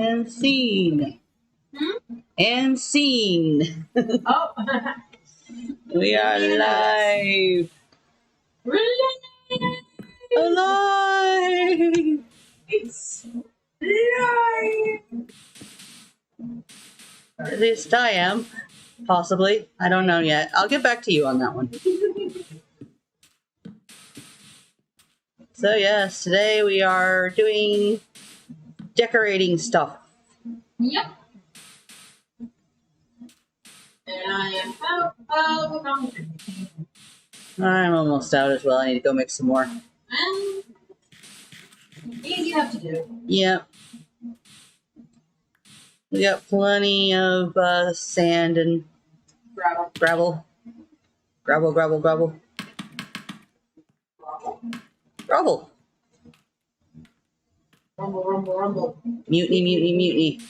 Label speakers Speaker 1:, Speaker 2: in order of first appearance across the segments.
Speaker 1: And scene. And scene.
Speaker 2: Oh.
Speaker 1: We are live. Alive.
Speaker 2: It's live.
Speaker 1: At least I am. Possibly. I don't know yet. I'll get back to you on that one. So yes, today we are doing decorating stuff.
Speaker 2: Yep. And I am out of pumpkin.
Speaker 1: I'm almost out as well. I need to go make some more.
Speaker 2: Easy enough to do.
Speaker 1: Yep. We got plenty of sand and
Speaker 2: Gravel.
Speaker 1: gravel. Gravel. Gravel.
Speaker 2: Rumble.
Speaker 1: Mutiny.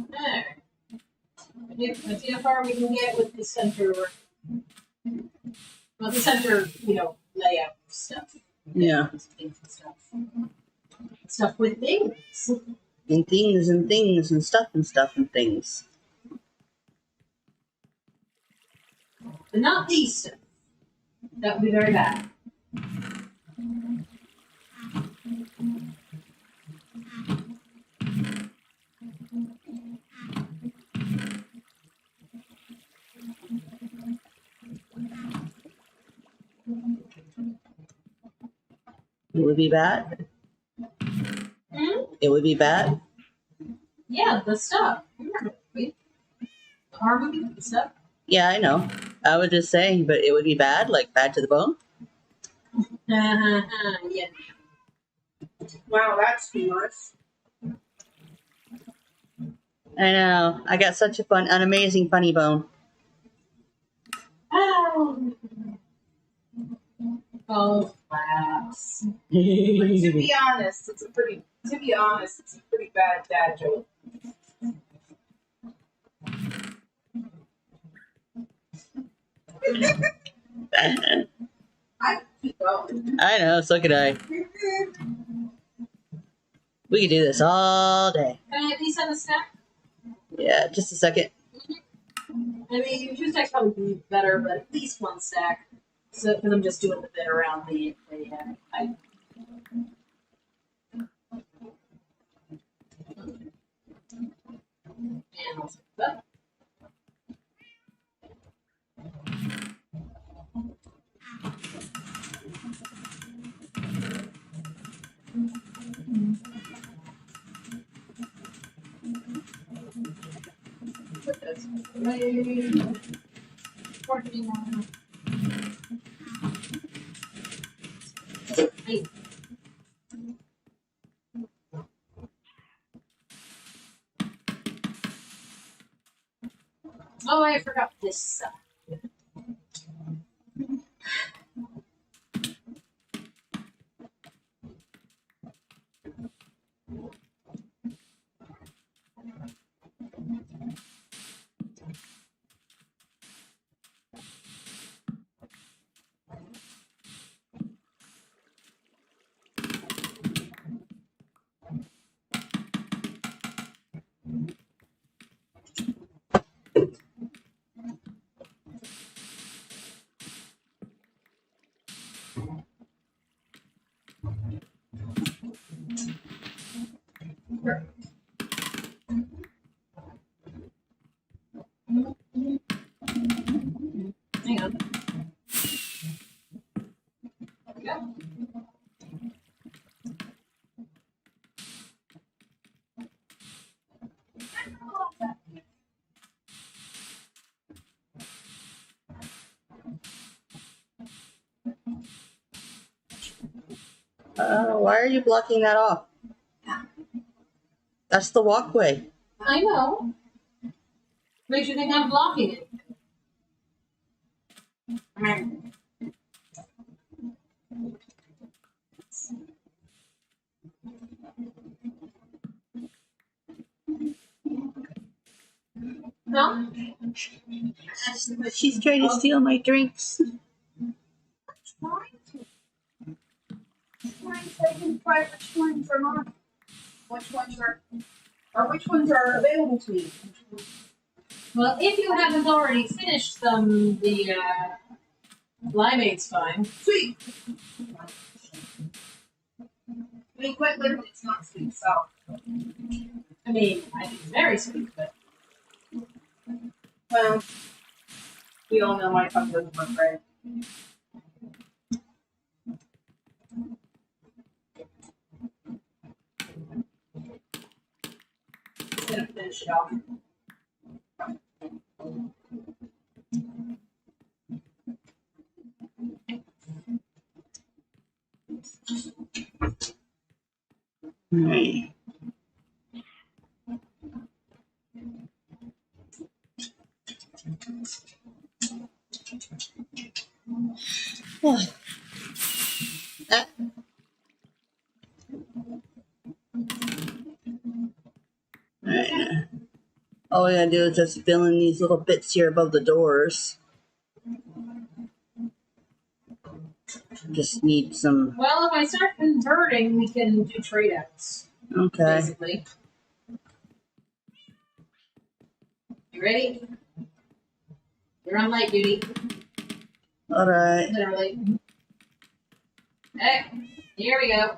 Speaker 2: There. Let's see how far we can get with the center. Well, the center, layout stuff.
Speaker 1: Yeah.
Speaker 2: Things and stuff. Stuff with things.
Speaker 1: And things and things.
Speaker 2: But not these stuff. That would be very bad.
Speaker 1: It would be bad. It would be bad.
Speaker 2: Yeah, the stuff. Horror movie stuff.
Speaker 1: Yeah, I know. I was just saying, but it would be bad, like bad to the bone.
Speaker 2: Yeah.
Speaker 3: Wow, that's humorous.
Speaker 1: I know. I got such an amazing funny bone.
Speaker 2: Oh, flaps.
Speaker 3: But to be honest, it's a pretty bad dad joke. I keep going.
Speaker 1: I know, so could I. We could do this all day.
Speaker 2: Can I at least have a snack?
Speaker 1: Yeah, just a second.
Speaker 2: I mean, 2 stacks probably be better, but at least 1 stack. So, because I'm just doing the bit around the pipe. And also that. Put this away. 41. Hey. Oh, I forgot this. Hang on. Yeah.
Speaker 1: Why are you blocking that off? That's the walkway.
Speaker 2: I know. Makes you think I'm blocking it. No?
Speaker 1: She's trying to steal my drinks.
Speaker 3: I can try which ones are not. Which ones are available to me.
Speaker 2: Well, if you haven't already finished them, the limeade's fine.
Speaker 3: Sweet. I mean, quite literally, it's not sweet, so.
Speaker 2: I mean, I think it's very sweet, but
Speaker 3: Well, we all know my tongue doesn't work right. Just gonna finish it off.
Speaker 1: Right. Ah. Right. All we gotta do is just fill in these little bits here above the doors. Just need some.
Speaker 2: well, if I start converting, we can do trade outs.
Speaker 1: Okay.
Speaker 2: Basically. You ready? You're on light duty.
Speaker 1: All right.
Speaker 2: Literally. Okay, here we go.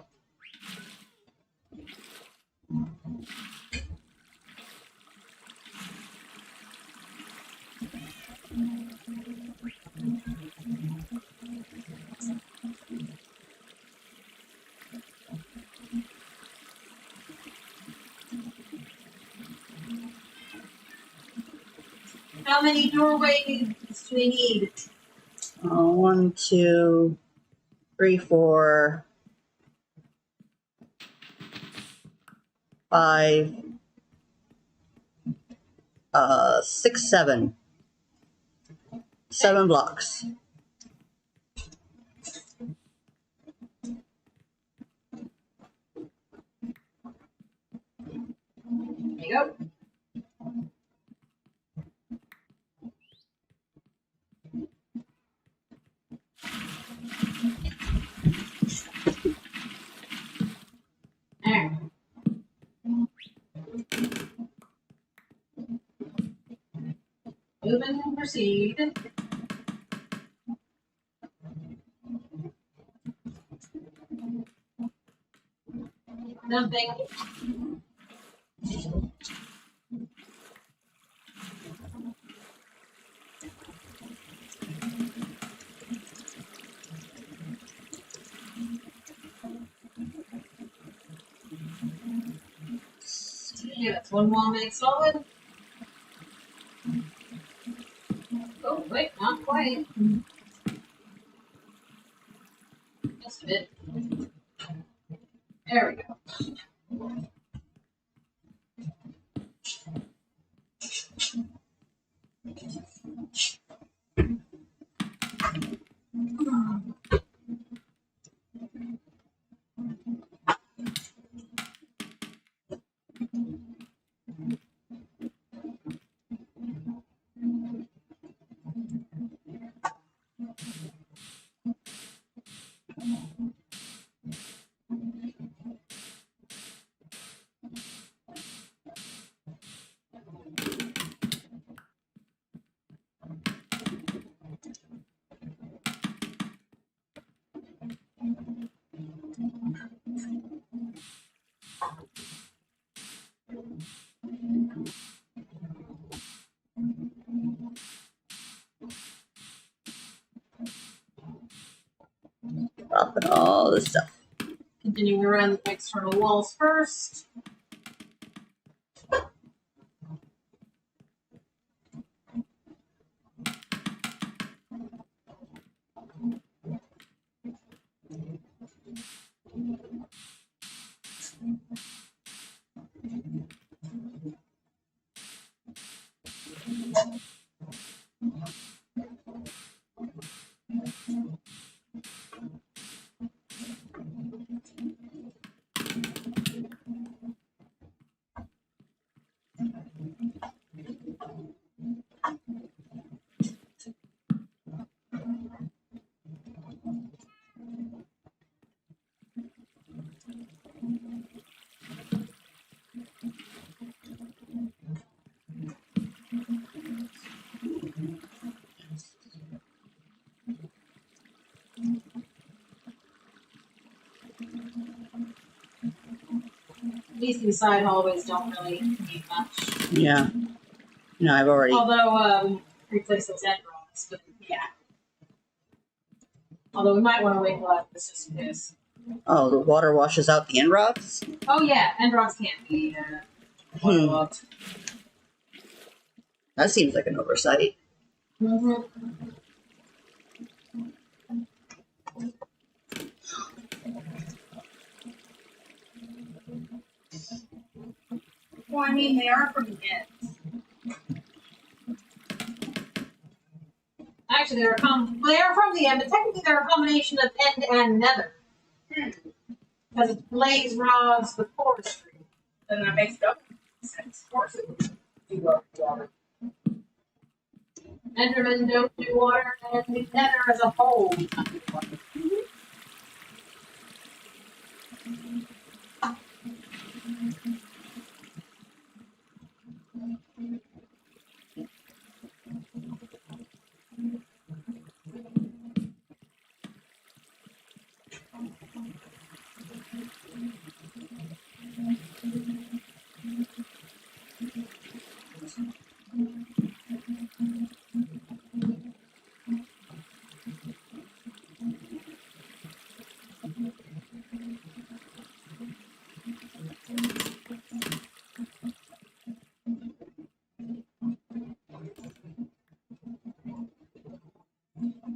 Speaker 2: How many doorways do we need?
Speaker 1: 1, 2, 3, 4, 5, 6, 7. 7 blocks.
Speaker 2: There you go. There. Move and proceed. Nothing. Yeah, that's one wall make solid. Oh, wait, not quite. Just a bit. There we go.
Speaker 1: Dropping all this stuff.
Speaker 2: Continuing around the external walls first. these side hallways don't really need much.
Speaker 1: Yeah. No, I've already.
Speaker 2: Although, replace those end rods, but yeah. Although we might want to wait till after this just in case.
Speaker 1: Oh, the water washes out the end rods?
Speaker 2: Oh yeah, end rods can't be waterlogged.
Speaker 1: That seems like an oversight.
Speaker 2: Mm-hmm.
Speaker 3: Well, I mean, they are from the ends.
Speaker 2: Actually, they are from the end, but technically they're a combination of end and nether. Because it's blaze rods with forestry.
Speaker 3: Then that makes no sense. Of course it would do water.
Speaker 2: Endermen don't do water, and the nether as a whole does not do water.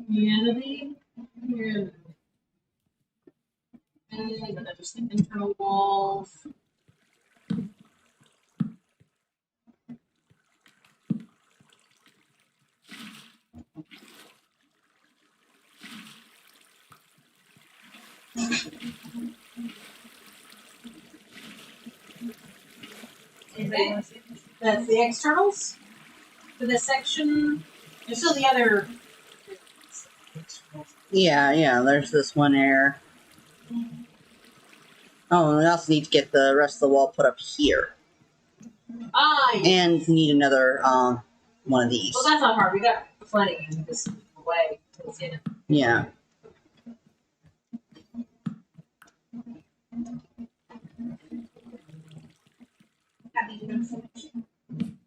Speaker 2: Unity. And then just the internal walls. That's the externals for this section. There's still the other.
Speaker 1: Yeah, there's this one error. Oh, and we also need to get the rest of the wall put up here. And need another one of these.
Speaker 2: Well, that's not hard. We got plenty in this way.
Speaker 1: Yeah.
Speaker 3: Happy to do sandwich.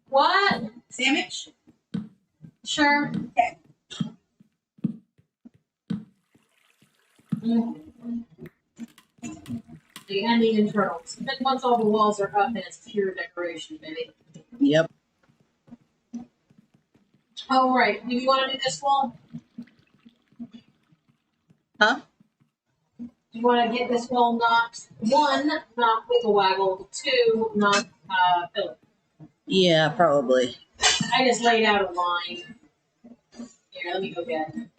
Speaker 2: What?
Speaker 3: Sandwich?
Speaker 2: Sure.
Speaker 3: Okay.
Speaker 2: The ending internals. Then once all the walls are up, and it's pure decoration, baby.
Speaker 1: Yep.
Speaker 2: Oh, right. Do you want to do this wall?
Speaker 1: Huh?
Speaker 2: Do you want to get this wall knocked? One, not wiggle waggle. Two, not fill.
Speaker 1: Yeah, probably.
Speaker 2: I just laid out a line. Here, let me go get it.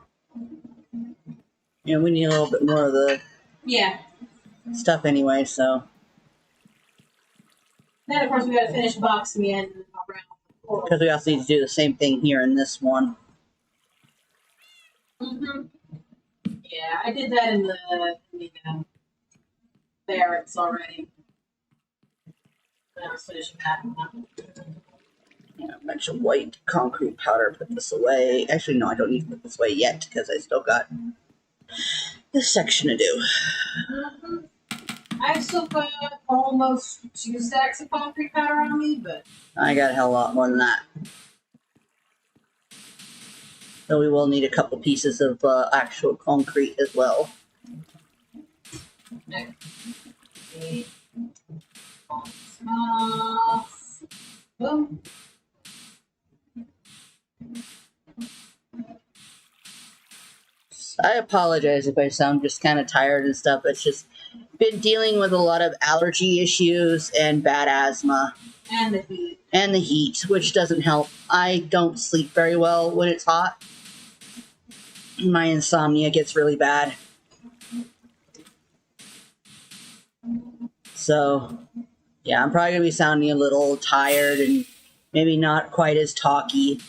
Speaker 1: Yeah, we need a little bit more of the stuff anyway, so.
Speaker 2: Then, of course, we got to finish boxing in around the floor.
Speaker 1: Because we also need to do the same thing here in this one.
Speaker 2: Yeah, I did that in the barracks already. I was finishing that one.
Speaker 1: Yeah, a bunch of white concrete powder. Put this away. Actually, no, I don't need to put this away yet because I still got this section to do.
Speaker 2: I've still got almost 2 stacks of concrete powder on me, but
Speaker 1: I got a hell of a lot more than that. So we will need a couple pieces of actual concrete as well.
Speaker 2: Boom.
Speaker 1: I apologize if I sound just kind of tired and stuff. It's just been dealing with a lot of allergy issues and bad asthma.
Speaker 2: And the heat.
Speaker 1: And the heat, which doesn't help. I don't sleep very well when it's hot. My insomnia gets really bad. So, yeah, I'm probably going to be sounding a little tired and maybe not quite as talky.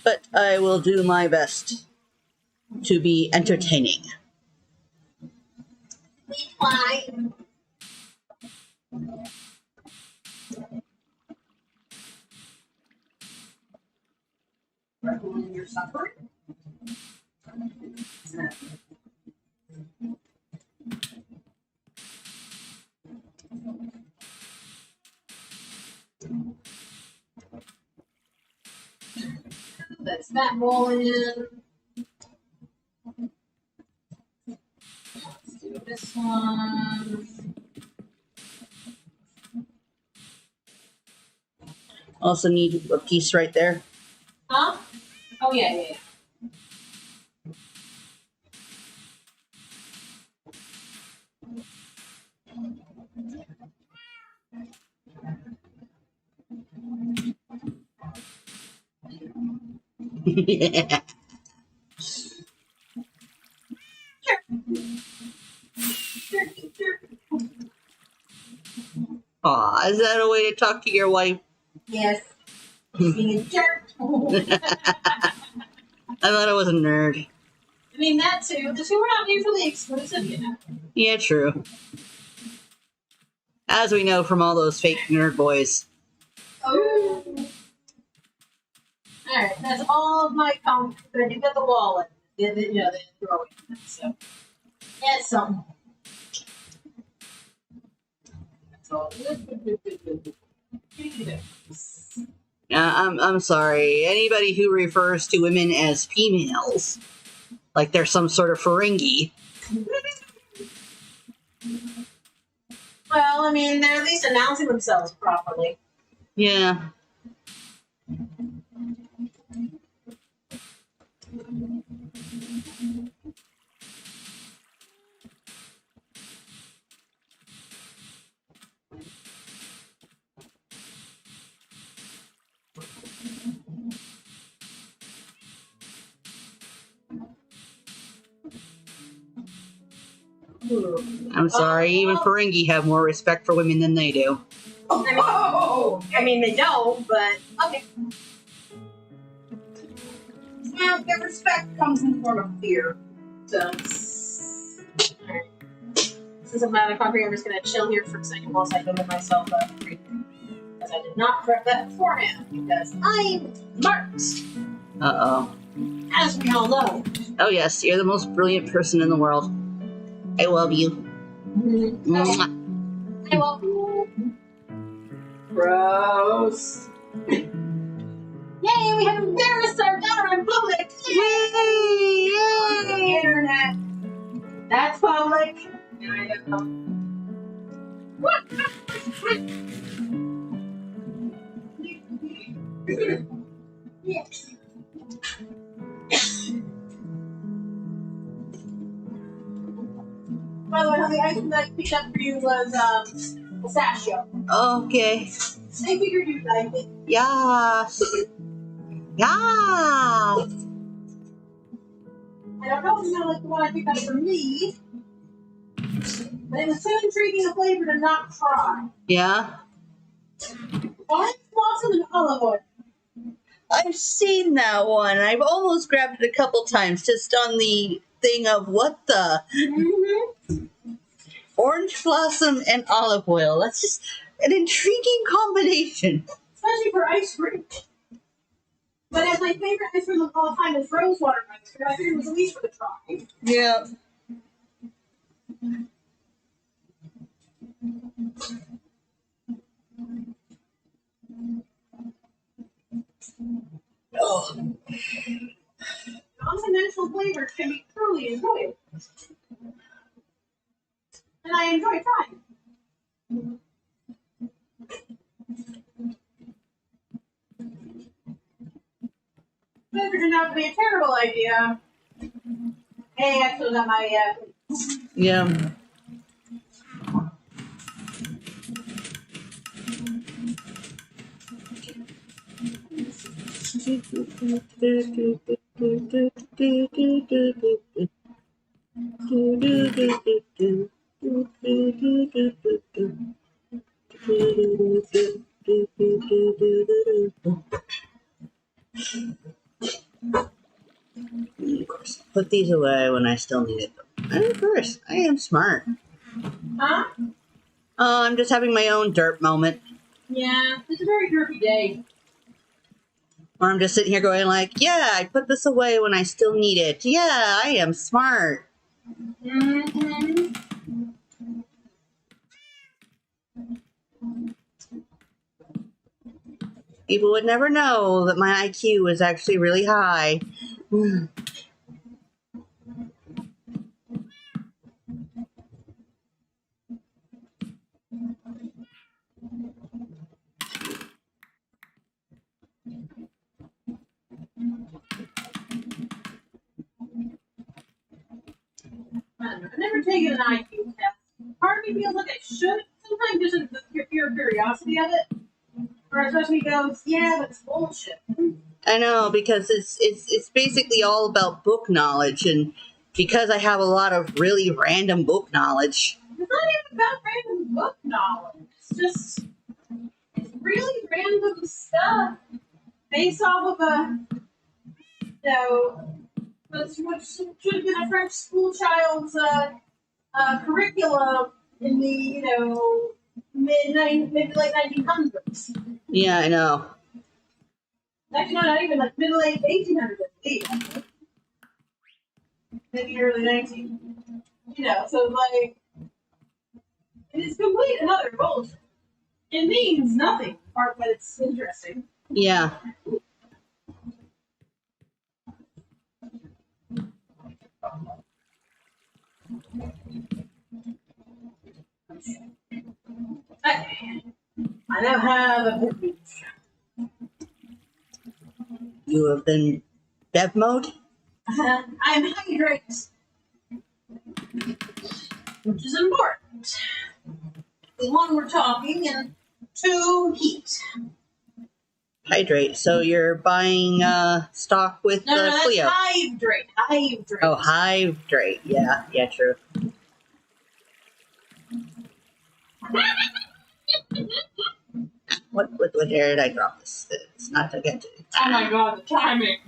Speaker 1: But I will do my best to be entertaining.
Speaker 2: We fly.
Speaker 3: you're suffering.
Speaker 2: That's that rolling in. Let's do this one.
Speaker 1: Also need a piece right there.
Speaker 2: Huh? Oh, yeah.
Speaker 1: Aw, is that a way to talk to your wife?
Speaker 3: Yes. Being a jerk.
Speaker 1: I thought I was a nerd.
Speaker 2: I mean, that too. The two are not mutually exclusive, you know.
Speaker 1: Yeah, true. As we know from all those fake nerd boys.
Speaker 2: Oh. Alright, that's all of my comments. But I did get the wallet. They didn't throw it. So, yeah, it's something. That's all.
Speaker 1: I'm sorry. Anybody who refers to women as females, like they're some sort of Ferengi.
Speaker 2: Well, I mean, they're at least announcing themselves properly.
Speaker 1: Yeah. I'm sorry. Even Ferengi have more respect for women than they do.
Speaker 2: I mean, they don't, but okay.
Speaker 3: Well, the respect comes in the form of fear.
Speaker 2: So, alright. Since I'm not a concrete, I'm just gonna chill here for a second whilst I go to myself up. Because I did not prep that beforehand, because I'm marked,
Speaker 1: Uh-oh.
Speaker 2: as we all know.
Speaker 1: Oh, yes. You're the most brilliant person in the world. I love you. Mwah.
Speaker 2: I will. Gross. Yay, we have embarrassed our daughter in public!
Speaker 1: Yay!
Speaker 3: The internet.
Speaker 2: That's public. I know. Yes. By the way, the item that I picked up for you was pistachio.
Speaker 1: Okay.
Speaker 2: I figured you'd like it.
Speaker 1: Yes. Yeah.
Speaker 2: I don't know if you know like the one I picked up for me, but it was too intriguing a flavor to not try.
Speaker 1: Yeah.
Speaker 2: Orange blossom and olive oil.
Speaker 1: I've seen that one. I've almost grabbed it a couple times just on the thing of what the
Speaker 2: Mm-hmm.
Speaker 1: orange blossom and olive oil. That's just an intriguing combination.
Speaker 2: Especially for ice cream. But as my favorite ice cream of all time is rosewater ice cream, I figured it was at least worth a try.
Speaker 1: Yeah. Oh.
Speaker 2: Unconventional flavors can be truly enjoyable. And I enjoy trying. Flavor turned out to be a terrible idea. Hey, I still got my
Speaker 1: Yeah. Of course, put these away when I still need it. And of course, I am smart.
Speaker 2: Huh?
Speaker 1: I'm just having my own derp moment.
Speaker 2: Yeah, it's a very derpy day.
Speaker 1: Or I'm just sitting here going like, yeah, I put this away when I still need it. Yeah, I am smart.
Speaker 2: Mm-hmm.
Speaker 1: People would never know that my IQ is actually really high.
Speaker 2: I don't know. I've never taken an IQ test. Part of me feels like I should. Sometimes just the pure curiosity of it. Where especially goes, yeah, but it's bullshit.
Speaker 1: I know, because it's basically all about book knowledge, and because I have a lot of really random book knowledge.
Speaker 2: It's not even about random book knowledge. It's really random stuff based off of what should have been a French school child's curriculum in the mid maybe late 1900s.
Speaker 1: Yeah, I know.
Speaker 2: Actually, no, not even like middle late 1800s. Maybe early 19. So like it's complete and utter bullshit. It means nothing, apart but it's interesting.
Speaker 1: Yeah.
Speaker 2: Okay. I now have a picture.
Speaker 1: You have been dev mode?
Speaker 2: I'm hydrate, which is important. One, we're talking, and two, heat.
Speaker 1: Hydrate. So you're buying stock with
Speaker 2: No, that's
Speaker 1: Clio.
Speaker 2: hydrate. Hydrate.
Speaker 1: Oh, hydrate. Yeah, true. What hair did I drop this? It's not to get to.
Speaker 2: Oh my god, the timing.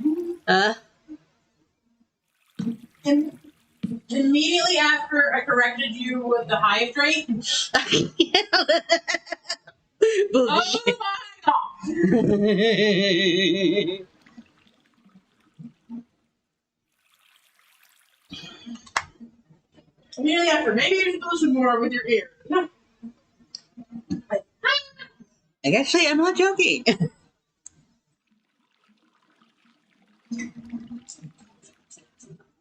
Speaker 2: Immediately after I corrected you with the hydrate. Oh my god. Immediately after, maybe you're supposed to more with your ear.
Speaker 1: Actually, I'm not joking.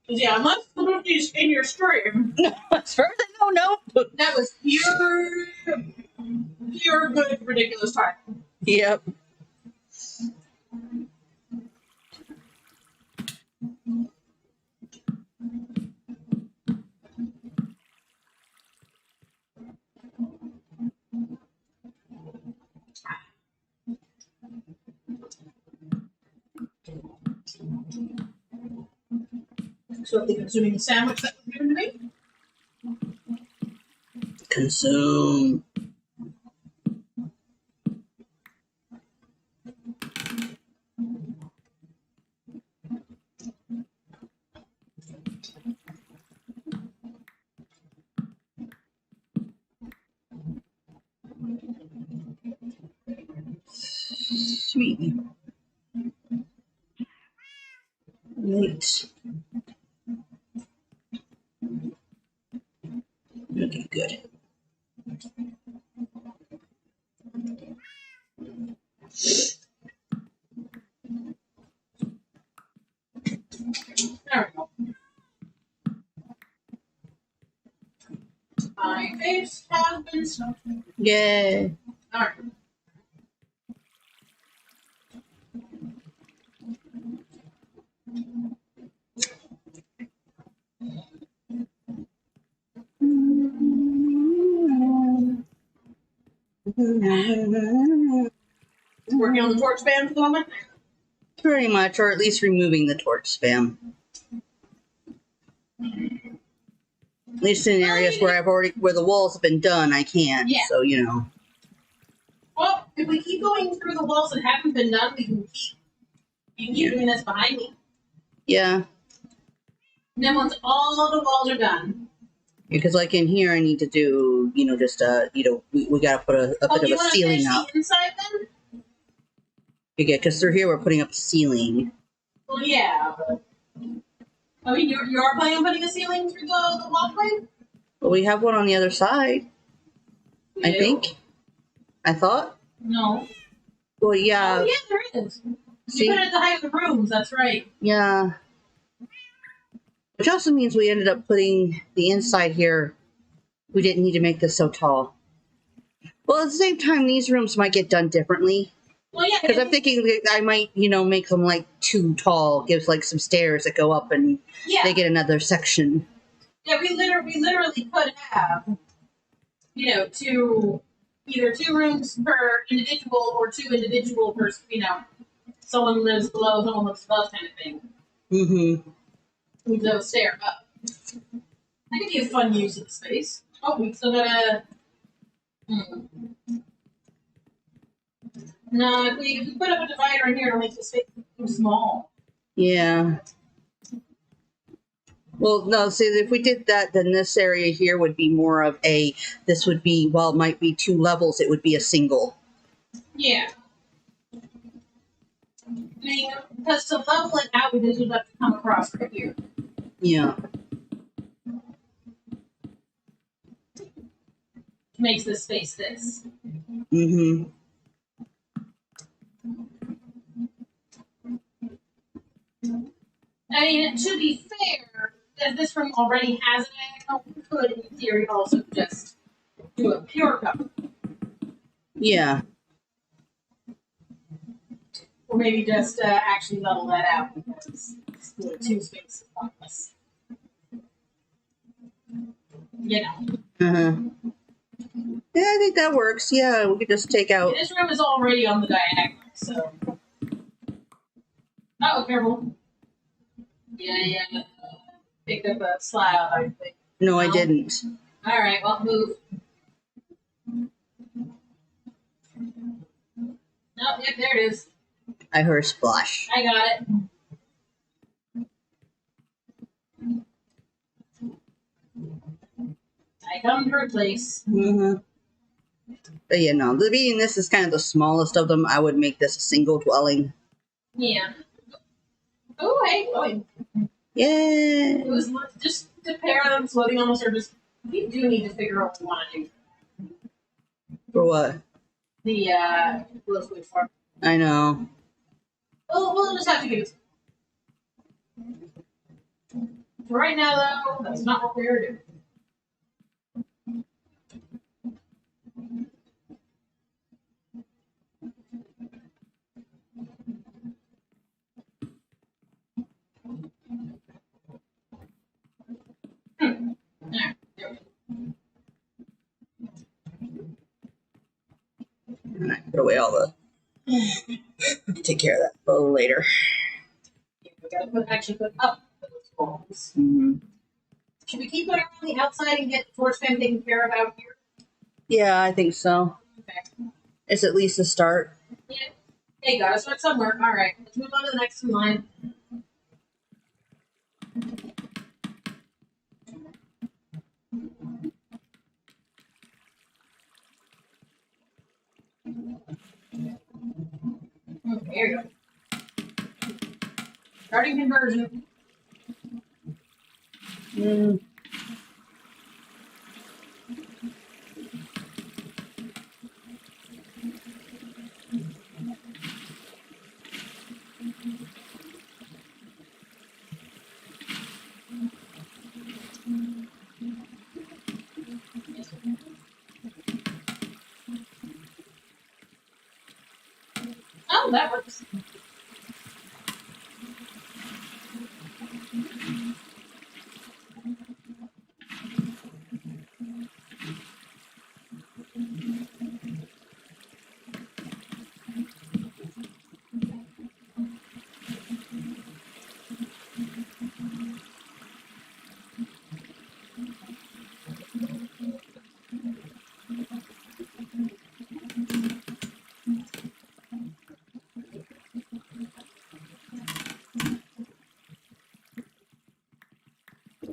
Speaker 2: Yeah, unless the movie's in your stream.
Speaker 1: As far as I know, no.
Speaker 2: That was pure good, ridiculous time.
Speaker 1: Yep.
Speaker 2: So I'll be consuming the sandwich that was given to me.
Speaker 1: Consume. Sweet. Neat. Okay, good.
Speaker 2: There we go. My face has been stuffed.
Speaker 1: Yay.
Speaker 2: Alright. Working on the torch spam for the moment?
Speaker 1: Pretty much, or at least removing the torch spam. At least in areas where where the walls have been done, I can't.
Speaker 2: Yeah.
Speaker 1: So,
Speaker 2: Well, if we keep going through the walls that haven't been done, you can keep doing this behind me.
Speaker 1: Yeah.
Speaker 2: And then once all the walls are done.
Speaker 1: Because like in here, I need to do, just, we got to put a bit of a ceiling up.
Speaker 2: Inside then?
Speaker 1: Yeah, because through here we're putting up a ceiling.
Speaker 2: Well, yeah, but I mean, you are planning on putting a ceiling through the walkway?
Speaker 1: But we have one on the other side, I
Speaker 2: You?
Speaker 1: think. I thought.
Speaker 2: No.
Speaker 1: Well, yeah.
Speaker 2: Oh, yeah, there is.
Speaker 1: See?
Speaker 2: You put it at the height of the rooms, that's right.
Speaker 1: Yeah. Which also means we ended up putting the inside here. We didn't need to make this so tall. Well, at the same time, these rooms might get done differently.
Speaker 2: Well, yeah.
Speaker 1: Because I'm thinking that I might, make them like too tall. Gives like some stairs that go up and
Speaker 2: Yeah.
Speaker 1: they get another section.
Speaker 2: Yeah, we literally could have, either two rooms per individual or two individual per, someone lives below, someone lives above kind of thing.
Speaker 1: Mm-hmm.
Speaker 2: With those stair up. That could be a fun use of the space. Oh, we still gotta. No, if we put up a divider in here, it'll make the space too small.
Speaker 1: Yeah. Well, no, see, if we did that, then this area here would be more of this would be, while it might be 2 levels, it would be a single.
Speaker 2: Yeah. I mean, because to level it out, we just would have to come across right here.
Speaker 1: Yeah.
Speaker 2: Makes this space this.
Speaker 1: Mm-hmm.
Speaker 2: I mean, to be fair, as this room already has an diagonal, we could, in theory, also just do a pure cover.
Speaker 1: Yeah.
Speaker 2: Or maybe just actually level that out because it's 2 spaces on this.
Speaker 1: Uh-huh. Yeah, I think that works. Yeah, we could just take out.
Speaker 2: This room is already on the diagonal, so. Oh, careful. Yeah. Picked up a slab, I think.
Speaker 1: No, I didn't.
Speaker 2: Alright, well, move. Oh, yep, there it is.
Speaker 1: I heard a splash.
Speaker 2: I got it. I come to replace.
Speaker 1: Mm-hmm. But yeah, no, being this is kind of the smallest of them, I would make this a single dwelling.
Speaker 2: Yeah. Oh, hey, going.
Speaker 1: Yeah.
Speaker 2: It was just to pair them floating on the surface. We do need to figure out what we want to do.
Speaker 1: For what?
Speaker 2: The glow squid farm.
Speaker 1: I know.
Speaker 2: We'll just have to give it. For right now, though, that's not what we're doing.
Speaker 1: And I put away all the. Take care of that a little later.
Speaker 2: We gotta actually put up those walls.
Speaker 1: Mm-hmm.
Speaker 2: Should we keep it around the outside and get torch fan taken care of out here?
Speaker 1: Yeah, I think so.
Speaker 2: Okay.
Speaker 1: It's at least a start.
Speaker 2: Yeah. Hey, gotta start somewhere. All right, let's move on to the next in line. There you go. Starting conversion.
Speaker 1: Mm.
Speaker 2: Oh, that works.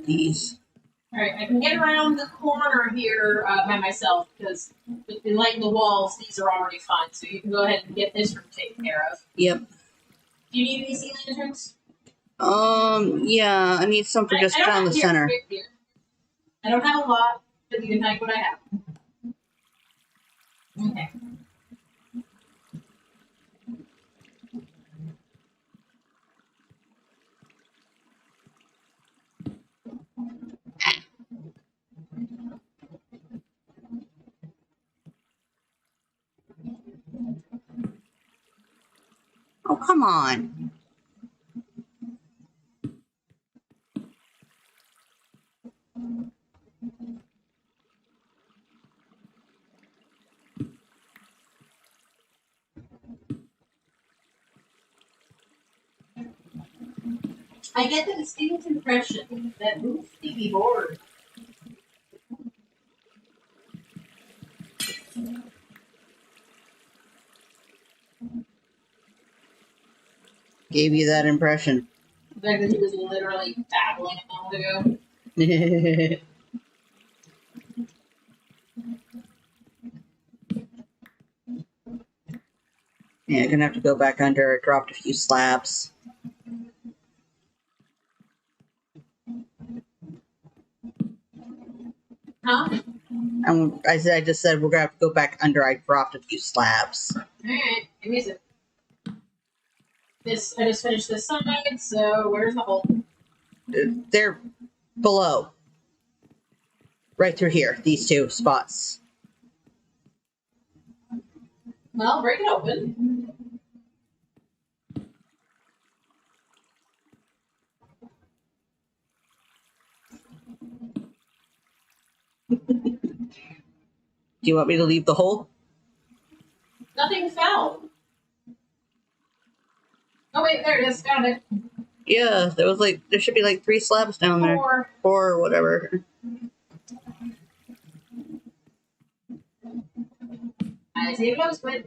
Speaker 1: These.
Speaker 2: All right, I can get around the corner here by myself because But like the walls, these are already fine, so you can go ahead and get this room taken care of.
Speaker 1: Yep.
Speaker 2: Do you need any sea lanterns?
Speaker 1: Yeah, I need some for just
Speaker 2: I don't
Speaker 1: down the
Speaker 2: have-
Speaker 1: center.
Speaker 2: Here. I don't have a lot, but you can take what I have. Okay.
Speaker 1: Oh, come on.
Speaker 2: I get the distinct impression that Ruth may be bored.
Speaker 1: Gave you that impression.
Speaker 2: The fact that he was literally babbling a moment ago.
Speaker 1: Yeah, gonna have to go back under. I dropped a few slabs.
Speaker 2: Huh?
Speaker 1: I just said we're gonna have to go back under. I dropped a few slabs.
Speaker 2: Alright, give me a sec. I just finished this side, so where's the hole?
Speaker 1: They're below. Right through here, these two spots.
Speaker 2: Well, break it open.
Speaker 1: Do you want me to leave the hole?
Speaker 2: Nothing fell. Oh wait, there it is. Got it.
Speaker 1: Yeah, there should be like 3 slabs down there.
Speaker 2: 4.
Speaker 1: 4 or whatever.
Speaker 2: I see it goes, but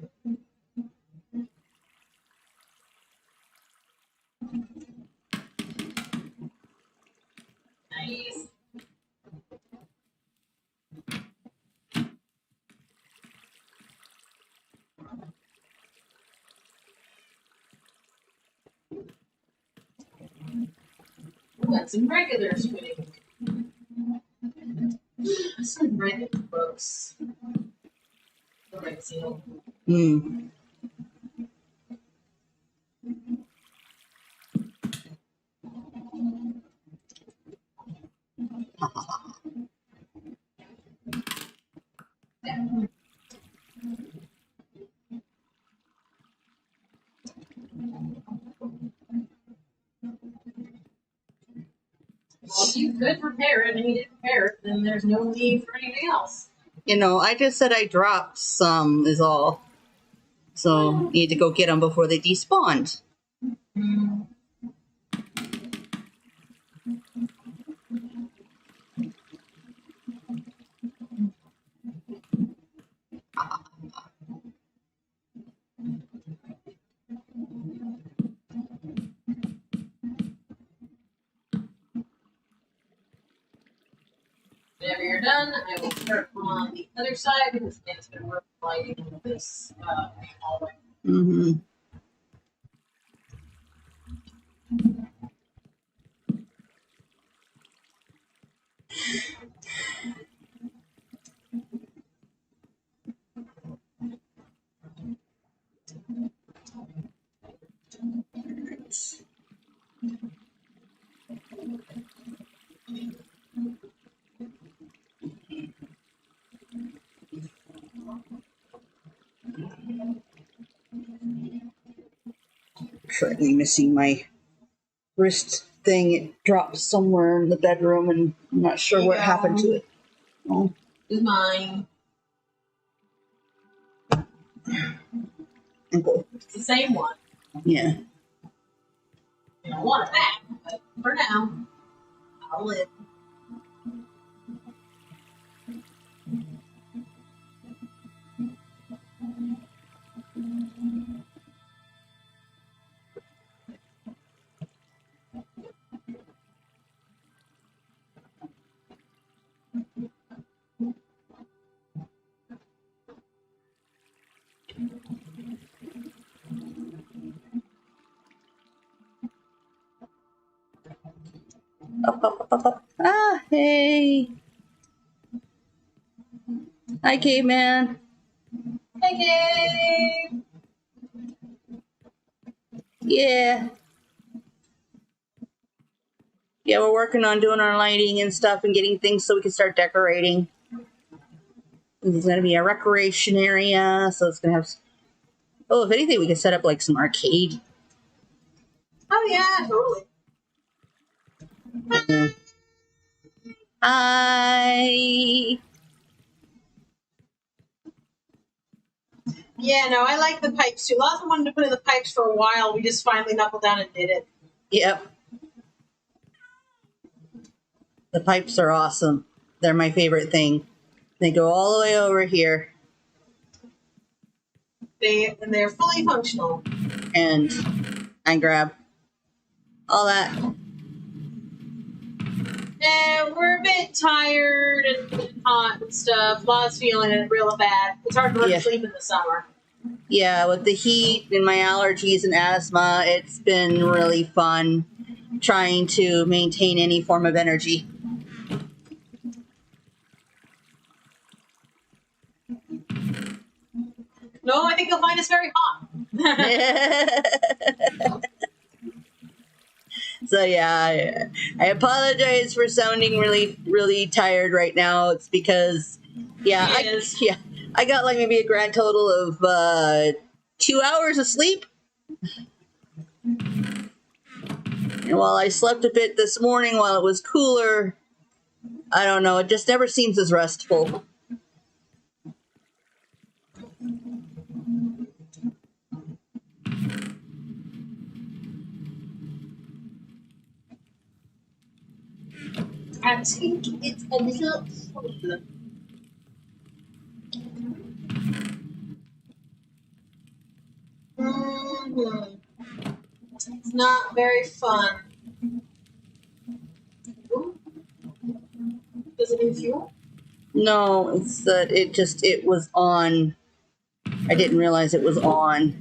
Speaker 2: nice. Ooh, that's some regular squid. Some red books. The red seal.
Speaker 1: Hmm.
Speaker 2: Well, if you could repair it and you didn't repair it, then there's no need for anything else.
Speaker 1: I just said I dropped some is all. So need to go get them before they despawned.
Speaker 2: Whenever you're done, I will start on the other side because it's been worth lighting this hallway.
Speaker 1: Mm-hmm. Currently missing my wrist thing. It dropped somewhere in the bedroom, and I'm not sure what happened to it. Oh,
Speaker 2: Is mine.
Speaker 1: ankle.
Speaker 2: It's the same one.
Speaker 1: Yeah.
Speaker 2: I don't want it back, but for now, I'll live.
Speaker 1: Up. Ah, hey. Hi, caveman.
Speaker 2: Hey, Gabe!
Speaker 1: Yeah. Yeah, we're working on doing our lighting and stuff and getting things so we can start decorating. It's going to be a recreation area, so it's going to have... Oh, if anything, we could set up like some arcade.
Speaker 2: Oh, yeah, totally.
Speaker 1: Hi.
Speaker 2: Yeah, no, I like the pipes too. Lots of wanted to put in the pipes for a while. We just finally knuckled down and did it.
Speaker 1: Yep. The pipes are awesome. They're my favorite thing. They go all the way over here.
Speaker 2: They're fully functional.
Speaker 1: And I grab all that.
Speaker 2: And we're a bit tired and hot and stuff. Ma's feeling it real bad. It's hard to go to
Speaker 1: Yeah.
Speaker 2: sleep in the summer.
Speaker 1: Yeah, with the heat and my allergies and asthma, it's been really fun trying to maintain any form of energy.
Speaker 2: No, I think you'll find us very hot.
Speaker 1: So yeah, I apologize for sounding really tired right now. It's because I got like maybe a grand total of 2 hours of sleep. And while I slept a bit this morning while it was cooler, I don't know, it just never seems as restful.
Speaker 2: I think it's a little full. It's not very fun. Ooh. Does it need fuel?
Speaker 1: No, it's that it was on. I didn't realize it was on.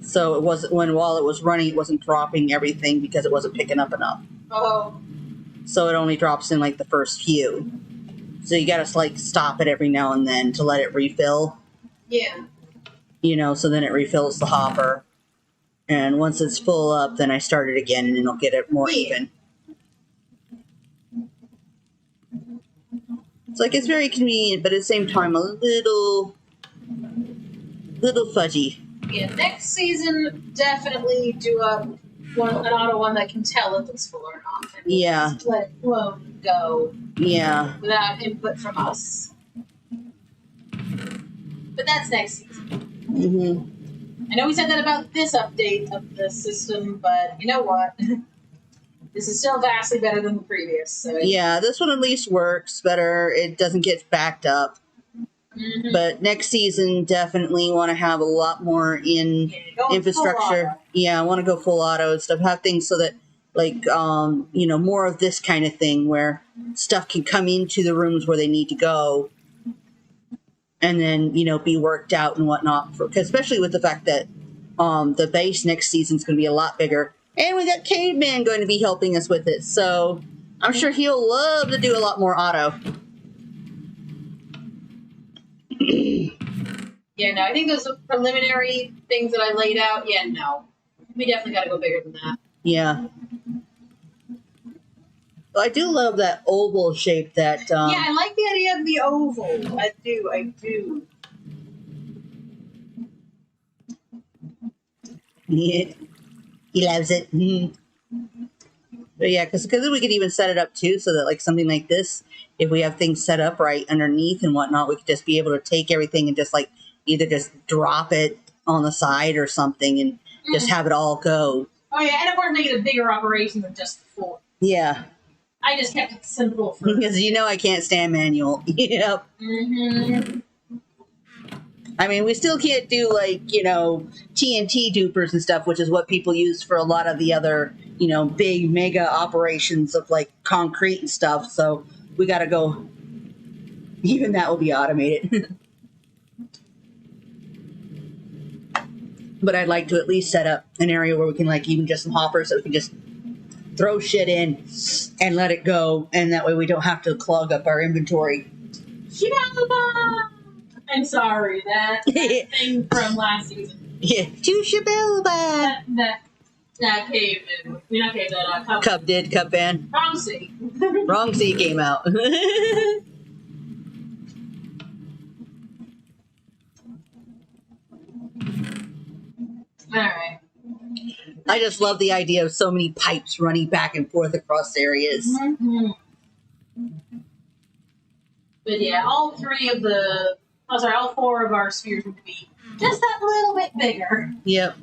Speaker 1: So it wasn't while it was running, it wasn't dropping everything because it wasn't picking up enough.
Speaker 2: Oh.
Speaker 1: So it only drops in like the first few. So you gotta like stop it every now and then to let it refill.
Speaker 2: Yeah.
Speaker 1: So then it refills the hopper. And once it's full up, then I start it again and it'll get it more even. It's like it's very convenient, but at the same time a little fudgy.
Speaker 2: Yeah, next season definitely do an auto one that can tell if it's full or not. And
Speaker 1: Yeah.
Speaker 2: just let it flow and go.
Speaker 1: Yeah.
Speaker 2: Without input from us. But that's next season.
Speaker 1: Mm-hmm.
Speaker 2: I know we said that about this update of the system, but you know what? This is still vastly better than the previous. So
Speaker 1: Yeah, this one at least works better. It doesn't get backed up.
Speaker 2: Mm-hmm.
Speaker 1: But next season, definitely want to have a lot more in infrastructure. Yeah, I want to go full auto and stuff. Have things so that, like, more of this kind of thing where stuff can come into the rooms where they need to go, and then be worked out and whatnot. Cause especially with the fact that the base next season is going to be a lot bigger, and we got Caveman going to be helping us with it. So I'm sure he'll love to do a lot more auto.
Speaker 2: Yeah, no, I think those preliminary things that I laid out, no. We definitely got to go bigger than that.
Speaker 1: Yeah. I do love that oval shape that...
Speaker 2: yeah, I like the idea of the oval. I do.
Speaker 1: Yeah. He loves it. But yeah, because we could even set it up too, so that like something like this, if we have things set up right underneath and whatnot, we could just be able to take everything and just like either just drop it on the side or something and just have it all go.
Speaker 2: Oh yeah, and of course make it a bigger operation than just the floor.
Speaker 1: Yeah.
Speaker 2: I just kept it simple for
Speaker 1: because I can't stand manual. Yep.
Speaker 2: Mm-hmm.
Speaker 1: I mean, we still can't do like, TNT dupers and stuff, which is what people use for a lot of the other, big mega operations of like concrete and stuff. So we got to go. Even that will be automated. But I'd like to at least set up an area where we can, like, even just some hoppers so we can just throw shit in and let it go, and that way we don't have to clog up our inventory.
Speaker 2: Shibalba! I'm sorry, that thing from last season.
Speaker 1: Yeah, to Shibalba!
Speaker 2: That cave did. Not cave, that Cub.
Speaker 1: Cub did, Cub fan.
Speaker 2: Wrong city.
Speaker 1: Wrong C came out.
Speaker 2: Alright.
Speaker 1: I just love the idea of so many pipes running back and forth across areas.
Speaker 2: Mm-hmm. But yeah, all four of our spheres would be just that little bit bigger.
Speaker 1: Yep.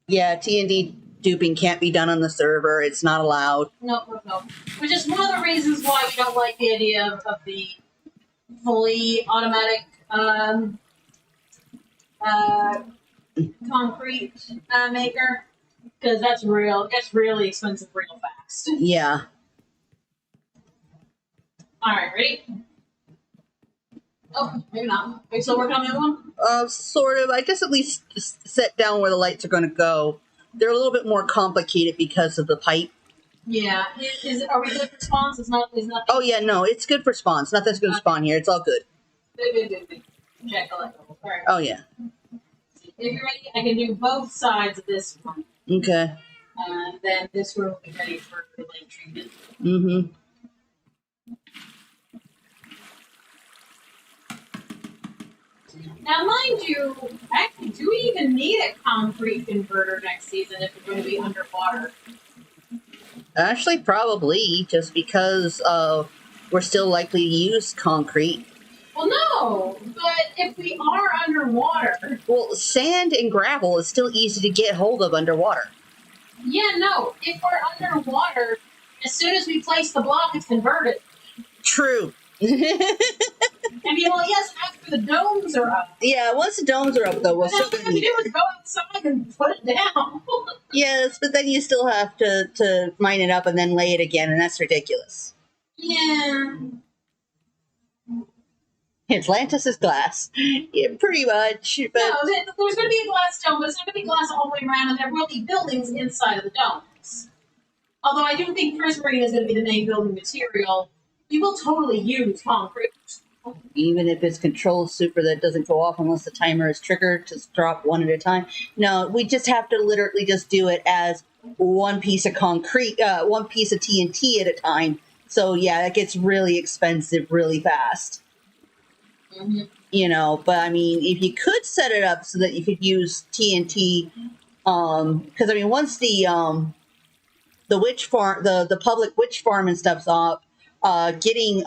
Speaker 1: Yeah, TND duping can't be done on the server. It's not allowed.
Speaker 2: Nope. Which is one of the reasons why we don't like the idea of the fully automatic concrete maker. Because that's really expensive real fast.
Speaker 1: Yeah.
Speaker 2: Alright, ready? Oh, maybe not. Are you still working on the other one?
Speaker 1: Sort of. I guess at least set down where the lights are going to go. They're a little bit more complicated because of the pipe.
Speaker 2: Yeah. Are we good for spawns? It's not.
Speaker 1: Oh, yeah, no, it's good for spawns. Nothing's going to spawn here. It's all good.
Speaker 2: Good. Check collectibles. Alright.
Speaker 1: Oh, yeah.
Speaker 2: If you're ready, I can do both sides of this one.
Speaker 1: Okay.
Speaker 2: Then this room will be ready for like treatment.
Speaker 1: Mm-hmm.
Speaker 2: Now, mind you, actually, do we even need a concrete converter next season if we're going to be underwater?
Speaker 1: Actually, probably, just because we're still likely to use concrete.
Speaker 2: Well, no, but if we are underwater...
Speaker 1: Well, sand and gravel is still easy to get hold of underwater.
Speaker 2: Yeah, no, if we're underwater, as soon as we place the block, it's converted.
Speaker 1: True.
Speaker 2: I mean, well, yes, after the domes are up.
Speaker 1: Yeah, once the domes are up, though, we'll
Speaker 2: But then
Speaker 1: still
Speaker 2: all we
Speaker 1: need
Speaker 2: have to do
Speaker 1: it.
Speaker 2: is go outside and put it down.
Speaker 1: Yes, but then you still have to mine it up and then lay it again, and that's ridiculous.
Speaker 2: Yeah.
Speaker 1: Atlantis is glass. Yeah, pretty much. But
Speaker 2: No, there's going to be a glass dome, but it's not going to be glass all the way around, and there will be buildings inside of the domes. Although I do think Prismarine is going to be the main building material, we will totally use concrete.
Speaker 1: even if it's control super that doesn't go off unless the timer is triggered to drop one at a time. No, we just have to literally just do it as one piece of concrete, one piece of TNT at a time. So yeah, that gets really expensive really fast.
Speaker 2: Mm-hmm.
Speaker 1: You know, but I mean, if you could set it up so that you could use TNT, because I mean, once the witch farm, the public witch farm and stuff's up, getting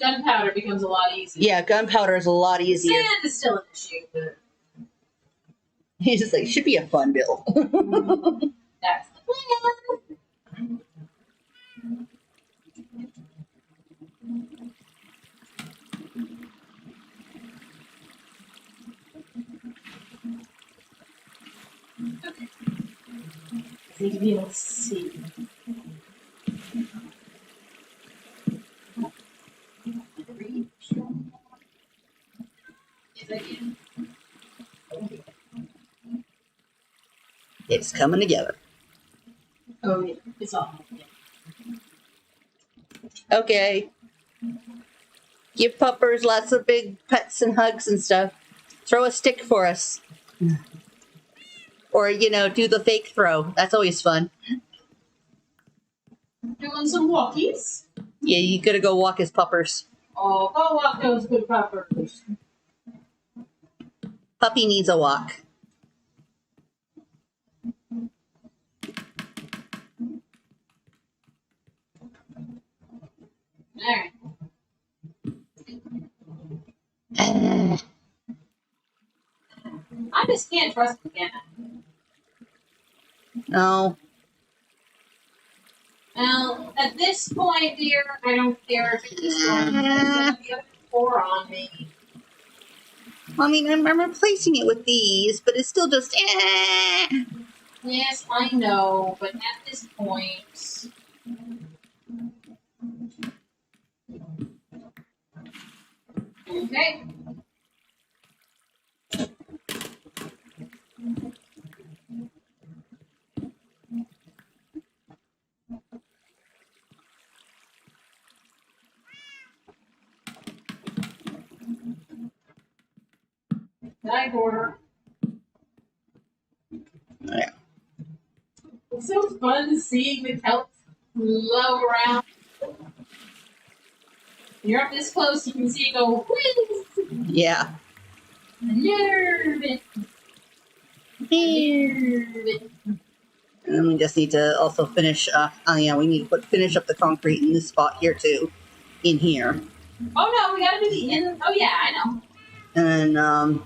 Speaker 2: Gunpowder becomes a lot easier.
Speaker 1: yeah, gunpowder is a lot easier.
Speaker 2: Sand is still an issue, but
Speaker 1: He's just like, should be a fun build.
Speaker 2: that's the plan. Okay. Maybe we'll see. Yes, I can.
Speaker 1: It's coming together.
Speaker 2: Oh, yeah. It's all. Yeah.
Speaker 1: Okay. Give puppers lots of big pets and hugs and stuff. Throw a stick for us. Or, you know, do the fake throw. That's always fun.
Speaker 2: Doing some walkies.
Speaker 1: Yeah, you gotta go walk his puppers.
Speaker 2: Oh, go walk those good puppers.
Speaker 1: Puppy needs a walk.
Speaker 2: Alright. I just can't trust Anna.
Speaker 1: No.
Speaker 2: Well, at this point, dear, I don't care if it's destroying the other four on me.
Speaker 1: I mean, I'm replacing it with these, but it's still just...
Speaker 2: Yes, I know, but at this point... Okay. Night order.
Speaker 1: Yeah.
Speaker 2: It's so fun seeing the kelp flow around. You're up this close, you can see it go whiz.
Speaker 1: Yeah.
Speaker 2: Nerve.
Speaker 1: And then we just need to also finish. Yeah, we need to finish up the concrete in this spot here too, in here,
Speaker 2: Oh no, we gotta do the in. Oh yeah, I know.
Speaker 1: and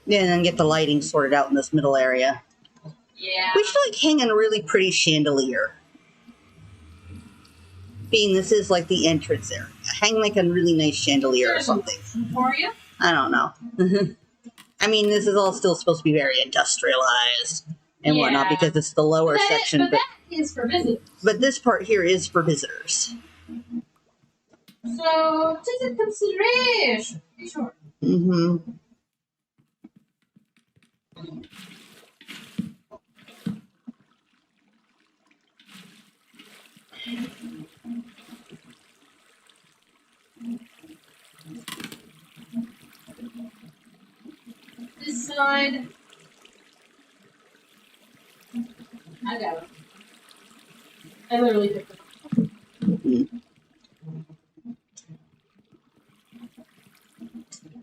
Speaker 1: yeah, and then get the lighting sorted out in this middle area.
Speaker 2: Yeah.
Speaker 1: We should like hang a really pretty chandelier. Being this is like the entrance area, hang like a really nice chandelier or something.
Speaker 2: For you?
Speaker 1: I don't know. I mean, this is all still supposed to be very industrialized and whatnot
Speaker 2: Yeah.
Speaker 1: because it's the lower
Speaker 2: But
Speaker 1: section,
Speaker 2: that is for visitors.
Speaker 1: but this part here is for visitors.
Speaker 2: So take into consideration. Be sure.
Speaker 1: Mm-hmm.
Speaker 2: This side. I got it. I literally picked it up.
Speaker 1: Mm-hmm.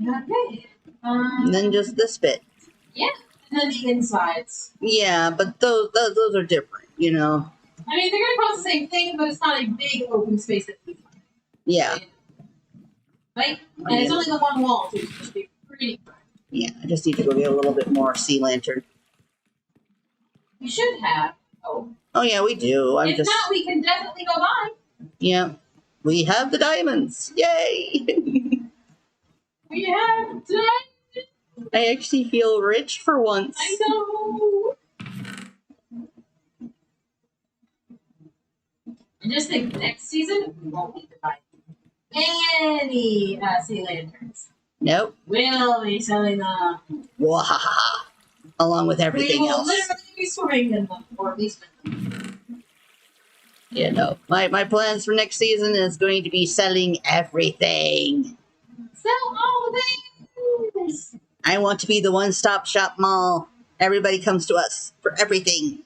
Speaker 2: Okay.
Speaker 1: And then just this bit.
Speaker 2: Yeah. And then the insides.
Speaker 1: Yeah, but those are different, you know.
Speaker 2: I mean, they're gonna cost the same thing, but it's not a big open space that we find.
Speaker 1: Yeah.
Speaker 2: Right? And it's only the one wall, too, so it should be pretty.
Speaker 1: Yeah, I just need to go get a little bit more sea lantern.
Speaker 2: We should have. Oh.
Speaker 1: Oh yeah, we do.
Speaker 2: If not, we can definitely go by.
Speaker 1: Yeah, we have the diamonds. Yay!
Speaker 2: We have done.
Speaker 1: I actually feel rich for once.
Speaker 2: I know. And just think, next season we won't need to buy any sea lanterns.
Speaker 1: Nope.
Speaker 2: We'll be selling them.
Speaker 1: Wahaha. Along with everything
Speaker 2: We will
Speaker 1: else.
Speaker 2: literally be swimming in them, or at least in them.
Speaker 1: Yeah, no. My plans for next season is going to be selling everything.
Speaker 2: Sell all the things.
Speaker 1: I want to be the one-stop shop mall. Everybody comes to us for everything.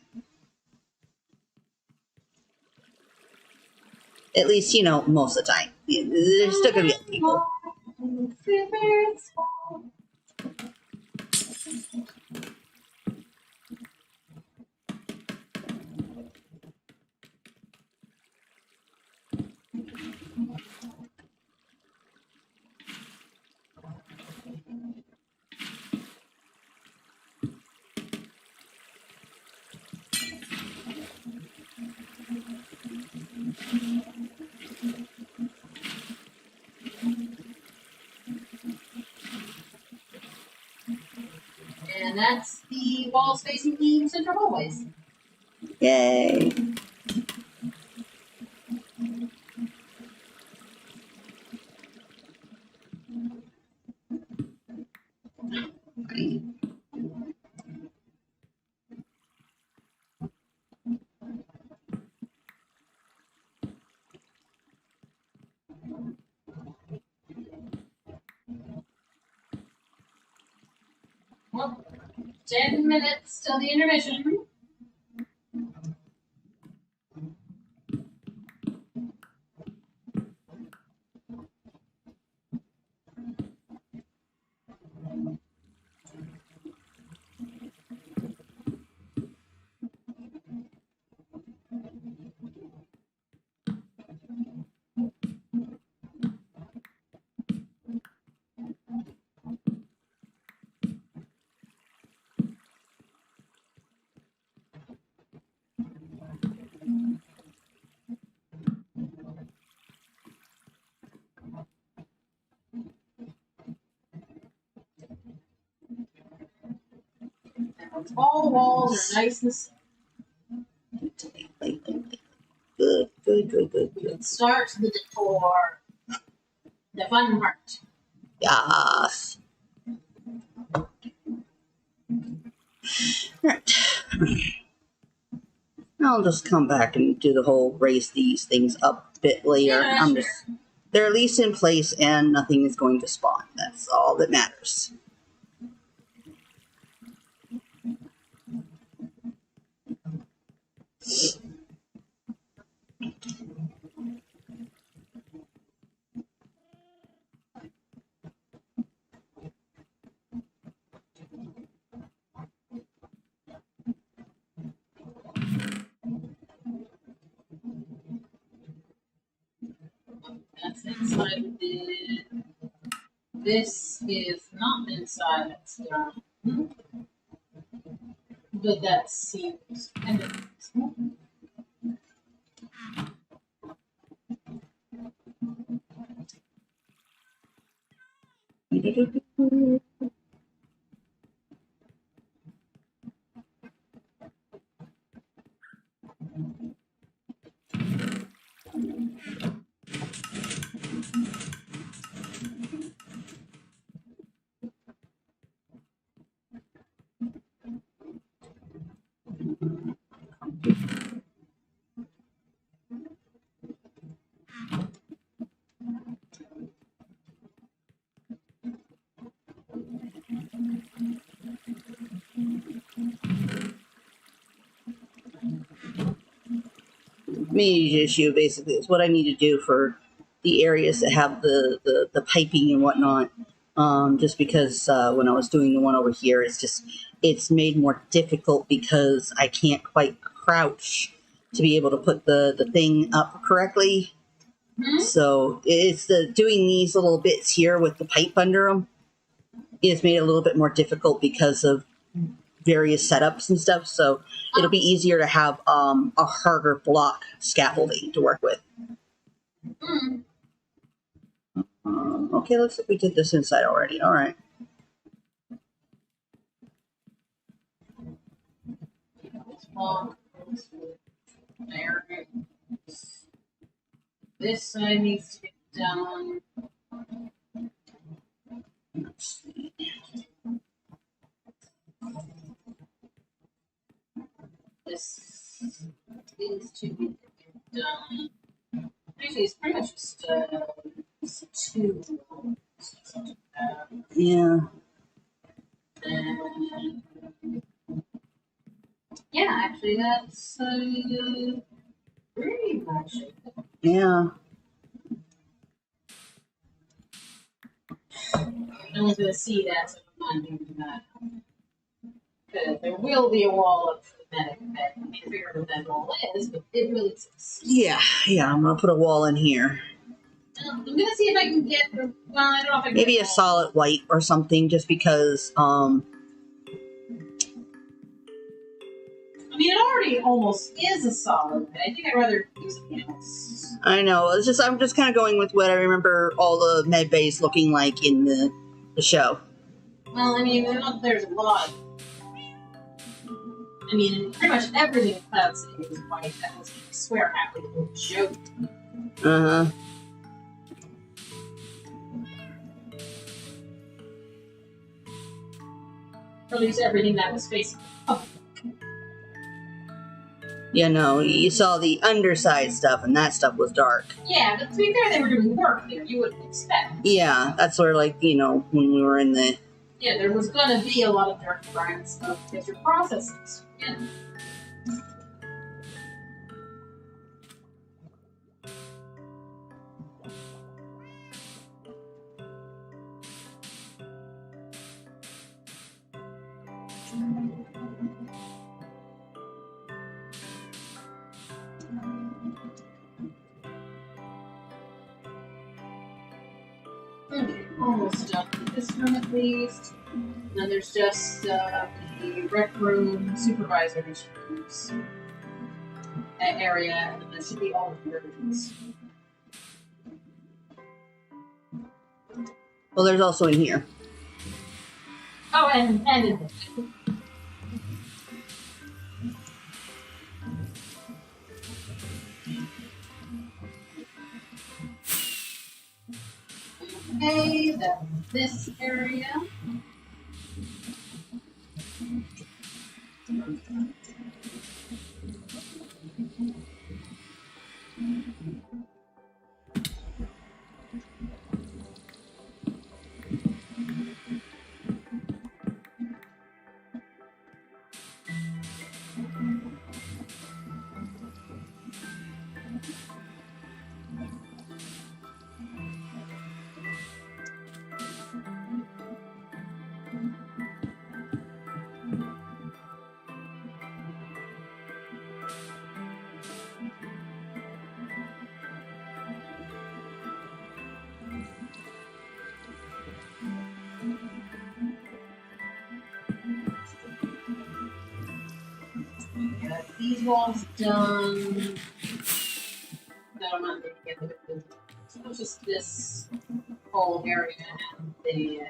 Speaker 1: At least, you know, most of the time. There's still going to be other people.
Speaker 2: And that's the walls facing the central hallways.
Speaker 1: Yay.
Speaker 2: Well, 10 minutes till the intermission. All the walls are nice and
Speaker 1: Good, good, good, good, good.
Speaker 2: starts the decor. The fun part.
Speaker 1: Yes. Right. I'll just come back and do the whole raise these things up a bit later.
Speaker 2: Yeah,
Speaker 1: I'm
Speaker 2: sure.
Speaker 1: just they're at least in place and nothing is going to spawn. That's all that matters.
Speaker 2: That's inside of the. This is not inside of stuff. But that seems kind of.
Speaker 1: Community issue basically is what I need to do for the areas that have the piping and whatnot. Just because when I was doing the one over here, it's made more difficult because I can't quite crouch to be able to put the thing up correctly. So it's doing these little bits here with the pipe under them is made a little bit more difficult because of various setups and stuff. So it'll be easier to have a harder block scaffolding to work with. Okay, looks like we did this inside already. All right.
Speaker 2: This side needs to get done.
Speaker 1: Let's see.
Speaker 2: This needs to be done. Actually, it's pretty much just two.
Speaker 1: Yeah.
Speaker 2: And yeah, actually, that's pretty much it.
Speaker 1: Yeah.
Speaker 2: No one's going to see that, so I'm not doing that. Because there will be a wall up for the medic bed. I can't figure out what that wall is, but it will exist.
Speaker 1: Yeah. I'm gonna put a wall in here.
Speaker 2: I'm going to see if I can get. Well, I don't know if I can.
Speaker 1: Maybe
Speaker 2: get
Speaker 1: a solid white or something, just because.
Speaker 2: I mean, it already almost is a solid, but I think I'd rather use something else.
Speaker 1: I know. I'm just kind of going with what I remember all the med bays looking like in the show.
Speaker 2: Well, I mean, there's a lot. I mean, pretty much everything in Cloud City was white. That was, I swear, half a little joke.
Speaker 1: Uh huh.
Speaker 2: Or at least everything that was facing the public.
Speaker 1: You know, you saw the underside stuff, and that stuff was dark.
Speaker 2: Yeah, but to be fair, they were doing work there. You wouldn't expect.
Speaker 1: Yeah, that's where, like, you know, when we were in the.
Speaker 2: Yeah, there was going to be a lot of dark grind stuff because you're processing. Yeah. Okay, almost done with this room at least. And then there's just the rec room supervisor's rooms. That area, and then there should be all of the rooms.
Speaker 1: Well, there's also in here.
Speaker 2: Oh, and in this. Okay, that's this area. these walls done. No, I'm not going to get it. So it's just this whole area and the.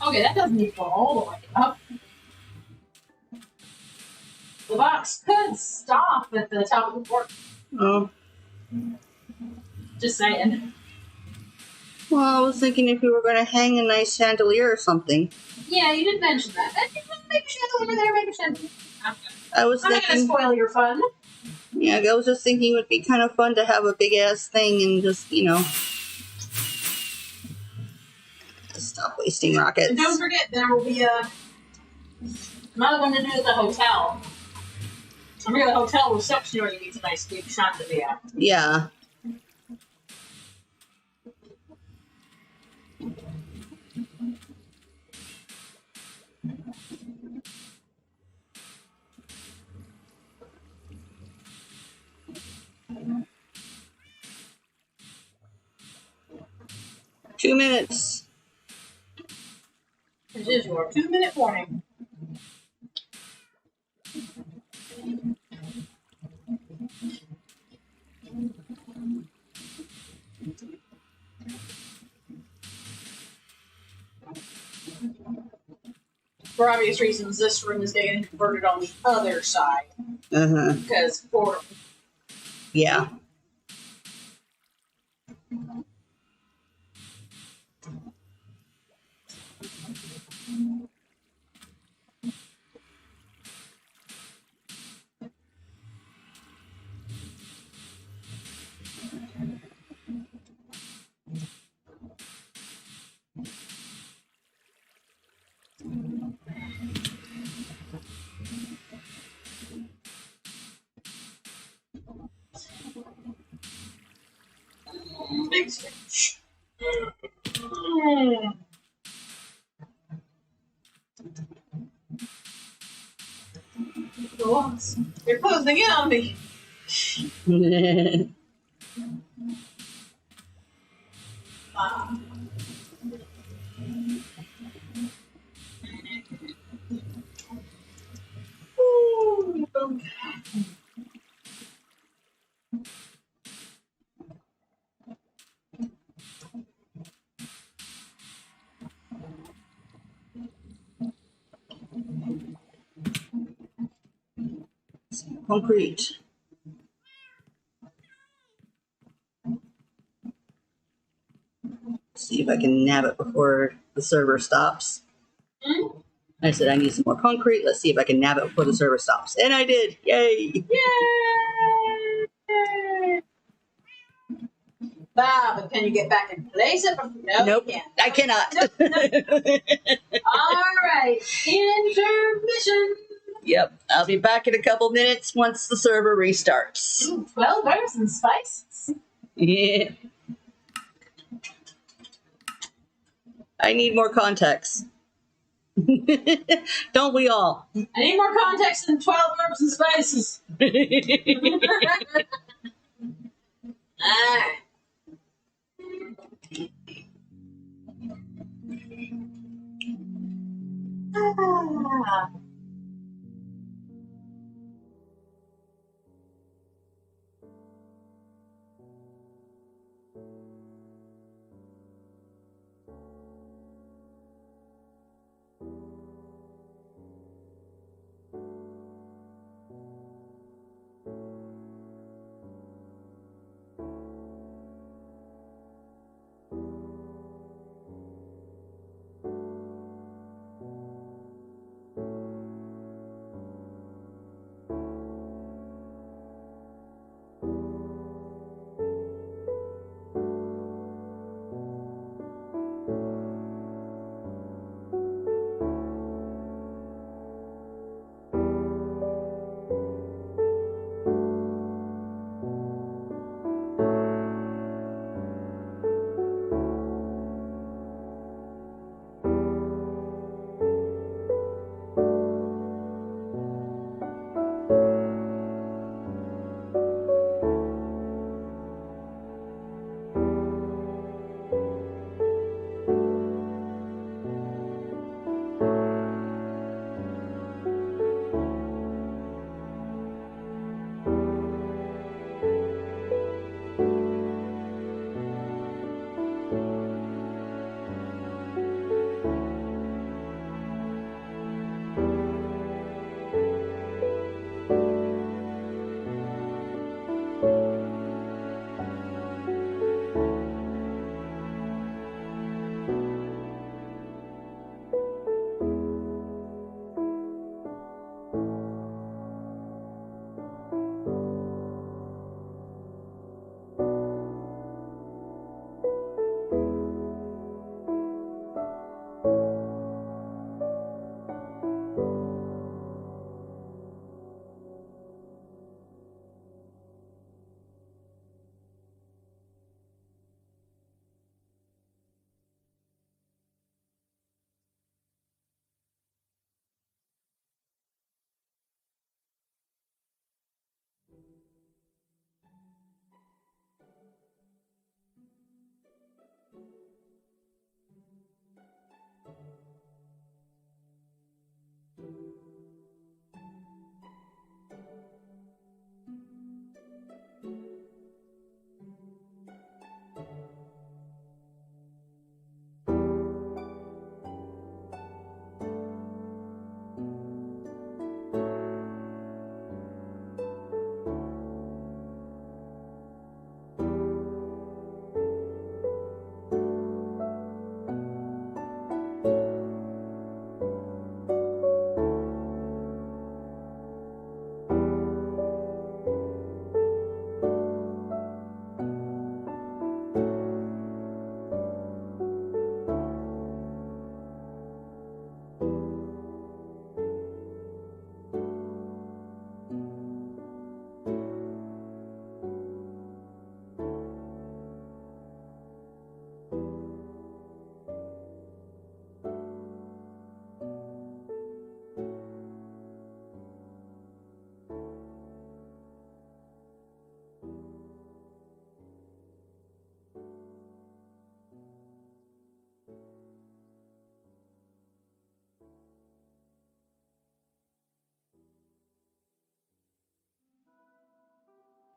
Speaker 2: Okay, that doesn't need to go all the way up. The box could stop at the top of the floor.
Speaker 1: Oh.
Speaker 2: Just saying.
Speaker 1: Well, I was thinking if we were going to hang a nice chandelier or something.
Speaker 2: Yeah, you did mention that. Make a chandelier there, make a chandelier.
Speaker 1: I was
Speaker 2: I'm not going to
Speaker 1: thinking,
Speaker 2: spoil your fun.
Speaker 1: yeah, I was just thinking it would be kind of fun to have a big ass thing and just, stop wasting rockets.
Speaker 2: And don't forget, there will be another one to do at the hotel. I'm here, the hotel reception area needs a nice big chandelier.
Speaker 1: Yeah. Two minutes.
Speaker 2: This is your 2-minute warning. For obvious reasons, this room is getting converted on the other side.
Speaker 1: Uh-huh.
Speaker 2: Because for
Speaker 1: Yeah.
Speaker 2: big switch. You're closing in on me.
Speaker 1: Concrete. See if I can nab it before the server stops. I said I need some more concrete. Let's see if I can nab it before the server stops. And I did. Yay!
Speaker 2: Yay! But can you get back in place? No,
Speaker 1: Nope.
Speaker 2: you can't.
Speaker 1: I cannot.
Speaker 2: All right, intermission.
Speaker 1: Yep. I'll be back in a couple minutes once the server restarts.
Speaker 2: 12 herbs and spices.
Speaker 1: Yeah. I need more context. Don't we all?
Speaker 2: I need more context than 12 herbs and spices. Alright. Ah.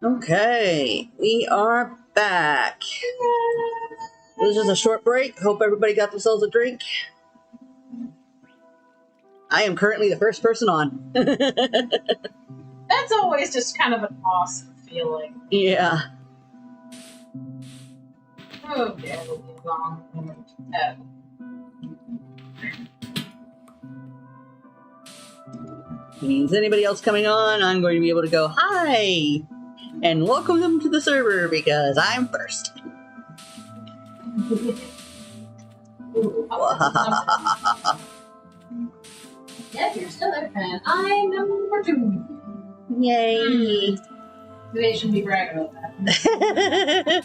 Speaker 1: Okay, we are back. It was just a short break. Hope everybody got themselves a drink. I am currently the first person on.
Speaker 2: That's always just kind of an awesome feeling.
Speaker 1: Yeah.
Speaker 2: Okay, it'll be long.
Speaker 1: Means anybody else coming on, I'm going to be able to go, hi, and welcome them to the server because I'm first.
Speaker 2: Yep, you're still there, fan. I'm number 2.
Speaker 1: Yay.
Speaker 2: They shouldn't be bragging about that.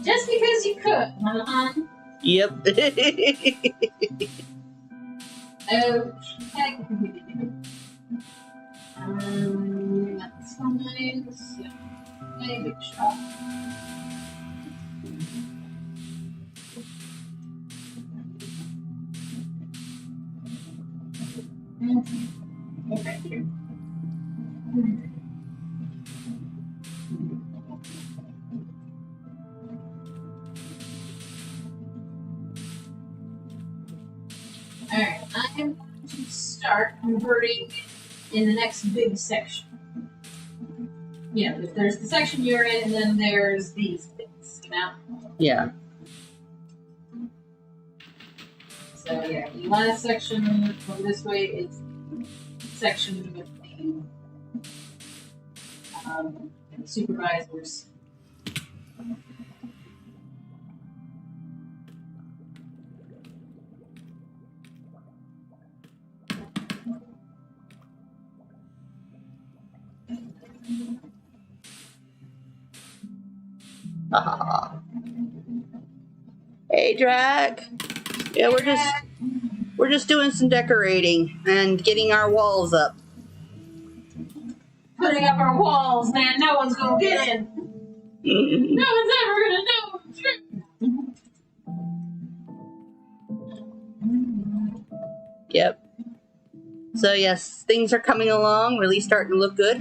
Speaker 2: Just because you could, huh?
Speaker 1: Yep.
Speaker 2: Okay. That's fine. Okay, big shot. Okay, here. Alright, I am going to start converting in the next big section. Yeah, there's the section you're in, and then there's these things, you know?
Speaker 1: Yeah.
Speaker 2: So, yeah, the last section from this way is the section with the supervisors.
Speaker 1: Hey, Drac. Yeah, we're just doing some decorating and getting our walls up.
Speaker 2: Putting up our walls, man. No one's gonna get in. No one's ever gonna know the truth.
Speaker 1: Yep. So yes, things are coming along, really starting to look good.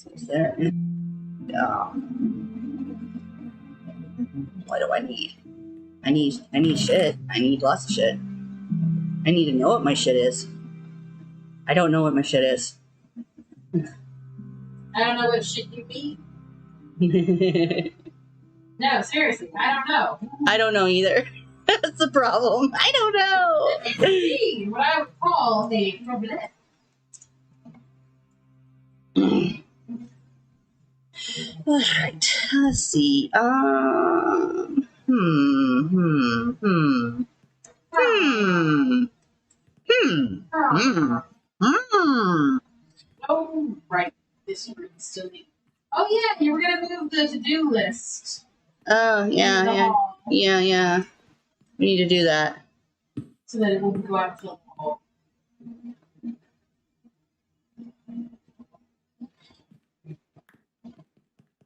Speaker 1: What's there? What do I need? I need shit. I need lots of shit. I need to know what my shit is. I don't know what my shit is.
Speaker 2: I don't know what shit you mean. No, seriously, I don't know.
Speaker 1: I don't know either. That's the problem. I don't know.
Speaker 2: It's indeed what I would call a problem.
Speaker 1: All right. Let's see.
Speaker 2: Oh, right. This room still needs. Oh yeah, you were gonna move the to-do list.
Speaker 1: Oh, yeah,
Speaker 2: into the
Speaker 1: yeah.
Speaker 2: hall
Speaker 1: Yeah. We need to do that.
Speaker 2: so that it won't go out to the hall.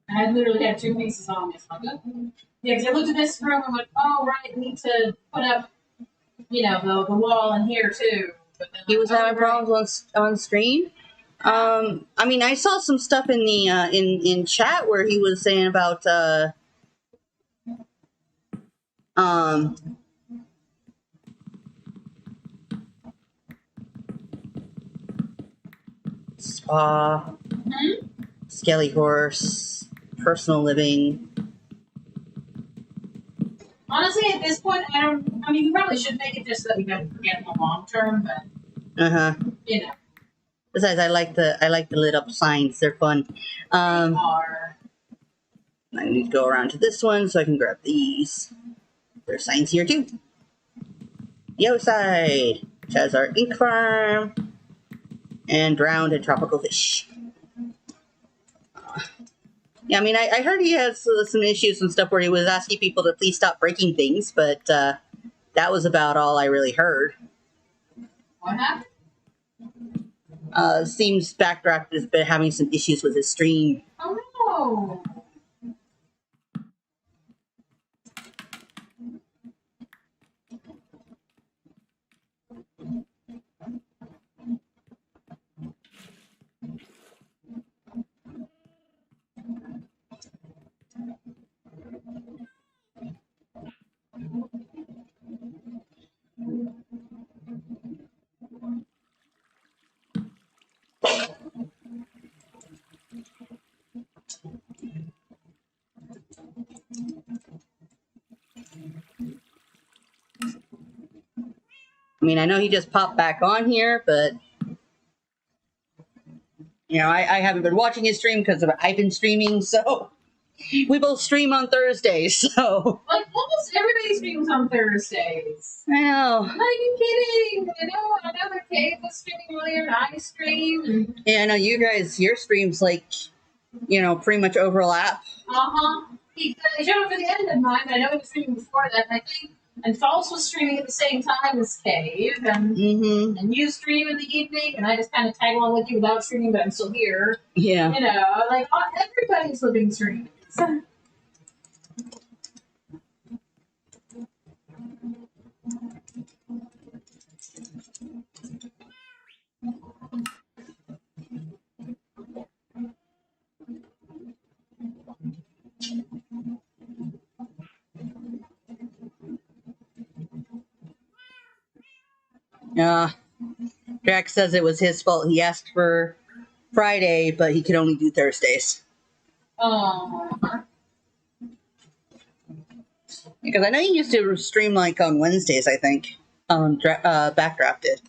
Speaker 2: I literally had 2 pieces on this one. Yeah, because I looked at this room and went, oh, right, I need to put up, the wall in here too. But then
Speaker 1: He was having
Speaker 2: right.
Speaker 1: problems on screen. I mean, I saw some stuff in the in chat where he was saying about spa, Skelly Horse, personal living.
Speaker 2: Honestly, at this point, you probably should make it just so that we don't forget in the long term, but
Speaker 1: Besides, I like the lit up signs. They're fun.
Speaker 2: they are.
Speaker 1: I need to go around to this one so I can grab these. There's signs here too. The outside, which has our ink farm and drowned and tropical fish. Yeah, I mean, I heard he has some issues and stuff where he was asking people to please stop breaking things, but that was about all I really heard.
Speaker 2: What happened?
Speaker 1: Seems Backdraft has been having some issues with his stream.
Speaker 2: Oh no.
Speaker 1: I mean, I know he just popped back on here, but you know, I haven't been watching his stream because I've been streaming, so we both stream on Thursdays, so
Speaker 2: Like almost everybody streams on Thursdays.
Speaker 1: I know.
Speaker 2: I'm not even kidding. I know the Cave was streaming earlier and I streamed.
Speaker 1: Yeah, I know you guys, your streams like, you know, pretty much overlap.
Speaker 2: He showed up at the end of mine, but I know he was streaming before that. And I think and False was streaming at the same time as Cave, and you stream in the evening, and I just kind of tag along with you without streaming, but I'm still here.
Speaker 1: Yeah.
Speaker 2: You know, like everybody's living streams.
Speaker 1: Jack says it was his fault. He asked for Friday, but he could only do Thursdays. Because I know he used to stream like on Wednesdays, I think. Backdrafted.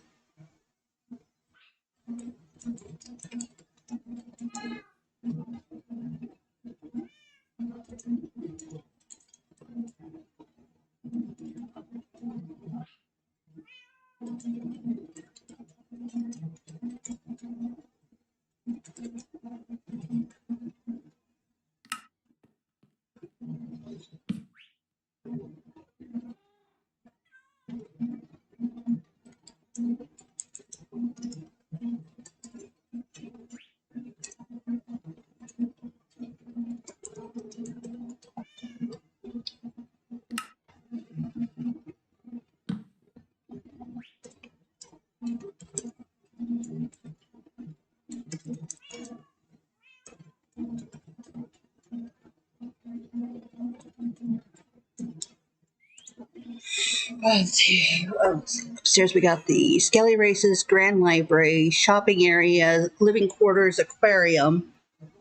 Speaker 1: Let's see. Upstairs we got the Skelly Races, Grand Library, shopping area, living quarters, aquarium.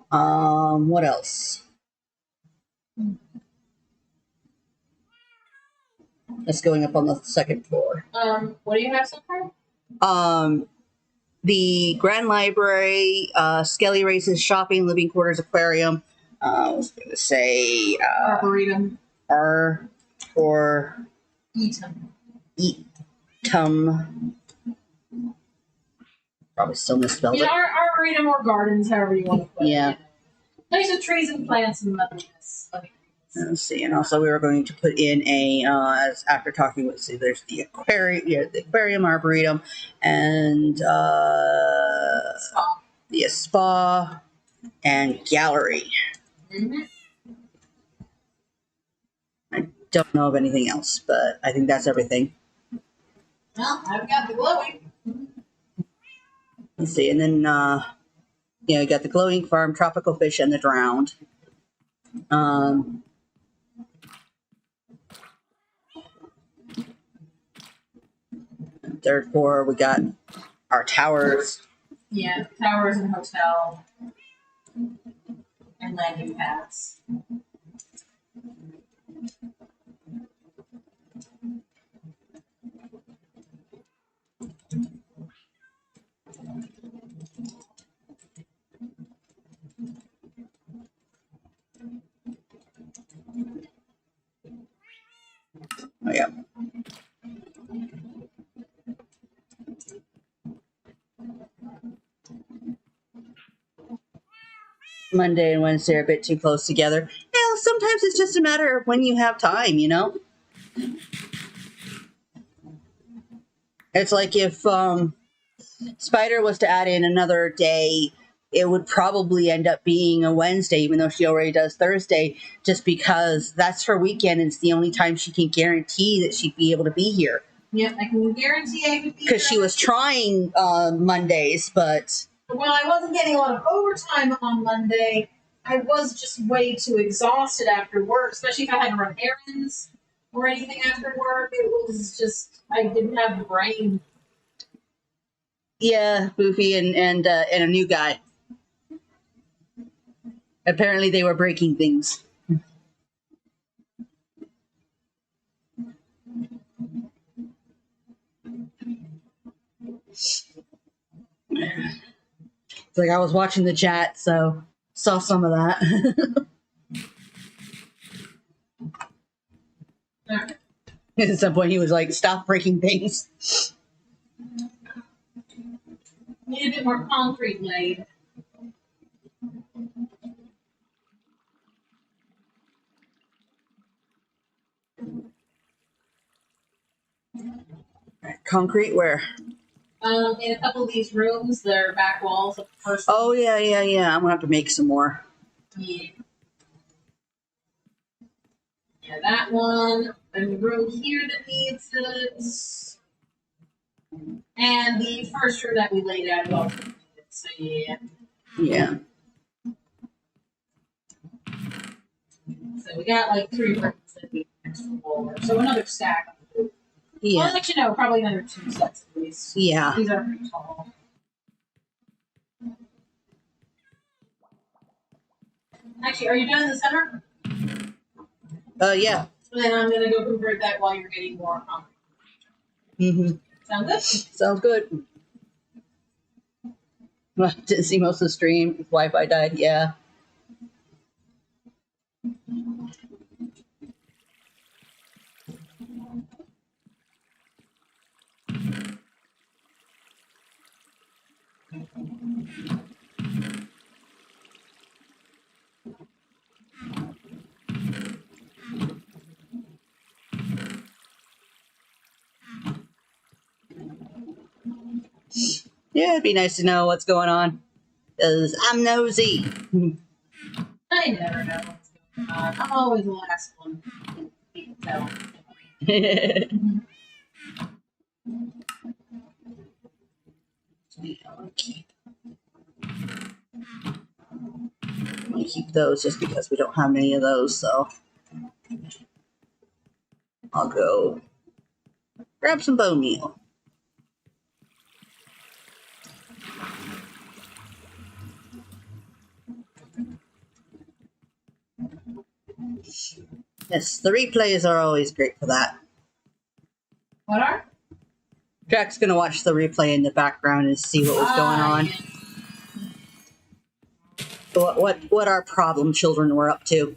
Speaker 1: What else? That's going up on the second floor.
Speaker 2: What do you have so far?
Speaker 1: The Grand Library, Skelly Races, shopping, living quarters, aquarium. I was going to say
Speaker 2: Arboretum.
Speaker 1: R or
Speaker 2: Eatum.
Speaker 1: Probably still misspelled
Speaker 2: Yeah,
Speaker 1: it.
Speaker 2: Arboretum or gardens, however you want to put it.
Speaker 1: Yeah.
Speaker 2: Place with trees and plants and loveliness.
Speaker 1: Let's see, and also we were going to put in a after talking with there's the aquarium, arboretum, and the spa and gallery. I don't know of anything else, but I think that's everything.
Speaker 2: Well, I've got the glowing.
Speaker 1: Let's see, and then you got the glowing farm, tropical fish, and the drowned. Third floor, we got our towers.
Speaker 2: Yeah, towers and hotel. And landing pads.
Speaker 1: Oh, yeah. Monday and Wednesday are a bit too close together. Yeah, sometimes it's just a matter of when you have time, you know? It's like if Spider was to add in another day, it would probably end up being a Wednesday, even though she already does Thursday, just because that's her weekend and it's the only time she can guarantee that she'd be able to be here.
Speaker 2: Yep, I can guarantee I could be
Speaker 1: Because she was trying Mondays, but
Speaker 2: When I wasn't getting a lot of overtime on Monday, I was just way too exhausted after work, especially if I had to run errands or anything after work. It was just, I didn't have the brain.
Speaker 1: yeah, Boofy and a new guy. Apparently, they were breaking things. It's like I was watching the chat, so saw some of that. At some point, he was like, "Stop breaking things."
Speaker 2: Need a bit more concrete laid.
Speaker 1: Concrete where?
Speaker 2: In a couple of these rooms, their back walls of the first.
Speaker 1: Oh yeah. I'm gonna have to make some more.
Speaker 2: Yeah. Yeah, that one. And the room here that needs it. And the first room that we laid out well. So yeah.
Speaker 1: Yeah.
Speaker 2: So we got like 3 rooms that need extra wall. So another stack. Well,
Speaker 1: Yeah.
Speaker 2: actually, no, probably another 2 sets of these.
Speaker 1: Yeah.
Speaker 2: These are pretty tall. Actually, are you done in the center?
Speaker 1: Yeah.
Speaker 2: Then I'm gonna go convert that while you're getting more concrete.
Speaker 1: Mm-hmm.
Speaker 2: Sound good?
Speaker 1: Sounds good. Well, didn't see most of the stream. Wi-Fi died. Yeah. Yeah, it'd be nice to know what's going on. Because I'm nosy.
Speaker 2: I never know what's going on. I'm always the last one. You can tell.
Speaker 1: I'm gonna keep those just because we don't have many of those, so I'll go grab some bone meal. Yes, the replays are always great for that.
Speaker 2: What are?
Speaker 1: Jack's gonna watch the replay in the background and see what was going on.
Speaker 2: Yeah.
Speaker 1: What our problem children were up to.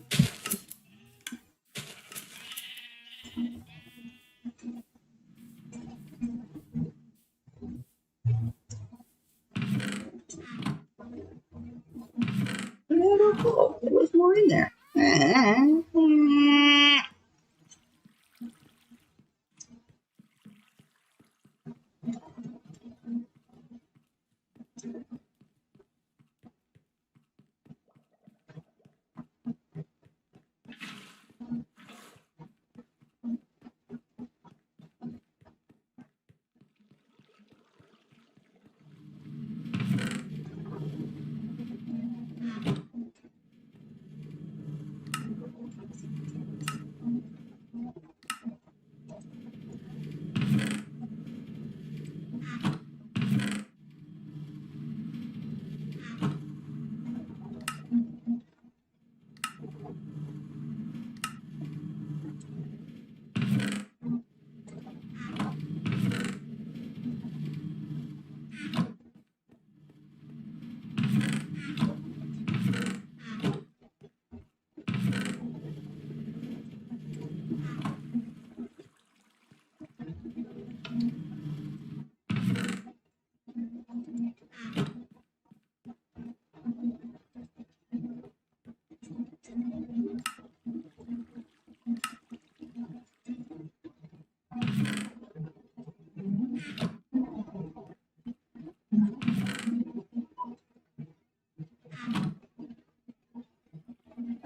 Speaker 1: Oh, there was more in there.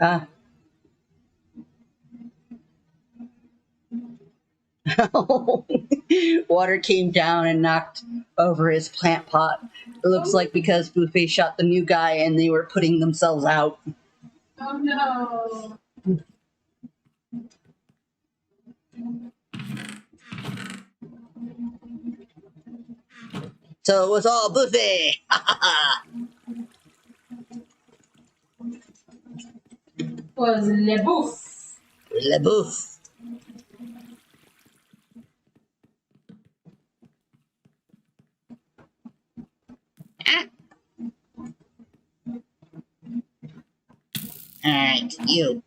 Speaker 1: Ah. Water came down and knocked over his plant pot. It looks like because Buffet shot the new guy and they were putting themselves out.
Speaker 2: Oh no.
Speaker 1: So it was all Buffet.
Speaker 2: Was Le Bouffe.
Speaker 1: Le Bouffe. Ah. Alright, you.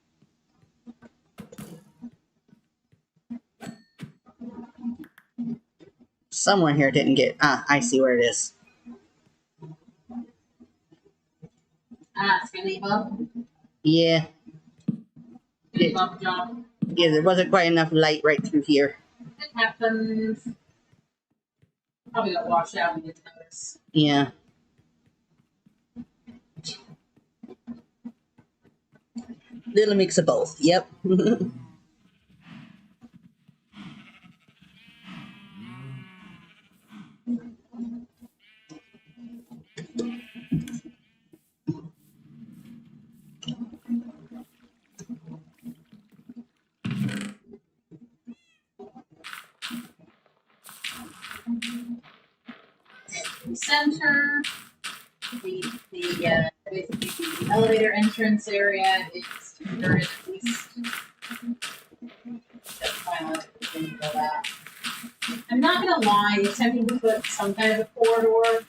Speaker 1: Someone here didn't get. Ah, I see where it is.
Speaker 2: Skinny Bub.
Speaker 1: Yeah.
Speaker 2: Skinny Bub job.
Speaker 1: Yeah, there wasn't quite enough light right through here.
Speaker 2: It happens. Probably got washed out and didn't notice.
Speaker 1: Yeah. Little mix of both. Yep.
Speaker 2: Center. Basically the elevator entrance area is converted at least. That's fine. That. I'm not gonna lie, attempting to put some kind of a corridor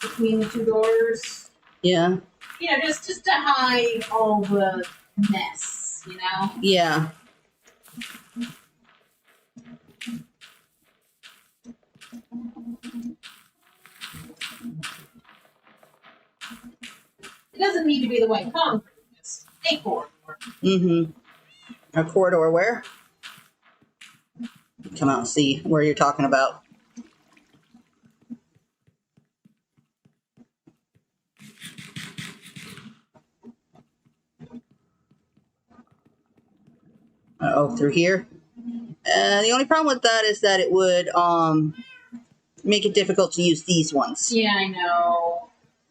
Speaker 2: between the two doors.
Speaker 1: Yeah.
Speaker 2: You know, just to hide all the mess, you know?
Speaker 1: Yeah.
Speaker 2: It doesn't need to be the white concrete, just a corridor.
Speaker 1: Mm-hmm. A corridor where? Come out and see where you're talking about. Oh, through here? The only problem with that is that it would make it difficult to use these ones.
Speaker 2: Yeah, I know.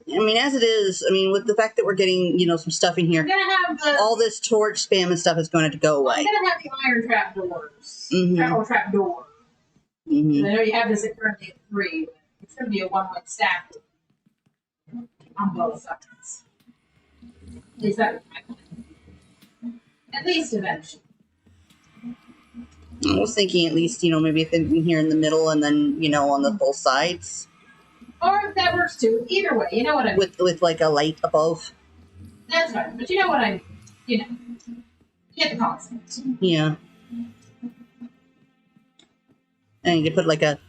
Speaker 1: I mean, as it is, I mean, with the fact that we're getting, some stuff in here,
Speaker 2: I'm gonna have the
Speaker 1: all this torch spam and stuff is going to go away.
Speaker 2: I'm gonna have the iron trap doors.
Speaker 1: Mhm.
Speaker 2: Or trap door.
Speaker 1: Mm-hmm.
Speaker 2: I know you have this at currently at 3, but it's gonna be a one-way stack on both sides. At least that was my plan. At least eventually.
Speaker 1: I was thinking at least, maybe if in here in the middle and then, on the both sides.
Speaker 2: Or if that works too. Either way, you know what I mean.
Speaker 1: With like a light above.
Speaker 2: That's right. But you know what I mean. You know. You get the concept.
Speaker 1: Yeah. And you could put like a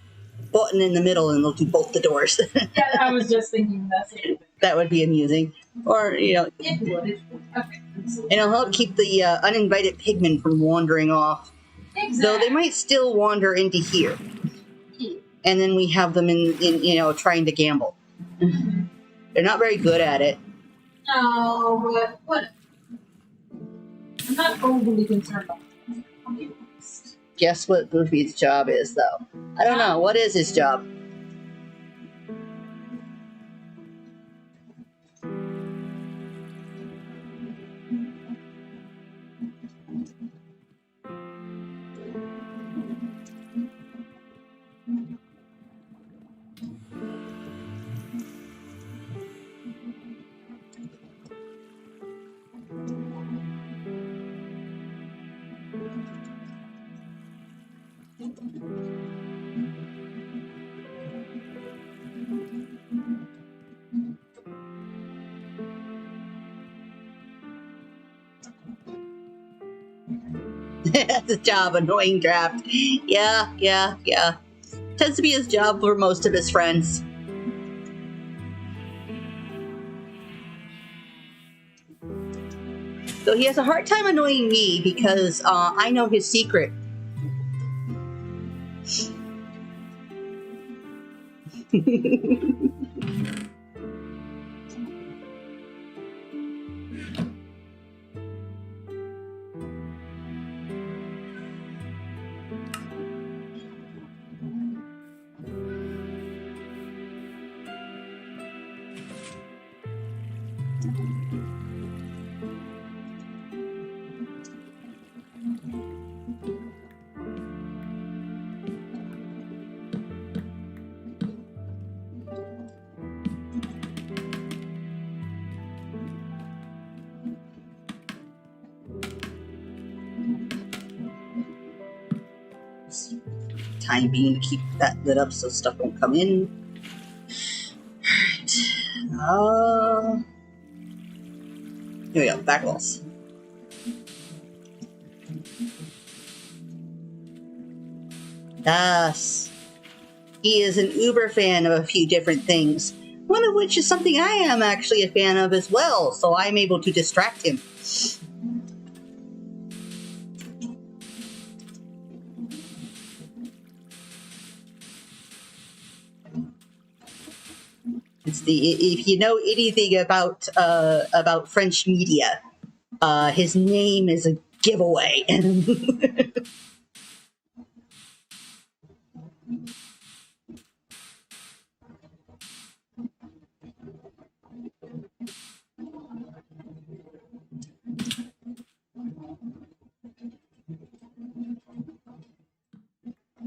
Speaker 1: button in the middle and it'll do both the doors.
Speaker 2: Yeah, I was just thinking that same thing.
Speaker 1: That would be amusing. Or,
Speaker 2: It would. Okay.
Speaker 1: and it'll help keep the uninvited pigmen from wandering off.
Speaker 2: Exactly.
Speaker 1: Though they might still wander into here. And then we have them in trying to gamble. They're not very good at it.
Speaker 2: No, but what? I'm not overly concerned about it. I'll be honest.
Speaker 1: Guess what Goofy's job is, though? I don't know. What is his job? That's his job, annoying draft. Yeah. Tends to be his job for most of his friends. So he has a hard time annoying me because I know his secret. Time being to keep that lit up so stuff won't come in. Alright. Here we go, back walls. Yes. He is an uber fan of a few different things, one of which is something I am actually a fan of as well, so I'm able to distract him. If you know anything about French media, his name is a giveaway.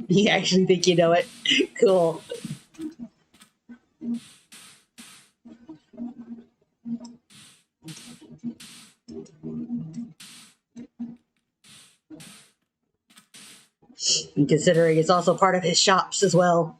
Speaker 1: You actually think you know it? Cool. And considering it's also part of his shops as well.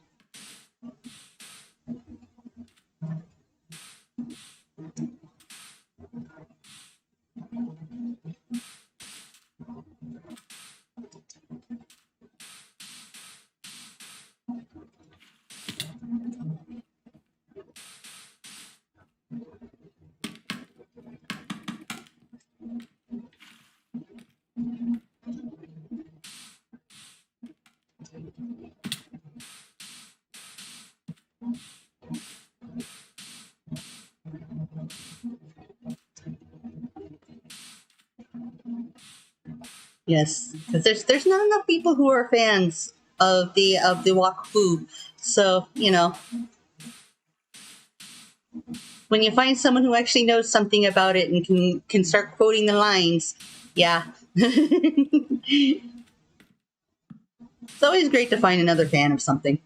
Speaker 1: Yes, because there's not enough people who are fans of the Wakfu, so you know, when you find someone who actually knows something about it and can start quoting the lines, yeah. It's always great to find another fan of something.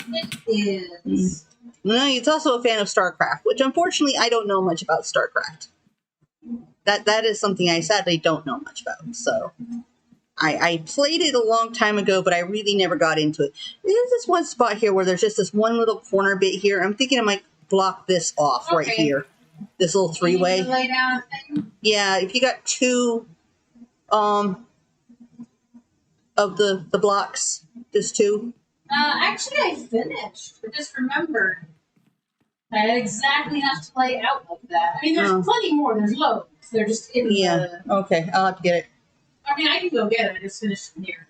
Speaker 2: It is.
Speaker 1: No, it's also a fan of StarCraft, which unfortunately I don't know much about StarCraft. That is something I sadly don't know much about. So I played it a long time ago, but I really never got into it. There's this one spot here where there's just this one little corner bit here. I'm thinking I might block this off right here. This little three-way.
Speaker 2: Lay down a thing?
Speaker 1: Yeah, if you got two of the blocks, just two.
Speaker 2: Actually, I finished. I just remembered. I had exactly enough to play out like that. I mean, there's plenty more. There's loads. They're just in the...
Speaker 1: Okay, I'll have to get it.
Speaker 2: I mean, I can go get it. I just finished it here.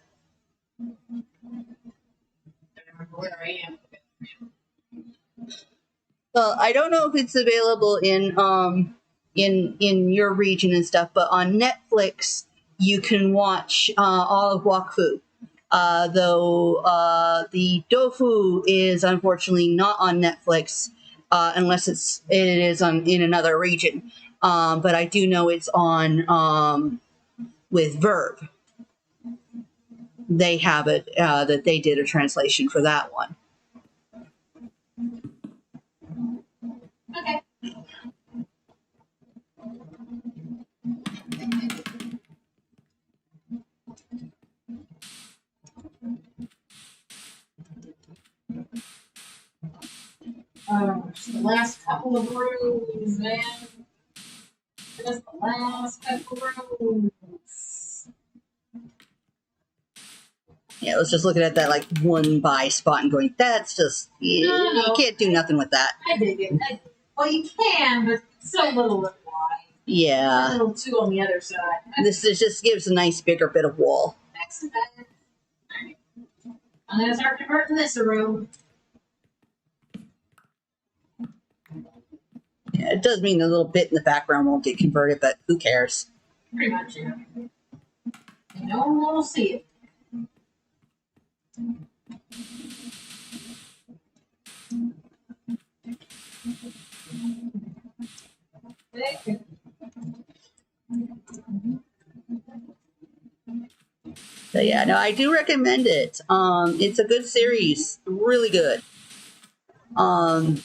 Speaker 2: I don't remember where I am.
Speaker 1: Well, I don't know if it's available in your region and stuff, but on Netflix you can watch all of Wakfu. Though the Dofu is unfortunately not on Netflix unless it is in another region. But I do know it's on with Verve. They have it that they did a translation for that one.
Speaker 2: Okay. Just the last couple of rooms, man. Just the last couple of rooms.
Speaker 1: Yeah, I was just looking at that like one buy spot and going, that's just you can't do nothing with that.
Speaker 2: I dig it. Well, you can, but so little of why.
Speaker 1: Yeah.
Speaker 2: A little too on the other side.
Speaker 1: This just gives a nice bigger bit of wall.
Speaker 2: Excellent. Alright. I'm gonna start converting this a room.
Speaker 1: Yeah, it does mean a little bit in the background won't get converted, but who cares?
Speaker 2: Pretty much, yeah. No one will see it.
Speaker 1: So yeah, no, I do recommend it. It's a good series, really good. I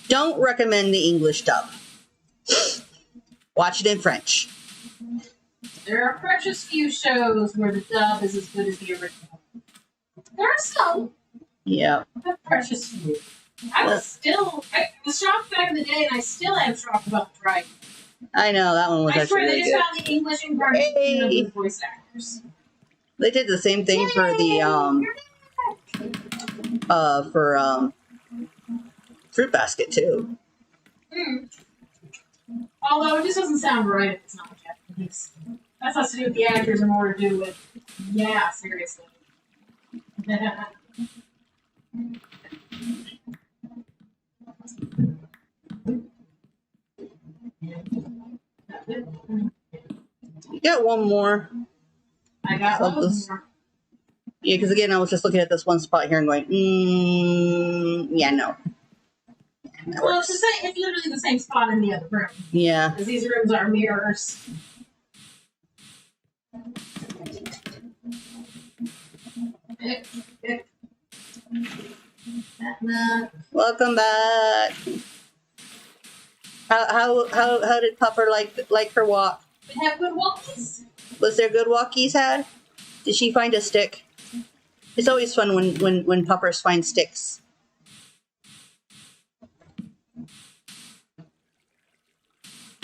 Speaker 1: don't recommend the English dub. Watch it in French.
Speaker 2: There are precious few shows where the dub is as good as the original. There are some,
Speaker 1: Yeah.
Speaker 2: but precious few. I was shocked back in the day, and I still am shocked about the Dragon.
Speaker 1: I know that one was
Speaker 2: I
Speaker 1: actually
Speaker 2: swear
Speaker 1: really
Speaker 2: they just
Speaker 1: good.
Speaker 2: found the English incarnation of the voice actors.
Speaker 1: They did the same thing for the Fruit Basket too.
Speaker 2: Although it just doesn't sound right if it's not Japanese. That has to do with the actors and more to do with, yeah, seriously.
Speaker 1: You got one more.
Speaker 2: I got
Speaker 1: Of
Speaker 2: one
Speaker 1: this.
Speaker 2: more.
Speaker 1: Yeah, because again, I was just looking at this one spot here and going, yeah, no. That
Speaker 2: Well,
Speaker 1: works.
Speaker 2: it's literally the same spot in the other room.
Speaker 1: Yeah.
Speaker 2: Because these rooms are mirrors.
Speaker 1: Welcome back. How did Pupper like her walk?
Speaker 2: We have good walkies.
Speaker 1: Was there good walkies had? Did she find a stick? It's always fun when puppers find sticks.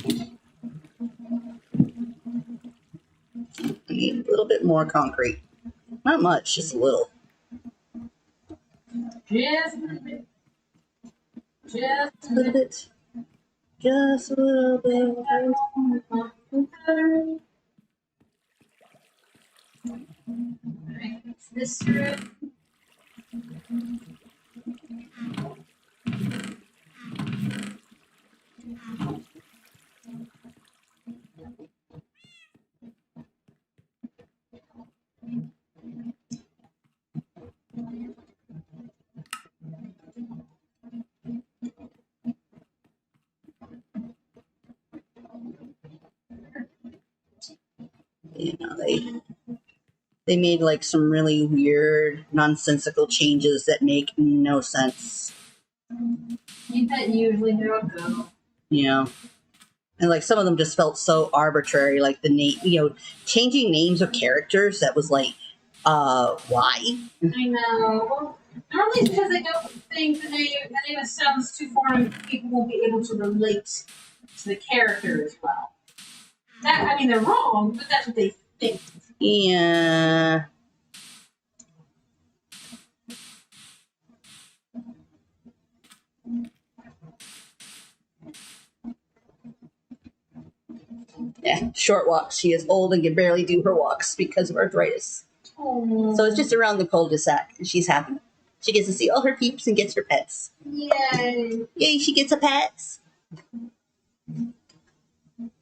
Speaker 1: I need a little bit more concrete. Not much, just a little.
Speaker 2: Just a little bit. Just
Speaker 1: A little bit. Just a little bit.
Speaker 2: This room.
Speaker 1: You know, they made like some really weird, nonsensical changes that make no sense.
Speaker 2: Ain't that usually how it goes?
Speaker 1: You know, and like some of them just felt so arbitrary, like the name, changing names of characters that was like, why?
Speaker 2: I know. Normally it's because they don't think the name sounds too foreign. People won't be able to relate to the character as well. They're wrong, but that's what they think.
Speaker 1: Yeah. Yeah, short walks. She is old and can barely do her walks because of arthritis.
Speaker 2: Oh.
Speaker 1: So it's just around the cul-de-sac, and she's happy. She gets to see all her peeps and gets her pets.
Speaker 2: Yay.
Speaker 1: Yay, she gets a pet.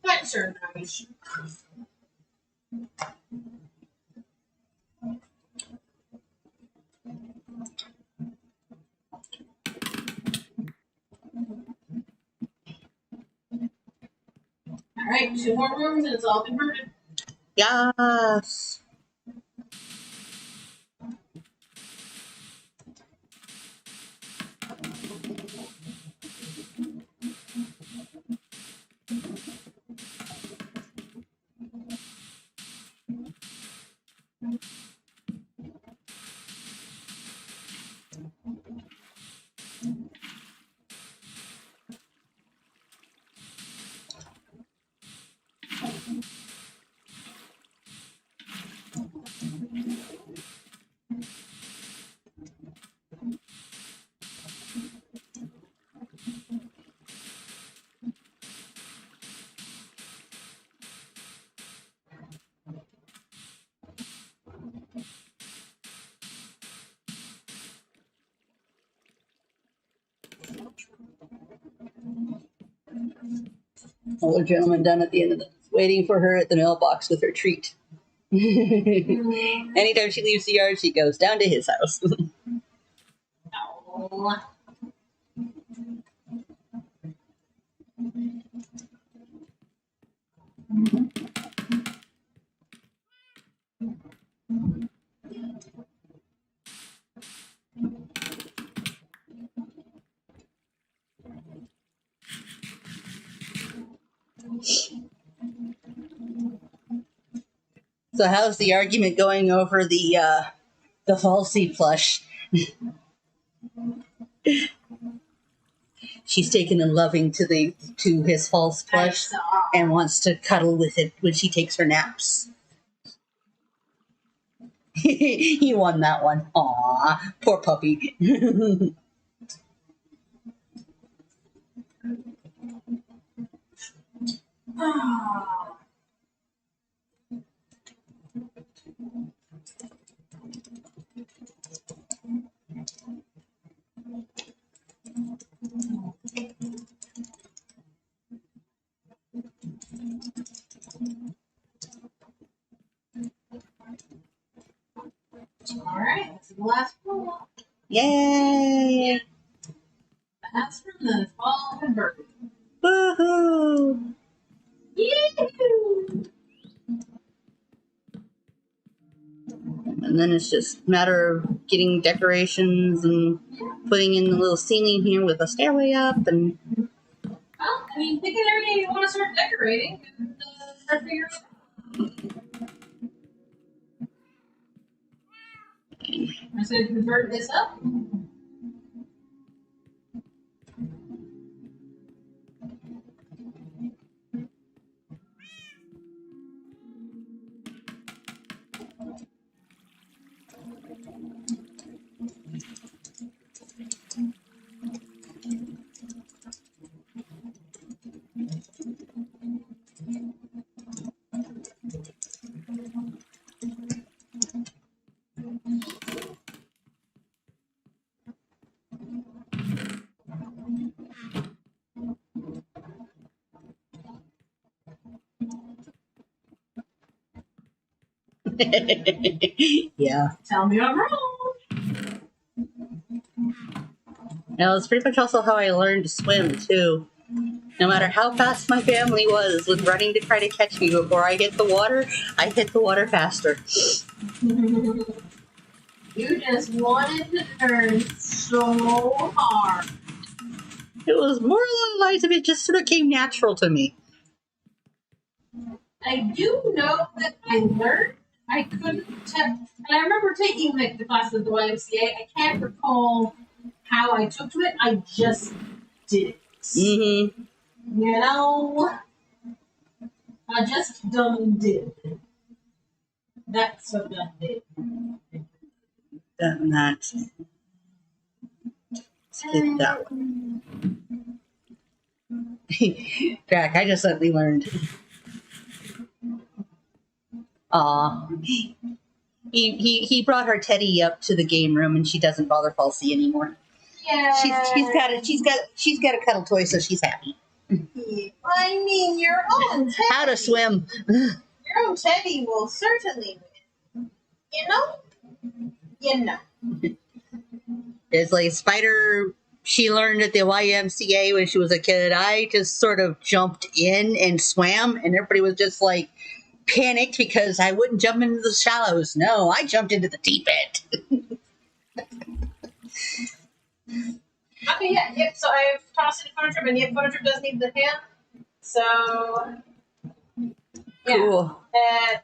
Speaker 2: That's her nice. Alright, 2 more rooms and it's all converted.
Speaker 1: Yes. Older gentleman down at the end of the waiting for her at the mailbox with her treat. Anytime she leaves the yard, she goes down to his house.
Speaker 2: Oh.
Speaker 1: So how's the argument going over the Falsey plush? She's taken a loving to his false
Speaker 2: I
Speaker 1: plush
Speaker 2: saw.
Speaker 1: and wants to cuddle with it when she takes her naps. He won that one. Aw, poor puppy.
Speaker 2: All right, this is the last one.
Speaker 1: Yay!
Speaker 2: That's from the fall converted.
Speaker 1: Woohoo!
Speaker 2: Yee-hoo!
Speaker 1: And then it's just a matter of getting decorations and putting in the little ceiling here with a stairway up. And
Speaker 2: Well, I mean, think of everything you want to start decorating and start figuring it out. I'm just going to convert this up.
Speaker 1: yeah.
Speaker 2: Tell me I'm wrong.
Speaker 1: Now, it's pretty much also how I learned to swim, too. No matter how fast my family was with running to try to catch me before I hit the water, I hit the water faster.
Speaker 2: You just wanted to learn so hard.
Speaker 1: It was more along the lines of it just sort of came natural to me.
Speaker 2: I do know that I learned. I couldn't have, and I remember taking like the classes at the YMCA. I can't recall how I took to it. I just did it.
Speaker 1: Mm-hmm.
Speaker 2: You know, I just done did. That's what I did.
Speaker 1: Let's hit that one. Jack, I just suddenly learned. Aw. He brought her Teddy up to the game room, and she doesn't bother Falsey anymore.
Speaker 2: Yeah.
Speaker 1: She's got a cuddle toy, so she's happy.
Speaker 2: I mean, your own Teddy.
Speaker 1: How to swim.
Speaker 2: Your own Teddy will certainly win. You know.
Speaker 1: It's like Spider. She learned at the YMCA when she was a kid. I just sort of jumped in and swam, and everybody was just like panicked because I wouldn't jump into the shallows. No, I jumped into the deep end.
Speaker 2: Okay, yeah. So I've tossed in Phonotrip, and Phonotrip does need the hand. So, yeah.
Speaker 1: Cool.
Speaker 2: At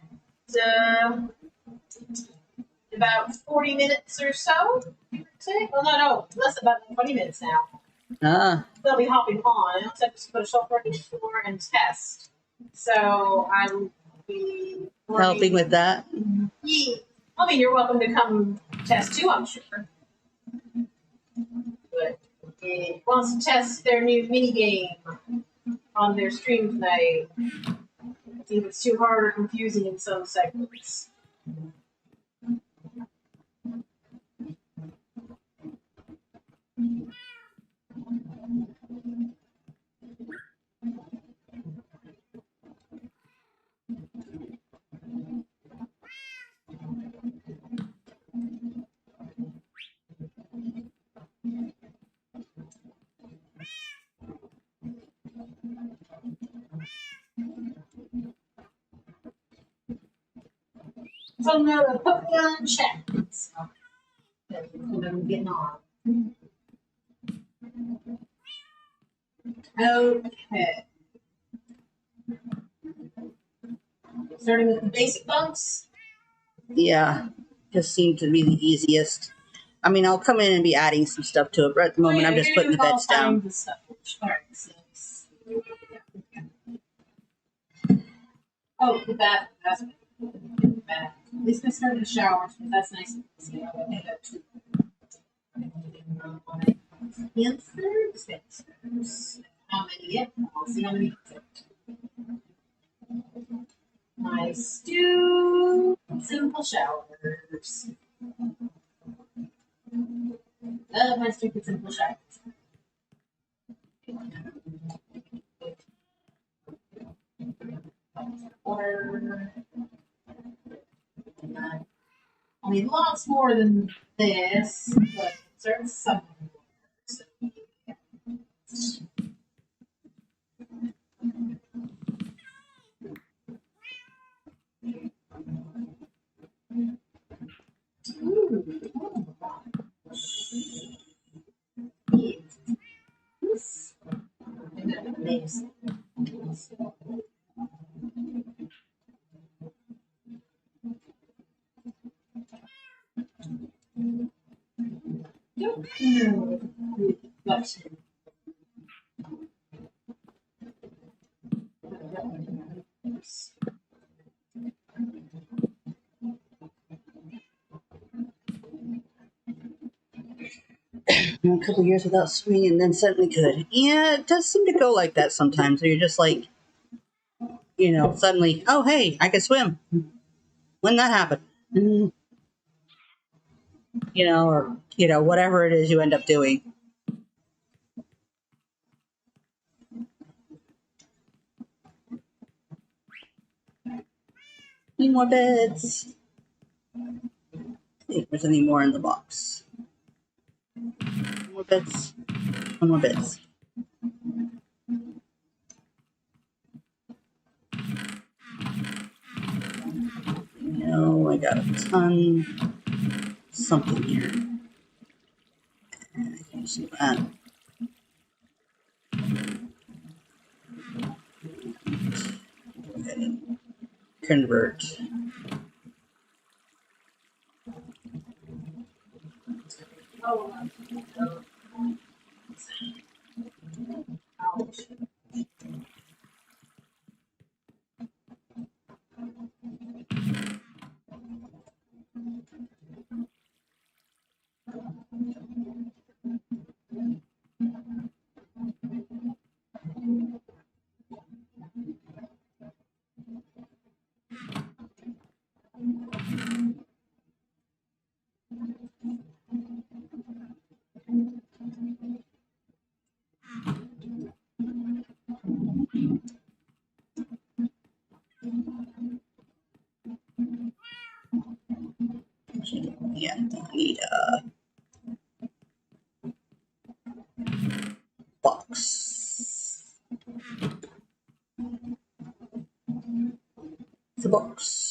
Speaker 2: about 40 minutes or so, you could say. Well, no, less than about 20 minutes now. They'll be hopping on. I also have to put a shelf on each floor and test. So I will be
Speaker 1: Helping with that.
Speaker 2: Yeah. I mean, you're welcome to come test too, I'm sure. But he wants to test their new mini game on their stream tonight. See if it's too hard or confusing in some segments. So I'm going to put me on chat. So I'm getting on. Okay. Starting with the basic bunks.
Speaker 1: Yeah, just seemed to be the easiest. I mean, I'll come in and be adding some stuff to it, but at the moment
Speaker 2: Oh, yeah,
Speaker 1: I'm just
Speaker 2: here
Speaker 1: putting
Speaker 2: you
Speaker 1: the
Speaker 2: go,
Speaker 1: beds
Speaker 2: find
Speaker 1: down.
Speaker 2: the stuff. All right, so oh, the bath. That's the bath. At least I started the showers, but that's nice to see. I would have two. Answers. How many? Yep. I'll see how many. Nice. Do simple showers. Love my stupid simple showers. Or I mean, lots more than this, but there's some. So, yeah. Ooh, oh my gosh. Yes. And then the names. Don't know, but
Speaker 1: A couple years without swimming and then suddenly could. Yeah, it does seem to go like that sometimes. Where you're just like, suddenly, oh hey, I can swim. When that happened, or whatever it is you end up doing. Need more beds. See if there's any more in the box. More beds. One more beds. I got a ton something here. And I can use that. Go ahead and convert.
Speaker 2: oh, ouch.
Speaker 1: Yeah, I need a box. It's a box.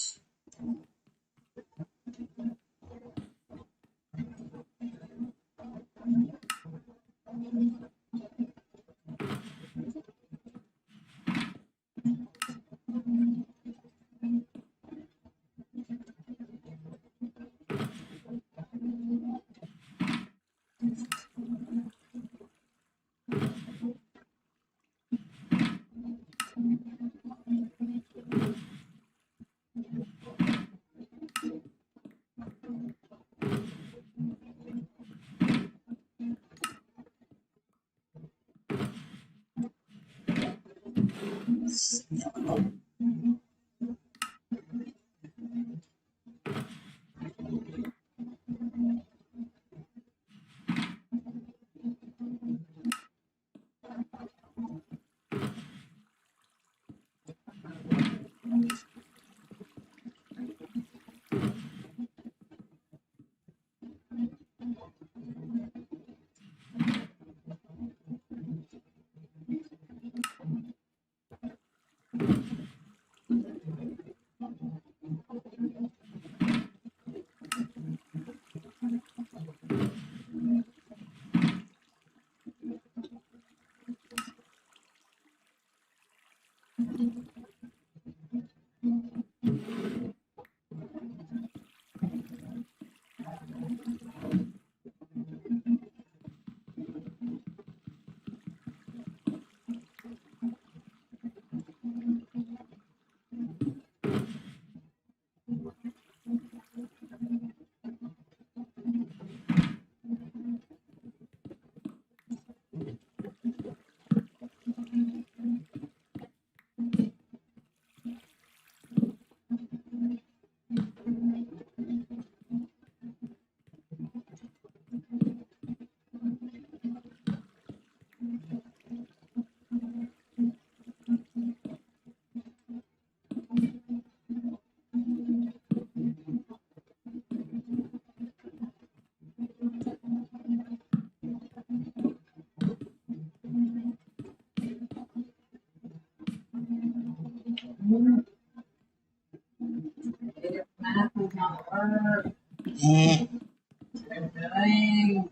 Speaker 1: Eh.
Speaker 2: I'm dying.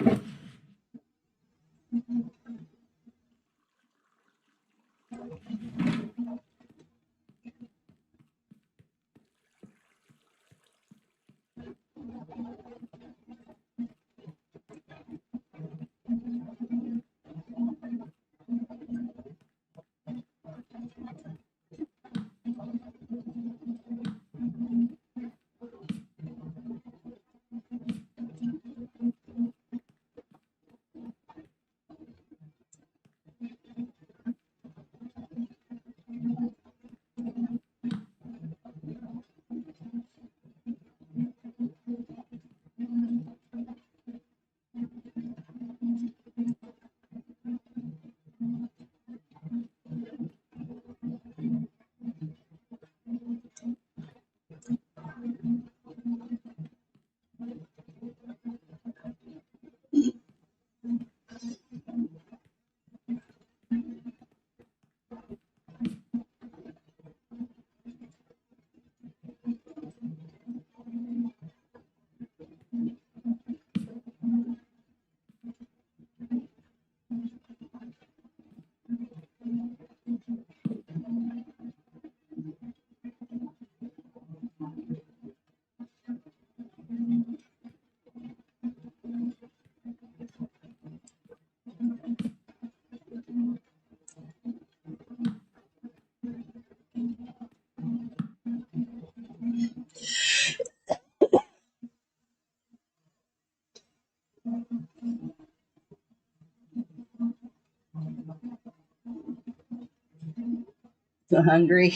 Speaker 1: So hungry.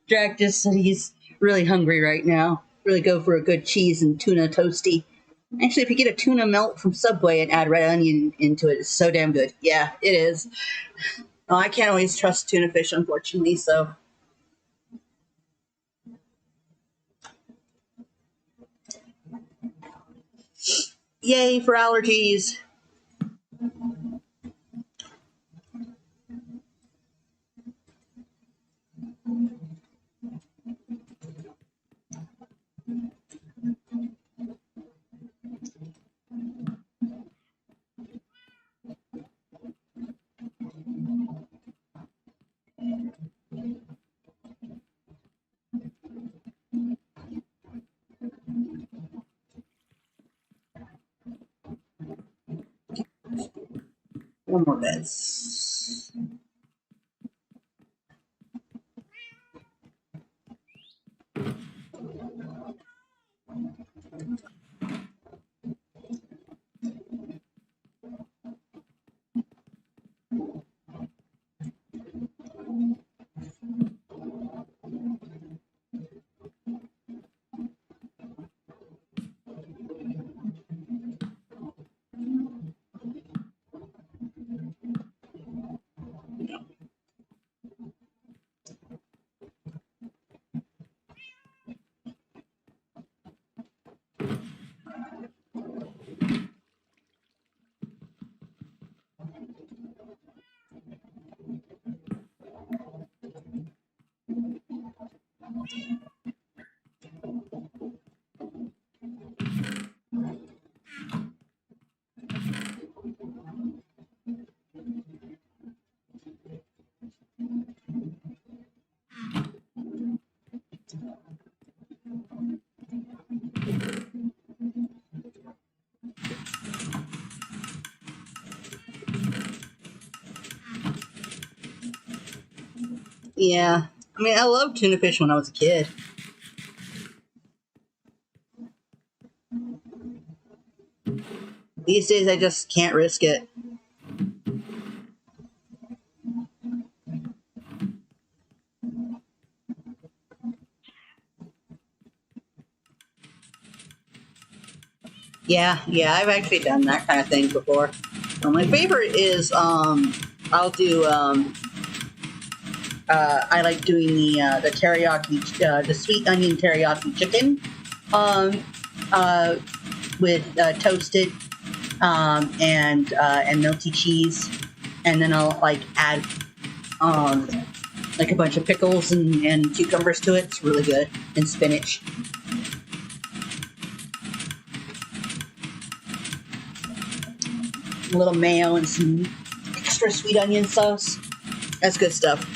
Speaker 1: Jack just said he's really hungry right now. Really go for a good cheese and tuna toasty. Actually, if you get a tuna melt from Subway and add red onion into it, it's so damn good. Yeah, it is. Oh, I can't always trust tuna fish, unfortunately, so. Yay for allergies. One more bed. Yeah. I mean, I loved tuna fish when I was a kid. These days, I just can't risk it. Yeah, I've actually done that kind of thing before. My favorite is I'll do I like doing the teriyaki, the sweet onion teriyaki chicken, with toasted and melty cheese, and then I'll like add like a bunch of pickles and cucumbers to it. It's really good. And spinach. A little mayo and some extra sweet onion sauce. That's good stuff.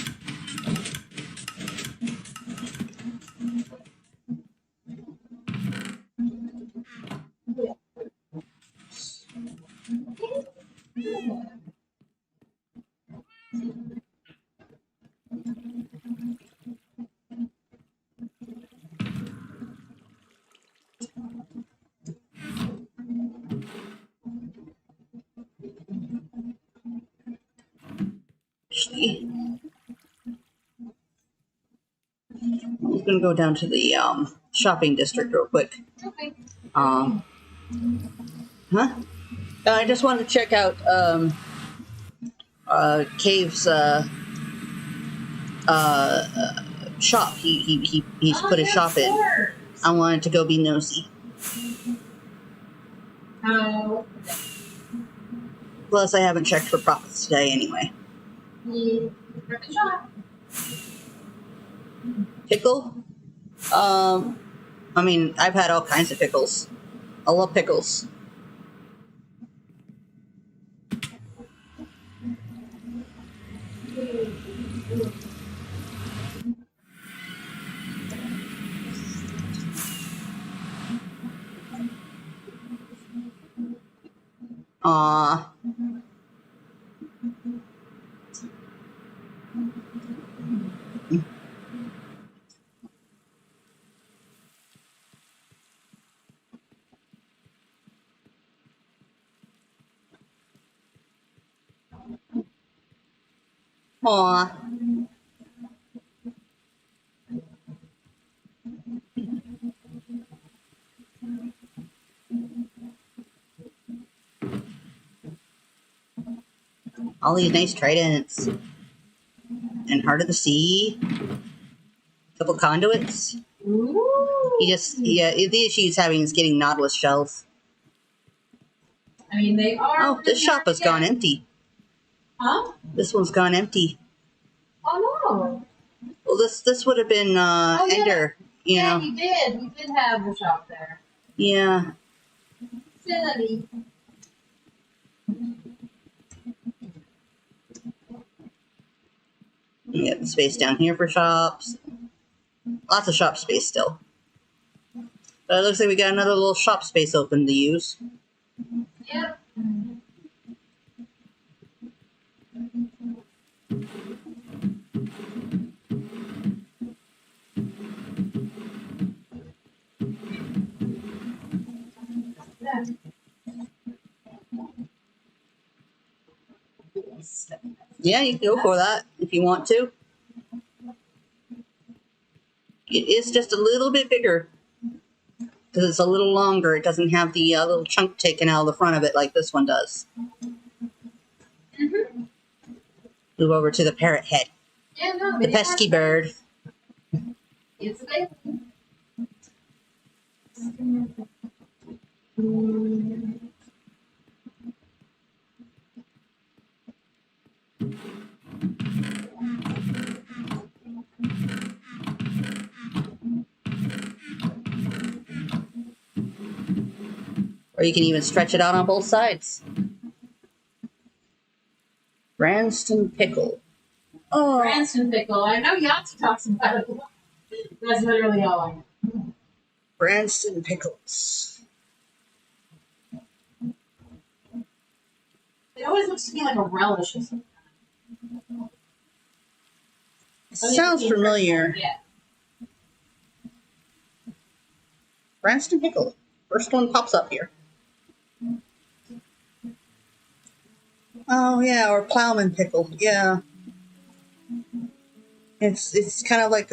Speaker 1: I'm gonna go down to the shopping district real quick.
Speaker 2: Okay.
Speaker 1: Huh? I just wanted to check out Cave's shop. He's put his shop in. I wanted to go be nosy.
Speaker 2: How?
Speaker 1: Plus, I haven't checked for profits today anyway.
Speaker 2: For the shop.
Speaker 1: Pickle? I mean, I've had all kinds of pickles. I love pickles. Aw. Aw. All these nice tridents. And Heart of the Sea. Couple conduits.
Speaker 2: Ooh.
Speaker 1: The issue he's having is getting Nautilus shells.
Speaker 2: I mean, they are.
Speaker 1: Oh, this shop has gone empty.
Speaker 2: Huh?
Speaker 1: This one's gone empty.
Speaker 2: Oh no.
Speaker 1: Well, this would have been
Speaker 2: yeah.
Speaker 1: Ender, you
Speaker 2: Yeah,
Speaker 1: know.
Speaker 2: you did. We did have the shop there.
Speaker 1: Yeah.
Speaker 2: Silly.
Speaker 1: You got the space down here for shops. Lots of shop space still. But it looks like we got another little shop space open to use.
Speaker 2: Yep.
Speaker 1: Yeah, you can go for that if you want to. It is just a little bit bigger. Because it's a little longer. It doesn't have the little chunk taken out of the front of it like this one does.
Speaker 2: Mm-hmm.
Speaker 1: Move over to the parrot head.
Speaker 2: Yeah, no,
Speaker 1: The pesky bird.
Speaker 2: It's available.
Speaker 1: Or you can even stretch it out on both sides. Branston pickle. Oh,
Speaker 2: Branston pickle. I know Yahtzee talks about it a lot. That's literally all I know.
Speaker 1: Branston pickles.
Speaker 2: It always looks to me like a relish or something.
Speaker 1: Sounds familiar.
Speaker 2: Yeah.
Speaker 1: Branston pickle. First one pops up here. Oh yeah, or plowman pickle. Yeah. It's kind of like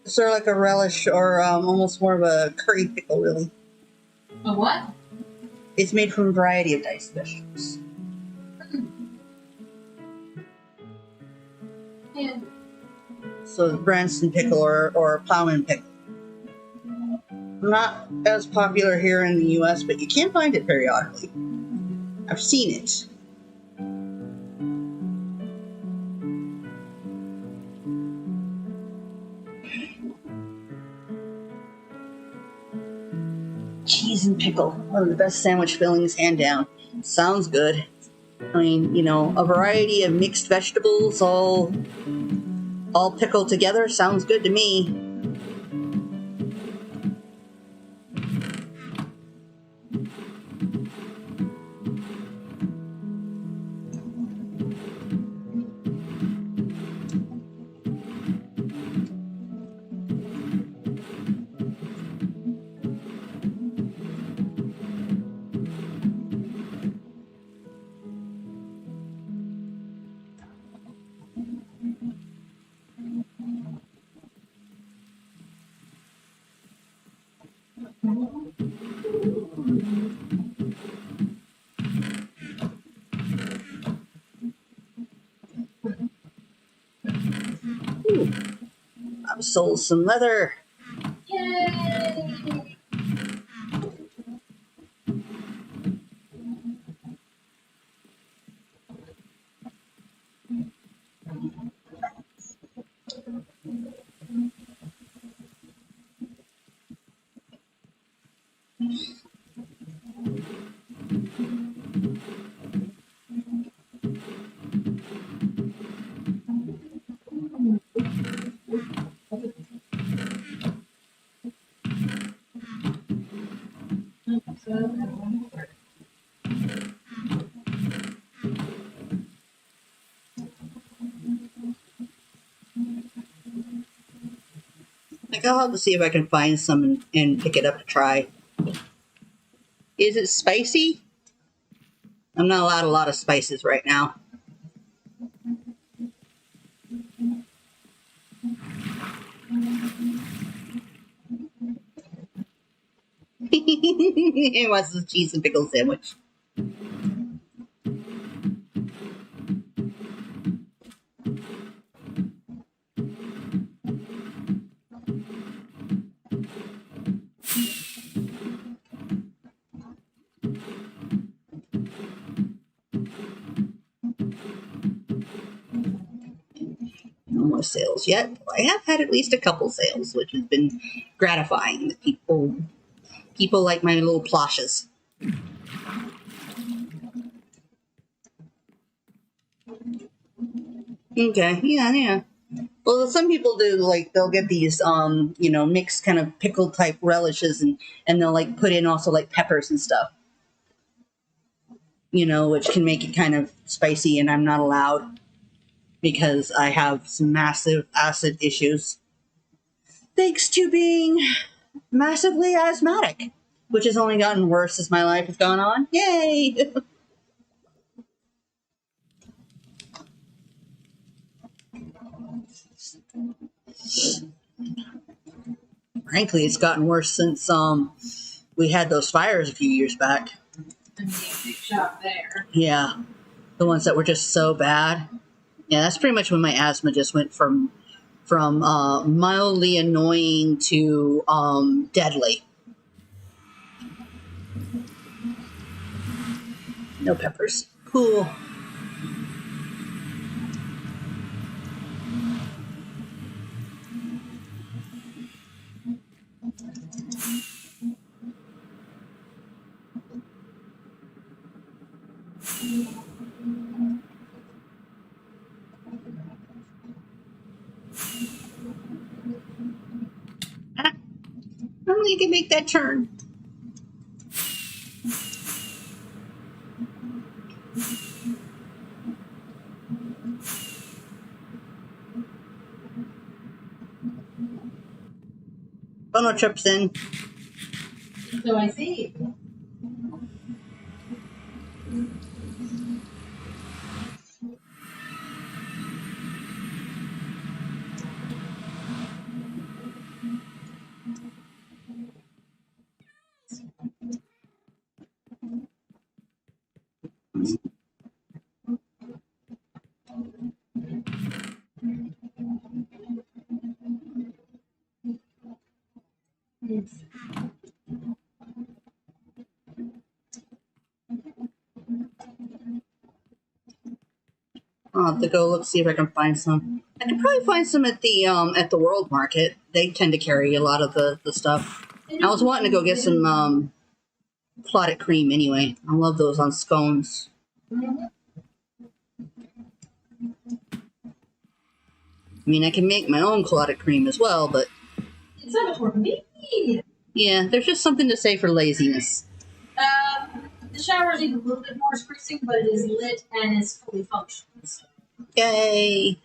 Speaker 1: sort of like a relish or almost more of a curry pickle, really.
Speaker 2: A what?
Speaker 1: It's made from a variety of diced vegetables.
Speaker 2: Yeah.
Speaker 1: So Branston pickle or plowman pickle. Not as popular here in the U.S., but you can find it periodically. I've seen it. pickle. One of the best sandwich fillings, hand down. Sounds good. I mean, you know, a variety of mixed vegetables all pickled together sounds good to me. Ooh, I've sold some leather.
Speaker 2: Yay!
Speaker 1: Like, I'll have to see if I can find some and pick it up to try. Is it spicy? I'm not allowed a lot of spices right now. He wants his cheese and pickle sandwich. No more sales yet. I have had at least a couple sales, which has been gratifying. People like my little plushes. Okay, yeah. Well, some people do, like, they'll get these, you know, mixed kind of pickle type relishes, and they'll, like, put in also, like, peppers and stuff, you know, which can make it kind of spicy, and I'm not allowed because I have some massive acid issues. Thanks to being massively asthmatic, which has only gotten worse as my life has gone on. Yay! Frankly, it's gotten worse since we had those fires a few years back.
Speaker 2: Big shot there.
Speaker 1: Yeah, the ones that were just so bad. Yeah, that's pretty much when my asthma just went from mildly annoying to deadly. No peppers. Cool. Only you can make that turn. Bono trips in.
Speaker 2: So I see.
Speaker 1: I'll have to go look, see if I can find some. I can probably find some at the World Market. They tend to carry a lot of the stuff. I was wanting to go get some clotted cream anyway. I love those on scones.
Speaker 2: Mhm.
Speaker 1: I mean, I can make my own clotted cream as well, but
Speaker 2: It's so much more convenient.
Speaker 1: yeah, there's just something to say for laziness.
Speaker 2: The shower is even a little bit more sprucing, but it is lit and is fully functional. So
Speaker 1: Yay!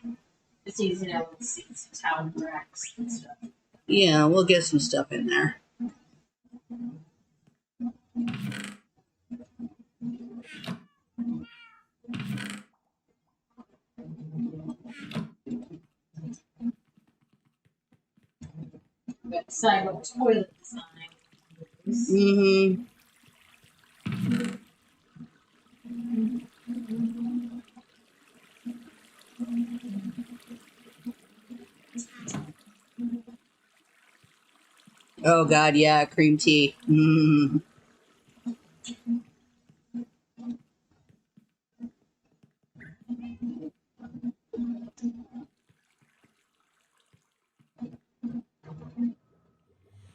Speaker 2: it's easy, seats, towel racks, and stuff.
Speaker 1: Yeah, we'll get some stuff in there.
Speaker 2: But decide what toilet design is.
Speaker 1: Mm-hmm. Oh God, yeah, cream tea. Mm.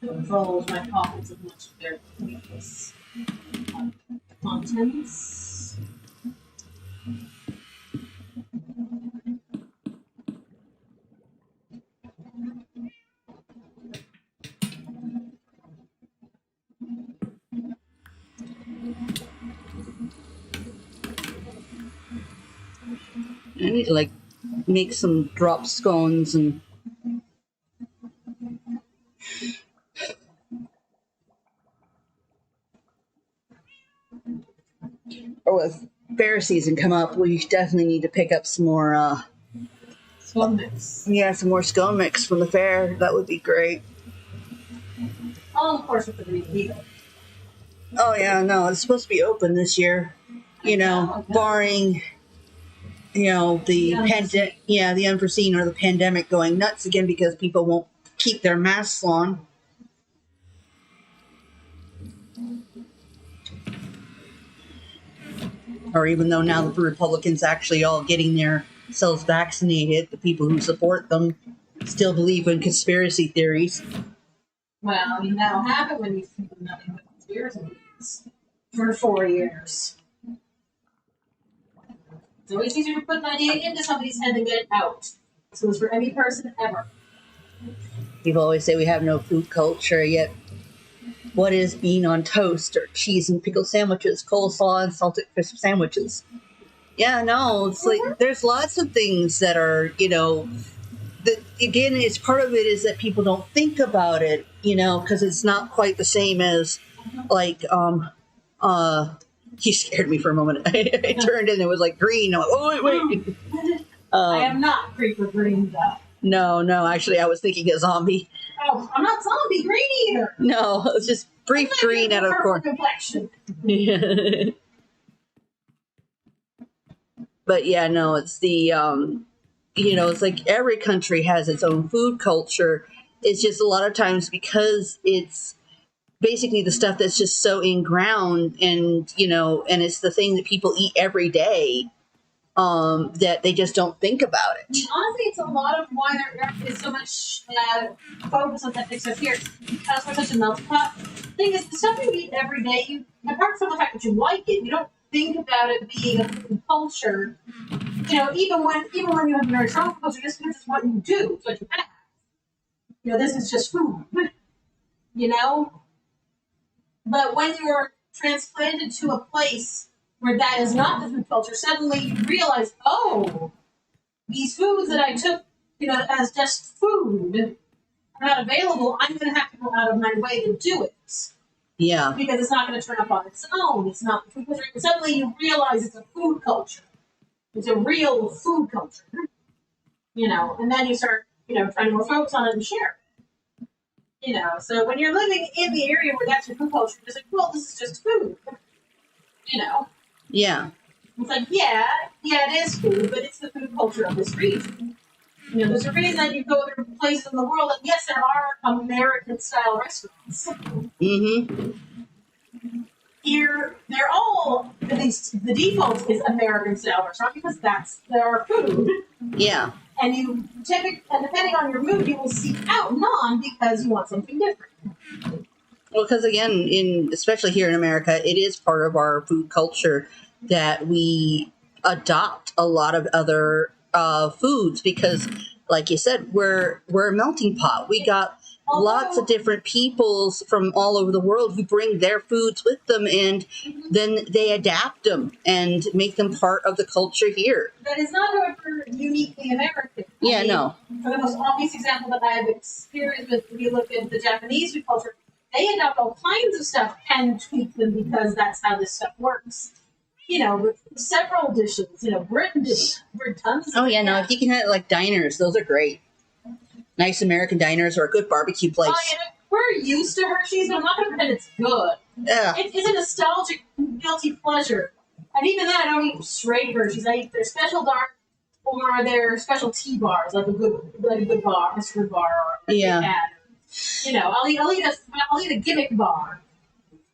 Speaker 2: Controls my pockets as much as their pointless contents.
Speaker 1: I need to like make some drop scones and with fair season come up, we definitely need to pick up some more
Speaker 2: Scone mix.
Speaker 1: yeah, some more scone mix from the fair. That would be great.
Speaker 2: Oh, of course, with the green needle.
Speaker 1: Oh yeah, no, it's supposed to be open this year. You know, barring the
Speaker 2: The unforeseen.
Speaker 1: the unforeseen or the pandemic going nuts again because people won't keep their masks on. Or even though now the Republicans actually all getting themselves vaccinated, the people who support them still believe in conspiracy theories.
Speaker 2: Well, I mean, that'll happen when you think of nothing but conspiracy theories for 4 years. It's always easier to put an idea into somebody's head than get it out. So it's for any person ever.
Speaker 1: People always say we have no food culture, yet what is bean on toast or cheese and pickle sandwiches, coleslaw and salted crisp sandwiches? Yeah, no, it's like there's lots of things that are, that again, it's part of it is that people don't think about it, because it's not quite the same as like, he scared me for a moment. I turned and it was like green. I'm like, oh, wait.
Speaker 2: I am not creeper green though.
Speaker 1: No, actually, I was thinking a zombie.
Speaker 2: Oh, I'm not zombie green either.
Speaker 1: No, it's just brief green out of the corner.
Speaker 2: Complexion.
Speaker 1: But yeah, no, it's the, it's like every country has its own food culture. It's just a lot of times because it's basically the stuff that's just so in ground and, and it's the thing that people eat every day, that they just don't think about it.
Speaker 2: I mean, honestly, it's a lot of why there is so much focus on that stuff here. Because we're such a melting pot. The thing is, the stuff you eat every day, apart from the fact that you like it, you don't think about it being a food culture. Even when you have a very strong food culture, just because it's what you do, it's what you have. This is just food. But when you're transplanted to a place where that is not the food culture, suddenly you realize, oh, these foods that I took, as just food are not available. I'm going to have to go out of my way to do it.
Speaker 1: Yeah.
Speaker 2: Because it's not going to turn up on its own. It's not the food culture. Suddenly you realize it's a food culture. It's a real food culture. And then you start, trying to more focus on it and share it. So when you're living in the area where that's your food culture, you're just like, well, this is just food.
Speaker 1: Yeah.
Speaker 2: It's like, yeah, it is food, but it's the food culture of this region. There's a reason that you go to places in the world, and yes, there are American-style restaurants.
Speaker 1: Mm-hmm.
Speaker 2: Here, they're all, at least the default is American-style restaurant because that's their food.
Speaker 1: Yeah.
Speaker 2: And and depending on your mood, you will seek out non because you want something different.
Speaker 1: Well, because again, especially here in America, it is part of our food culture that we adopt a lot of other foods because, like you said, we're a melting pot. We got lots of different peoples from all over the world who bring their foods with them, and then they adapt them and make them part of the culture here.
Speaker 2: That is not, however, uniquely American.
Speaker 1: Yeah, no.
Speaker 2: For the most obvious example that I've experienced with, if you look at the Japanese food culture, they adopt all kinds of stuff and tweak them because that's how this stuff works. With several dishes. Britain did tons.
Speaker 1: Oh yeah, no. If you can have like diners, those are great. Nice American diners or a good barbecue place.
Speaker 2: We're used to Hershey's, but I'm not going to pretend it's good.
Speaker 1: Yeah.
Speaker 2: It's a nostalgic, guilty pleasure. And even then, I don't eat straight Hershey's. I eat their special dark or their special tea bars, like a good bar, a good bar, or
Speaker 1: yeah.
Speaker 2: I'll eat a gimmick bar.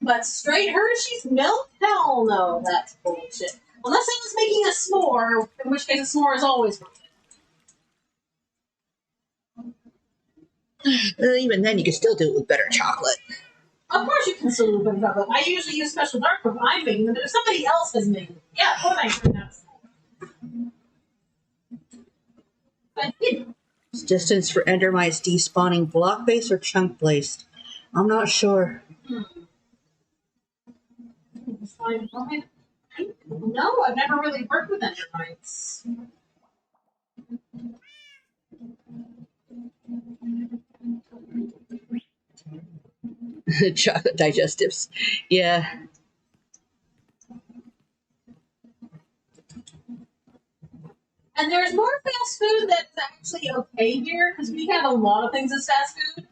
Speaker 2: But straight Hershey's milk? Hell no, that's bullshit. Unless I was making a s'more, in which case a s'more is always worth
Speaker 1: it. Even then, you can still do it with better chocolate.
Speaker 2: Of course you can still do it with better chocolate. I usually use special dark when I'm making them, but if somebody else has made them, yeah, what am I doing that for? But,
Speaker 1: Distance for Endermites despawning block-based or chunk-based? I'm not sure.
Speaker 2: No, I've never really worked with Endermites.
Speaker 1: Chocolate digestives. Yeah.
Speaker 2: And there's more fast food that's actually okay here, because we have a lot of things as fast food.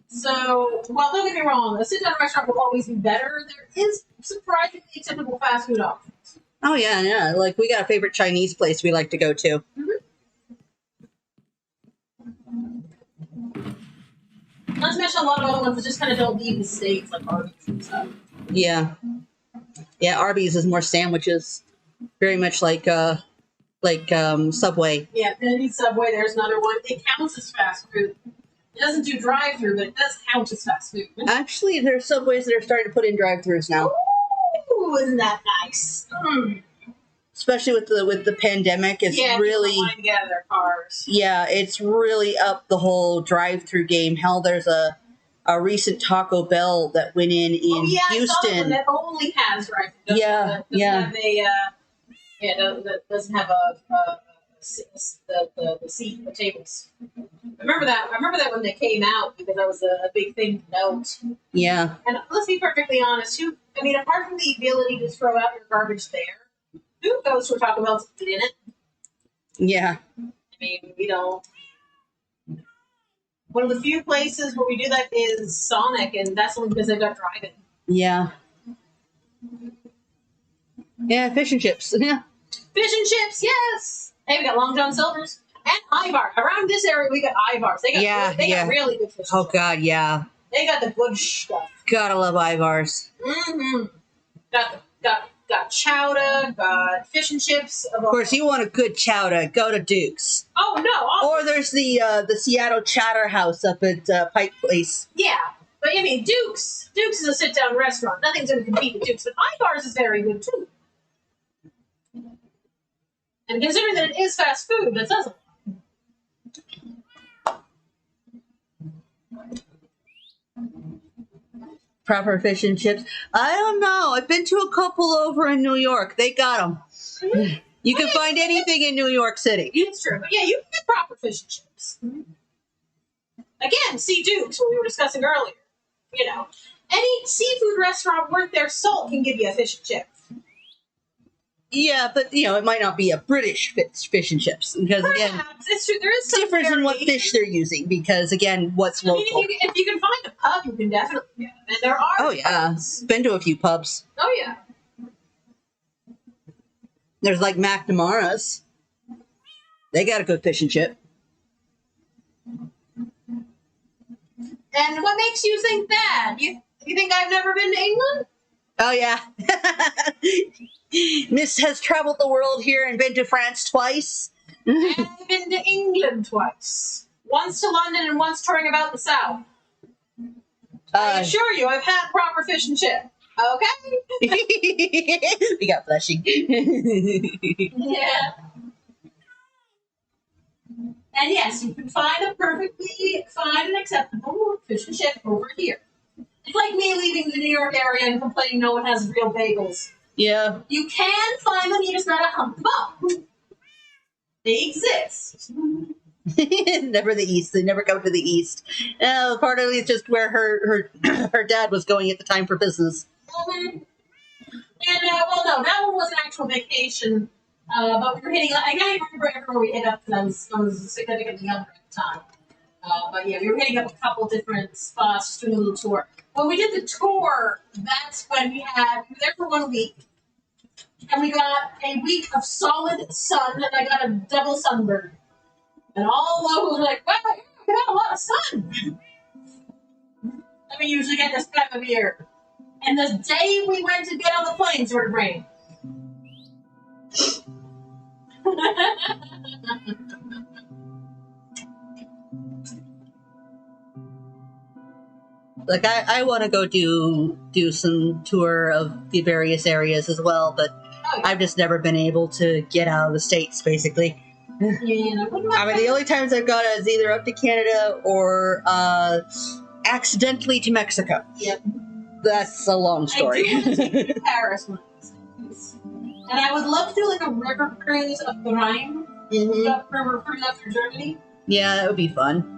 Speaker 2: So, well, don't get me wrong, a sit-down restaurant will always be better. There is surprisingly typical fast food options.
Speaker 1: Oh, yeah. Like, we got a favorite Chinese place we like to go to.
Speaker 2: Not to mention a lot of other ones that just kind of don't leave the States, like Arby's and stuff.
Speaker 1: Yeah. Yeah, Arby's is more sandwiches. Very much like Subway.
Speaker 2: Yeah, Kennedy Subway, there's another one. It counts as fast food. It doesn't do drive-through, but it does count as fast food.
Speaker 1: Actually, there's Subways that are starting to put in drive-thrus now.
Speaker 2: Ooh, isn't that nice?
Speaker 1: Especially with the pandemic, it's really
Speaker 2: people wanting to get out of their cars.
Speaker 1: Yeah, it's really up the whole drive-through game. Hell, there's a recent Taco Bell that went in Houston.
Speaker 2: I saw one that only has drive-through. Doesn't have the tables. I remember that when they came out because that was a big thing to note.
Speaker 1: Yeah.
Speaker 2: And let's be perfectly honest. Apart from the ability to throw out your garbage there, who goes to a Taco Bell to eat in it?
Speaker 1: Yeah.
Speaker 2: We don't. One of the few places where we do that is Sonic, and that's only because they've got drive-in.
Speaker 1: Yeah. Yeah, fish and chips. Yeah.
Speaker 2: Fish and chips, yes. Hey, we got Long John Silver's and Ivar. Around this area, we got Ivar's. They got really good fish.
Speaker 1: Oh God, yeah.
Speaker 2: They got the good stuff.
Speaker 1: Gotta love Ivar's.
Speaker 2: Got chowder, got fish and chips.
Speaker 1: Of course, you want a good chowder, go to Duke's.
Speaker 2: Oh no!
Speaker 1: Or there's the Seattle Chowder House up at Pike Place.
Speaker 2: Yeah, but Duke's is a sit-down restaurant. Nothing's going to compete with Duke's, but Ivar's is very good too. And considering that it is fast food, that says a lot.
Speaker 1: Proper fish and chips. I don't know. I've been to a couple over in New York. They got them. Mm-hmm. You can find anything in New York City.
Speaker 2: It's true. But yeah, you can get proper fish and chips. Again, see Duke's, what we were discussing earlier. Any seafood restaurant worth their salt can give you a fish and chip.
Speaker 1: Yeah, but it might not be a British fish and chips because again,
Speaker 2: it's true. There is some
Speaker 1: difference in what fish they're using because again, what's local.
Speaker 2: If you can find a pub, you can definitely get them, and there are.
Speaker 1: Oh yeah, pubs. Been to a few pubs.
Speaker 2: Oh yeah.
Speaker 1: There's like McNamara's. They got a good fish and chip.
Speaker 2: And what makes you think that? You think I've never been to England?
Speaker 1: Oh yeah. Miss has traveled the world here and been to France twice.
Speaker 2: I've been to England twice. Once to London and once touring about the South. I assure you, I've had proper fish and chip. Okay?
Speaker 1: We got flashing.
Speaker 2: Yeah. And yes, you can find a perfectly fine and acceptable fish and chip over here. It's like me leaving the New York area and complaining no one has real bagels.
Speaker 1: Yeah.
Speaker 2: You can find them, you just gotta hunt them up. They exist.
Speaker 1: Never the East. They never go to the East. Partly it's just where her her dad was going at the time for business.
Speaker 2: And, well, no, that one was an actual vacation. But we were hitting, I can't even remember everywhere we hit up because I was significantly younger at the time. But yeah, we were hitting up a couple different spots, just doing a little tour. When we did the tour, that's when we were there for 1 week. And we got a week of solid sun, and I got a double sunburn. And all locals were like, wow, you got a lot of sun. And we usually get this time of year. And the day we went to get on the plane, it started raining.
Speaker 1: Like I want to go do some tour of the various areas as well, but I've just never been able to get out of the States, basically.
Speaker 2: Yeah,
Speaker 1: I mean, the only times I've gone is either up to Canada or accidentally to Mexico.
Speaker 2: Yep.
Speaker 1: That's a long story.
Speaker 2: I do want to take you to Paris once. And I would love to do like a river cruise up the Rhine. River cruise up through Germany.
Speaker 1: Yeah, that would be fun.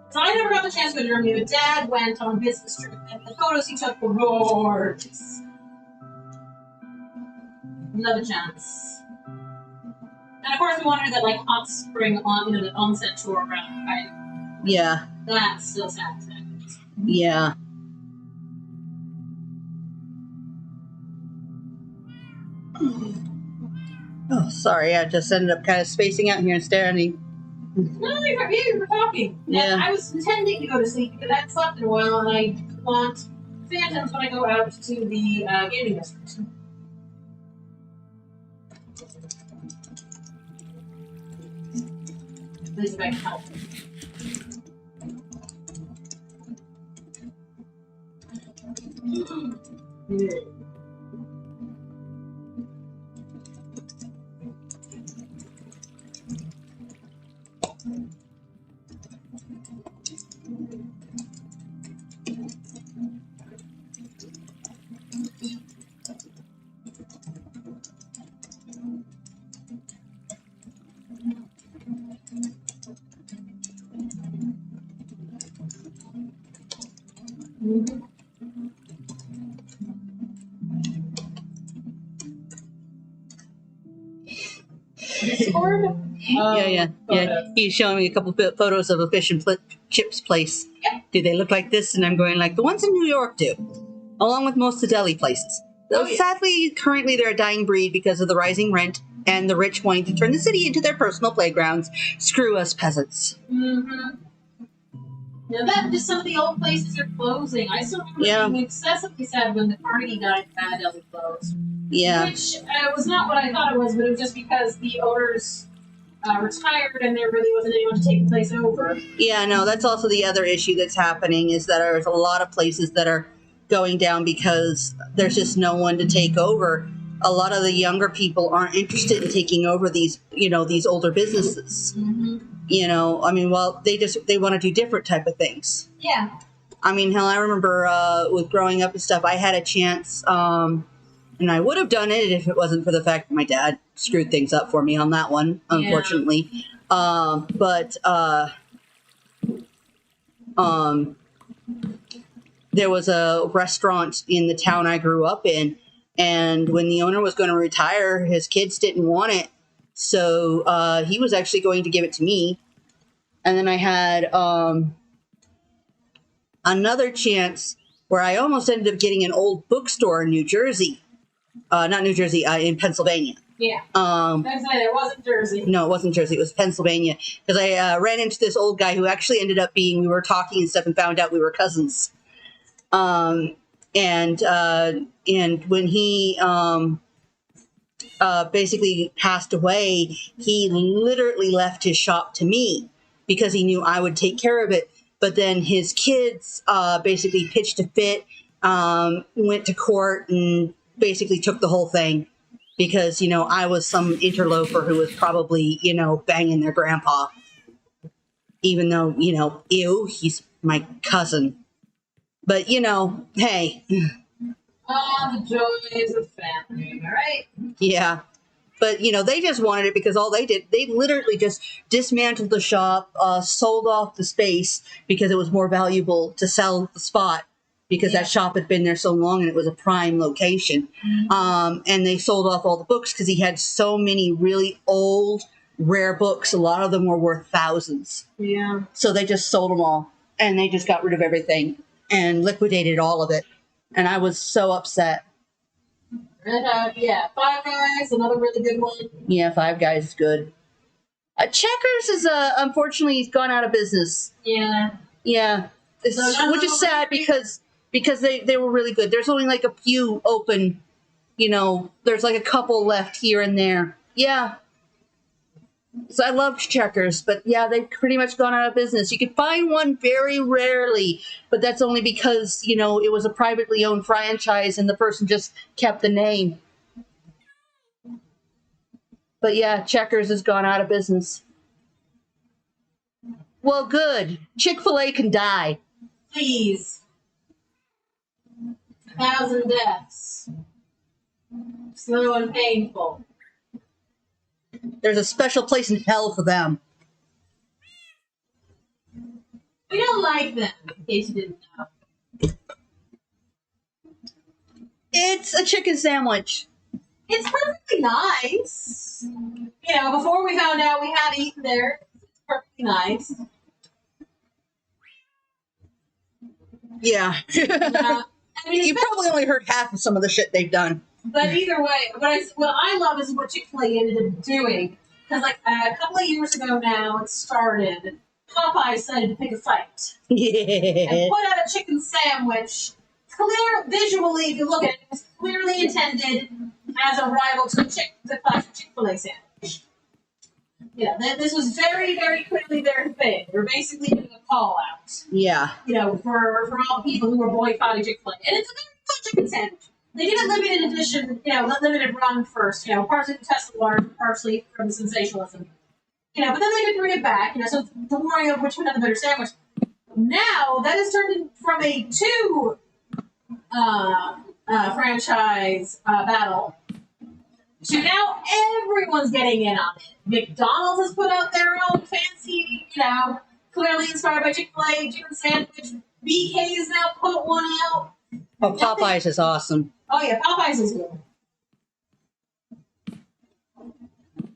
Speaker 2: So I never got the chance to go to Germany, but Dad went on a business trip, and the photos he took were gorgeous. Another chance. And of course, we wanted that like hot spring on, the onset tour around, right?
Speaker 1: Yeah.
Speaker 2: That's still sad.
Speaker 1: Yeah. Oh, sorry. I just ended up kind of spacing out here and staring.
Speaker 2: No, you were talking.
Speaker 1: Yeah.
Speaker 2: And I was intending to go to sleep because I hadn't slept in a while, and I want phantoms when I go out to the gaming district. Please make help. Discord?
Speaker 1: Yeah. He's showing me a couple of photos of a fish and chips place.
Speaker 2: Yeah.
Speaker 1: Do they look like this? And I'm going like, the ones in New York do, along with most of the deli places. Though sadly, currently they're a dying breed because of the rising rent and the rich wanting to turn the city into their personal playgrounds. Screw us peasants.
Speaker 2: Mm-hmm. Now that just some of the old places are closing. I still remember being excessively sad when the Carnegie Bad Deli closed.
Speaker 1: Yeah.
Speaker 2: Which was not what I thought it was, but it was just because the owners retired and there really wasn't anyone to take the place over.
Speaker 1: Yeah, no, that's also the other issue that's happening is that there's a lot of places that are going down because there's just no one to take over. A lot of the younger people aren't interested in taking over these, these older businesses.
Speaker 2: Mm-hmm.
Speaker 1: I mean, well, they want to do different type of things.
Speaker 2: Yeah.
Speaker 1: I mean, hell, I remember with growing up and stuff, I had a chance, and I would have done it if it wasn't for the fact that my dad screwed things up for me on that one, unfortunately. But there was a restaurant in the town I grew up in, and when the owner was going to retire, his kids didn't want it. So he was actually going to give it to me. And then I had another chance where I almost ended up getting an old bookstore in New Jersey. Not New Jersey, in Pennsylvania.
Speaker 2: Yeah. It wasn't Jersey.
Speaker 1: No, it wasn't Jersey. It was Pennsylvania. Because I ran into this old guy who actually ended up we were talking and stuff and found out we were cousins. And when he basically passed away, he literally left his shop to me because he knew I would take care of it. but then his kids basically pitched a fit, went to court, and basically took the whole thing because, you know, I was some interloper who was probably, you know, banging their grandpa, even though, you know, ew, he's my cousin. But, you know, hey,
Speaker 2: All the joys of family, all right?
Speaker 1: yeah. But, you know, they just wanted it because all they did, they literally just dismantled the shop, sold off the space because it was more valuable to sell the spot because that shop had been there so long and it was a prime location. And they sold off all the books because he had so many really old, rare books. A lot of them were worth thousands.
Speaker 2: Yeah.
Speaker 1: So they just sold them all and they just got rid of everything and liquidated all of it. And I was so upset.
Speaker 2: And, yeah, Five Guys, another really good one.
Speaker 1: Yeah, Five Guys is good. Checkers is unfortunately he's gone out of business.
Speaker 2: Yeah.
Speaker 1: Yeah, which is sad because they were really good. There's only like a few open, you know. There's like a couple left here and there. Yeah. So I loved Checkers, but yeah, they've pretty much gone out of business. You can find one very rarely, but that's only because, you know, it was a privately owned franchise and the person just kept the name. But yeah, Checkers has gone out of business. Well, good. Chick-fil-A can die.
Speaker 2: Please. 1,000 deaths. Slow and painful.
Speaker 1: There's a special place in hell for them.
Speaker 2: We don't like them, in case you didn't know.
Speaker 1: It's a chicken sandwich.
Speaker 2: It's perfectly nice. You know, before we found out we had eaten there, it's perfectly nice.
Speaker 1: Yeah.
Speaker 2: I mean,
Speaker 1: You probably only heard half of some of the shit they've done.
Speaker 2: but either way, what I love is what Chick-fil-A ended up doing. Because, like, a couple of years ago now, it started. Popeye decided to pick a fight and
Speaker 1: Yeah.
Speaker 2: put out a chicken sandwich. Visually, if you look at it, it was clearly intended as a rival to the classic Chick-fil-A sandwich. Yeah, this was very, very clearly their thing. They were basically doing a call out,
Speaker 1: Yeah.
Speaker 2: you know, for all the people who were boycotting Chick-fil-A. And it's a very good chicken sandwich. They did a limited edition, you know, limited run first, you know, partially to test the water, partially from the sensationalism. You know, but then they did bring it back, you know, so the worry of which one had the better sandwich. Now, that has turned in from a two franchise battle to now everyone's getting in on it. McDonald's has put out their own fancy, you know, clearly inspired by Chick-fil-A chicken sandwich. BK has now put one out.
Speaker 1: Oh, Popeyes is awesome.
Speaker 2: Oh yeah, Popeyes is good.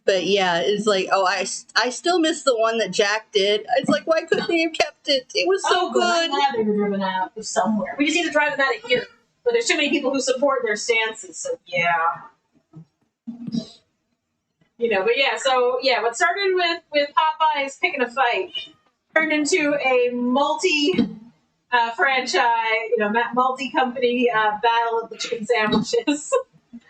Speaker 1: But yeah, it's like, oh, I still miss the one that Jack did. It's like, why couldn't they have kept it? It was so
Speaker 2: I'm
Speaker 1: good.
Speaker 2: glad they were driven out of somewhere. We just need to drive them out of here. But there's too many people who support their stances, so yeah. You know, but yeah, so yeah, what started with Popeyes picking a fight turned into a franchise, you know, multi-company battle of the chicken sandwiches.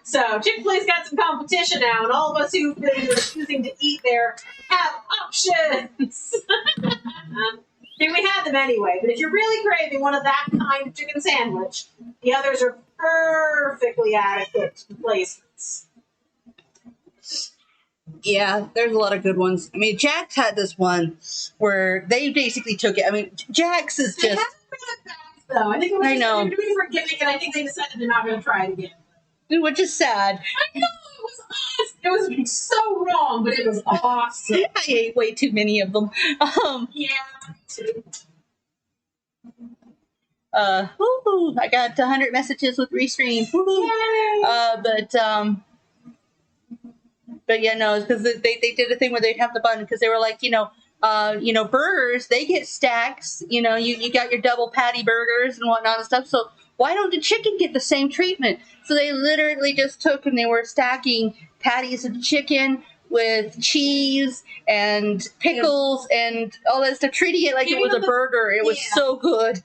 Speaker 2: So Chick-fil-A's got some competition now, and all of us who've been refusing to eat there have options. I mean, we had them anyway, but if you're really craving one of that kind of chicken sandwich, the others are perfectly adequate replacements.
Speaker 1: Yeah, there's a lot of good ones. I mean, Jack's had this one where they basically took it. I mean, Jack's is
Speaker 2: They
Speaker 1: just,
Speaker 2: haven't brought it back, though. I think it was
Speaker 1: I
Speaker 2: just,
Speaker 1: know.
Speaker 2: they were doing it for a gimmick, and I think they decided they're not going to try it again.
Speaker 1: which is sad.
Speaker 2: I know, it was awesome. It was so wrong, but it was awesome.
Speaker 1: I ate way too many of them.
Speaker 2: Yeah, me too.
Speaker 1: Woohoo, I got 100 messages with Restream. Woohoo.
Speaker 2: Yay!
Speaker 1: But yeah, no, because they did a thing where they'd have the bun because they were like, burgers, they get stacks. You know, you got your double patty burgers and whatnot and stuff. So why don't the chicken get the same treatment? So they literally just took and they were stacking patties of chicken with cheese and pickles and all that stuff, treating it like it was a burger. It was so good.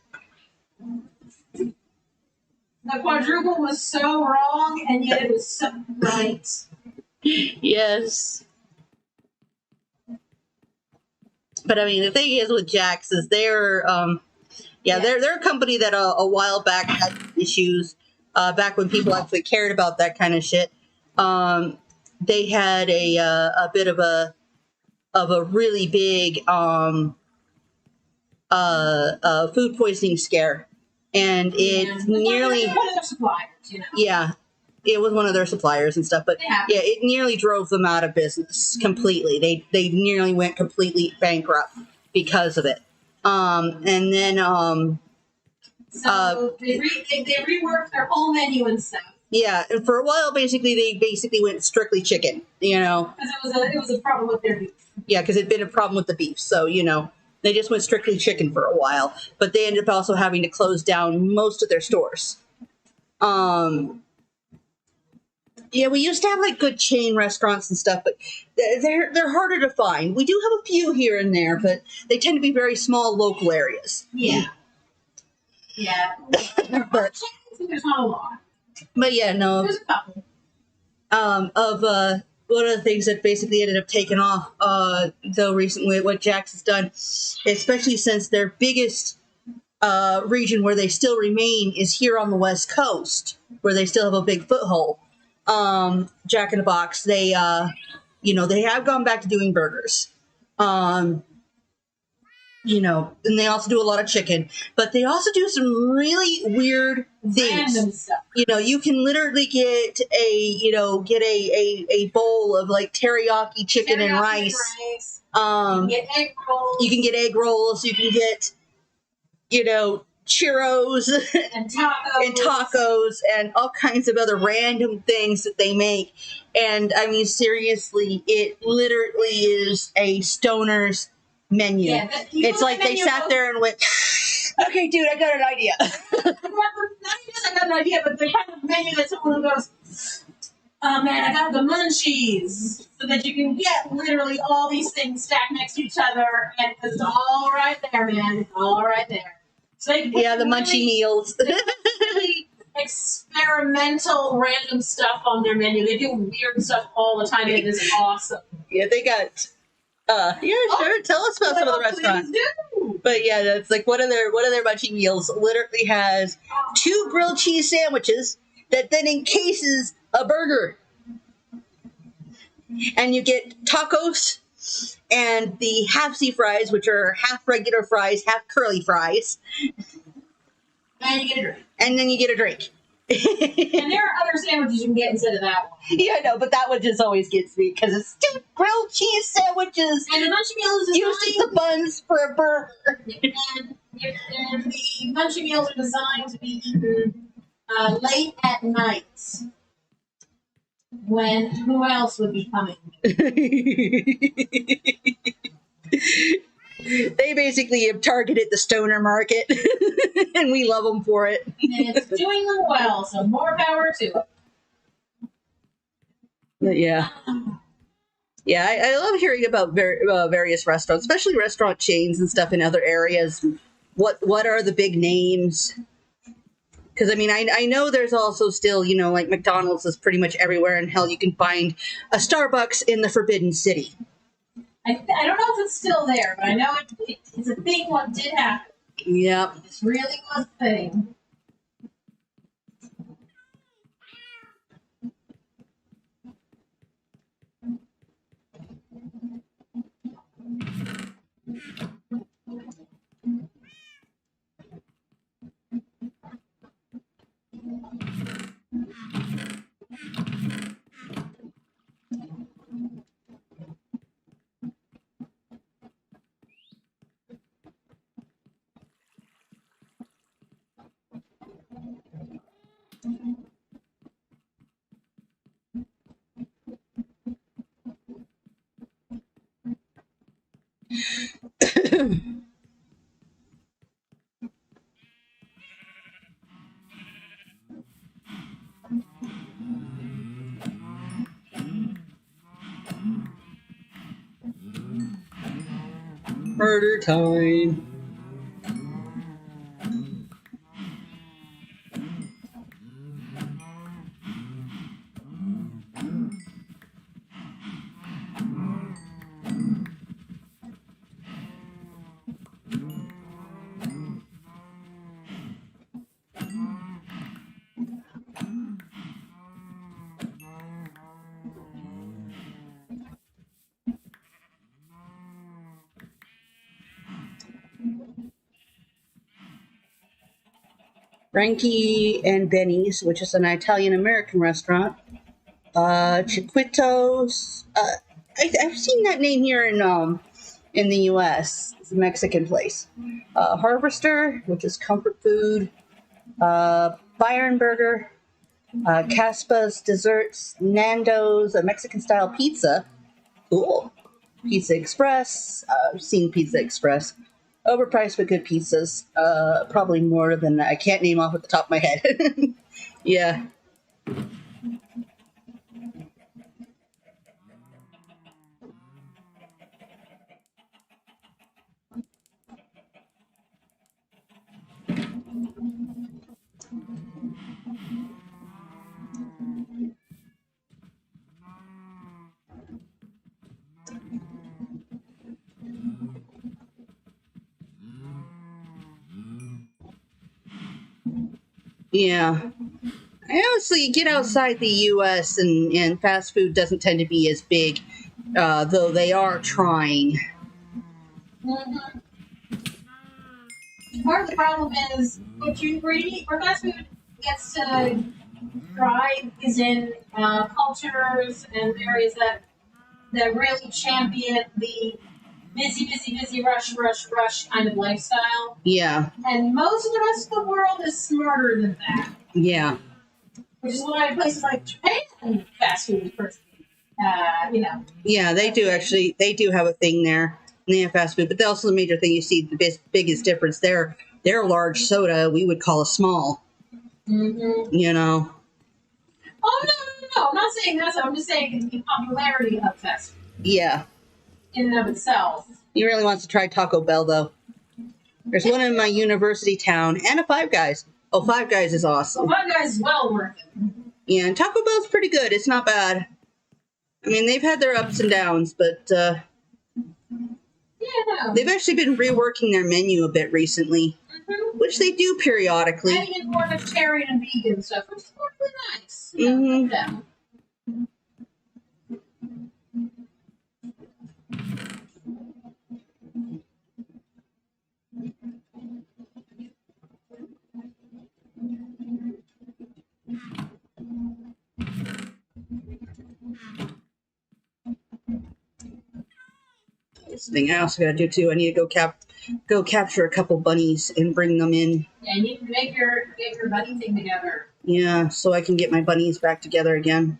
Speaker 2: The quadruple was so wrong, and yet it was so right.
Speaker 1: Yes. But I mean, the thing is with Jack's is they're they're a company that a while back had issues. Back when people actually cared about that kind of shit. They had a bit of a really big food poisoning scare, and it's nearly
Speaker 2: one of their suppliers, you know.
Speaker 1: yeah, it was one of their suppliers and stuff. But
Speaker 2: Yeah.
Speaker 1: yeah, it nearly drove them out of business completely. They nearly went completely bankrupt because of it. And then
Speaker 2: So they reworked their whole menu and stuff
Speaker 1: yeah, and for a while, they basically went strictly chicken. You know,
Speaker 2: because it was a problem with their beef.
Speaker 1: yeah, because it'd been a problem with the beef. So you know, they just went strictly chicken for a while. But they ended up also having to close down most of their stores. Yeah, we used to have like good chain restaurants and stuff, but they're harder to find. We do have a few here and there, but they tend to be very small local areas.
Speaker 2: Yeah. Yeah.
Speaker 1: But
Speaker 2: There's not a lot.
Speaker 1: But yeah, no.
Speaker 2: There's a couple.
Speaker 1: One of the things that basically ended up taking off, though recently, what Jack's has done, especially since their biggest region where they still remain is here on the West Coast, where they still have a big foothold. Jack in the Box, they have gone back to doing burgers. And they also do a lot of chicken, but they also do some really weird things.
Speaker 2: Random stuff.
Speaker 1: You can literally get a bowl of like teriyaki chicken and rice.
Speaker 2: You can get egg rolls.
Speaker 1: You can get egg rolls. You can get, churros
Speaker 2: and tacos.
Speaker 1: And all kinds of other random things that they make. And I mean, seriously, it literally is a stoner's menu. Yeah, it's like they sat there and went, okay, dude, I got an idea.
Speaker 2: Not just I got an idea, but the kind of menu that someone goes, oh man, I got the munchies. So that you can get literally all these things stacked next to each other, and it's all right there, man. It's all right there. So
Speaker 1: the munchie meals.
Speaker 2: Really experimental, random stuff on their menu. They do weird stuff all the time, and it is awesome.
Speaker 1: Yeah, they got. Sure. Tell us about some of the restaurants. But yeah, that's like one of their munchie meals. Literally has 2 grilled cheese sandwiches that then encases a burger, and you get tacos and the half-sea fries, which are half regular fries, half curly fries.
Speaker 2: And you get a drink.
Speaker 1: And then you get a drink.
Speaker 2: And there are other sandwiches you can get instead of that one.
Speaker 1: Yeah, I know, but that one just always gets me because it's 2 grilled cheese sandwiches.
Speaker 2: And the munchie meal is
Speaker 1: using the buns for a burger.
Speaker 2: And the munchie meals are designed to be eaten late at night. When who else would be coming?
Speaker 1: They basically have targeted the stoner market, and we love them for it.
Speaker 2: And it's doing them well, so more power to it.
Speaker 1: Yeah. Yeah, I love hearing about various restaurants, especially restaurant chains and stuff in other areas. What are the big names? Because, I mean, I know there's also still, like McDonald's is pretty much everywhere, and hell, you can find a Starbucks in the Forbidden City.
Speaker 2: I don't know if it's still there, but I know it's a thing what did happen.
Speaker 1: Yep.
Speaker 2: This really was a thing.
Speaker 1: Murder time. Frankie and Benny's, which is an Italian-American restaurant. Chiquitos. I've seen that name here in the U.S. It's a Mexican place. Harvester, which is comfort food. Byron Burger. Caspa's Desserts. Nando's, a Mexican-style pizza. Cool. Pizza Express. I've seen Pizza Express. Overpriced but good pizzas. Probably more than I can't name off at the top of my head. Yeah. Yeah. I honestly get outside the U.S. and fast food doesn't tend to be as big, though they are trying.
Speaker 2: Mm-hmm. Part of the problem is what you really, where fast food gets to thrive is in cultures and areas that really champion the busy, rush kind of lifestyle.
Speaker 1: Yeah.
Speaker 2: And most of the rest of the world is smarter than that.
Speaker 1: Yeah.
Speaker 2: Which is why places like Japan fast food is first.
Speaker 1: Yeah, they do actually. They do have a thing there. And they have fast food, but also the major thing you see the biggest difference there. Their large soda we would call a small.
Speaker 2: Mm-hmm.
Speaker 1: You know.
Speaker 2: Oh no! I'm not saying that. I'm just saying the popularity of fast food.
Speaker 1: Yeah.
Speaker 2: In and of itself.
Speaker 1: He really wants to try Taco Bell though. There's one in my university town and a Five Guys. Oh, Five Guys is awesome.
Speaker 2: Well, Five Guys is well worth it.
Speaker 1: Yeah, and Taco Bell's pretty good. It's not bad. I mean, they've had their ups and downs, but they've actually been reworking their menu a bit recently, which they do periodically.
Speaker 2: Adding in more vegetarian and vegan stuff, which is really nice.
Speaker 1: Mm-hmm.
Speaker 2: Yeah.
Speaker 1: This thing I also gotta do too. I need to go capture a couple bunnies and bring them in.
Speaker 2: Yeah, you need to get your bunny thing together.
Speaker 1: Yeah, so I can get my bunnies back together again.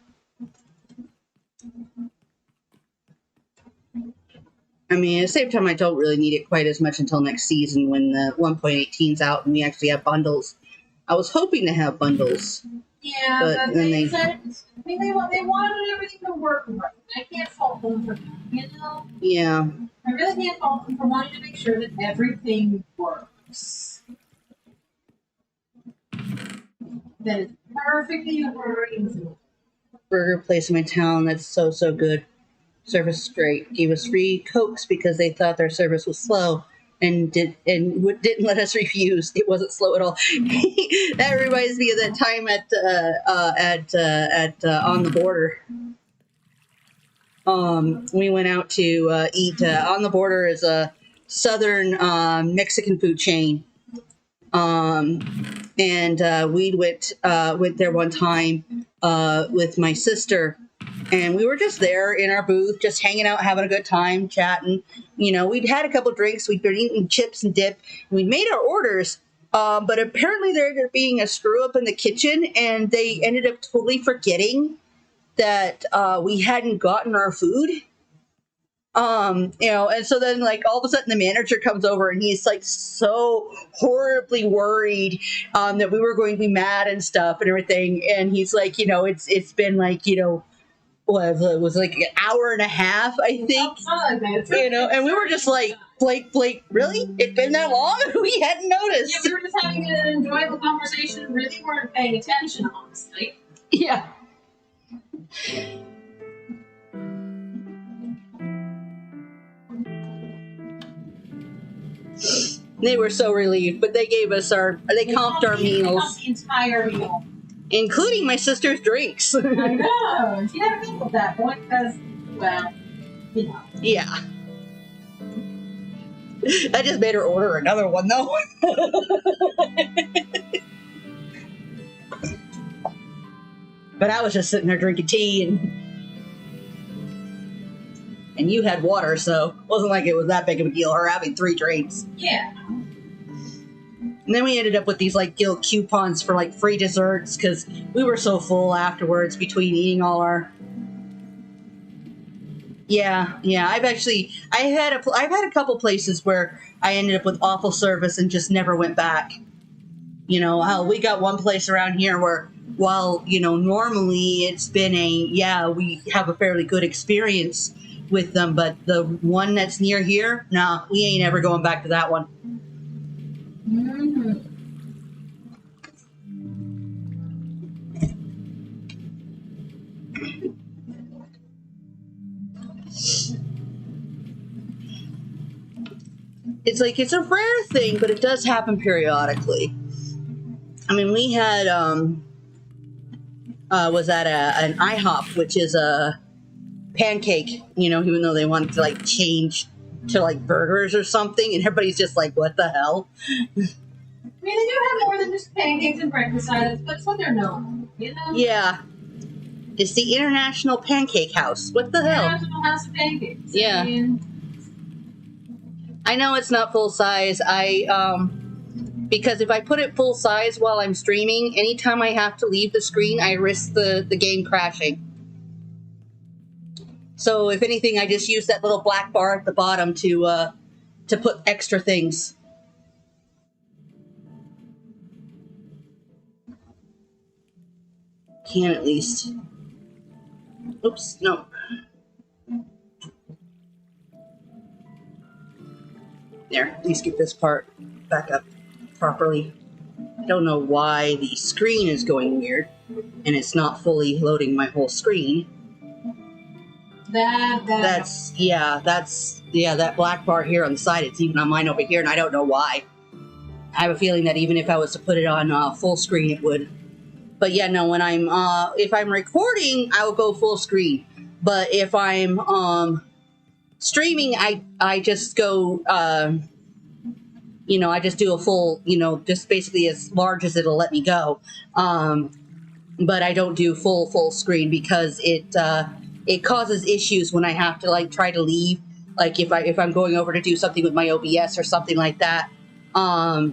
Speaker 1: I mean, at the same time, I don't really need it quite as much until next season when the 1.18's out and we actually have bundles. I was hoping to have bundles.
Speaker 2: Yeah, but they said, I mean, they wanted everything to work right. I can't fault them for that, you know?
Speaker 1: Yeah.
Speaker 2: I really can't fault them for wanting to make sure that everything works. That it's perfectly working.
Speaker 1: Burger place in my town that's so good. Service is great. Gave us free Cokes because they thought their service was slow and didn't let us refuse. It wasn't slow at all. That reminds me of that time at On the Border. We went out to eat. On the Border is a southern Mexican food chain, and we went there one time with my sister. And we were just there in our booth, just hanging out, having a good time, chatting. You know, we'd had a couple drinks. We'd been eating chips and dip. We made our orders, but apparently there ended up being a screw up in the kitchen, and they ended up totally forgetting that we hadn't gotten our food. You know, and so then like all of a sudden the manager comes over and he's like so horribly worried that we were going to be mad and stuff and everything. And he's like, you know, it's been like, you know, what it was like an hour and a half, I think. You know, and we were just like, Blake, really? It's been that long? We hadn't noticed.
Speaker 2: Yeah, we were just having an enjoyable conversation and really weren't paying attention, honestly.
Speaker 1: Yeah. They were so relieved, but they gave us they comped our meals.
Speaker 2: The entire meal.
Speaker 1: Including my sister's drinks.
Speaker 2: I know. She had a meal at that point because, well, you know.
Speaker 1: Yeah. I just made her order another one, though. But I was just sitting there drinking tea, and you had water, so it wasn't like it was that big of a deal, her having 3 drinks.
Speaker 2: Yeah.
Speaker 1: And then we ended up with these like guild coupons for like free desserts because we were so full afterwards between eating all our. Yeah. I've had a couple places where I ended up with awful service and just never went back. You know, we got one place around here where, while normally it's been we have a fairly good experience with them, but the one that's near here, nah, we ain't ever going back to that one.
Speaker 2: Mm-hmm.
Speaker 1: It's like it's a rare thing, but it does happen periodically. I mean, we had was at an IHOP, which is a pancake, even though they wanted to like change to like burgers or something, and everybody's just like, what the hell?
Speaker 2: I mean, they do have more than just pancakes and breakfast items, but it's what they're known,
Speaker 1: Yeah. It's the International Pancake House. What the hell?
Speaker 2: International House of Pancakes.
Speaker 1: Yeah. I know it's not full size. Because if I put it full size while I'm streaming, anytime I have to leave the screen, I risk the game crashing. So if anything, I just use that little black bar at the bottom to put extra things. Can at least. Oops, no. There, at least get this part back up properly. I don't know why the screen is going weird, and it's not fully loading my whole screen. That black bar here on the side, it's even on mine over here, and I don't know why. I have a feeling that even if I was to put it on full screen, it would. But yeah, no, when if I'm recording, I will go full screen. But if I'm streaming, I just go, I just do a full, just basically as large as it'll let me go. But I don't do full screen because it causes issues when I have to like try to leave. Like if I'm going over to do something with my OBS or something like that, or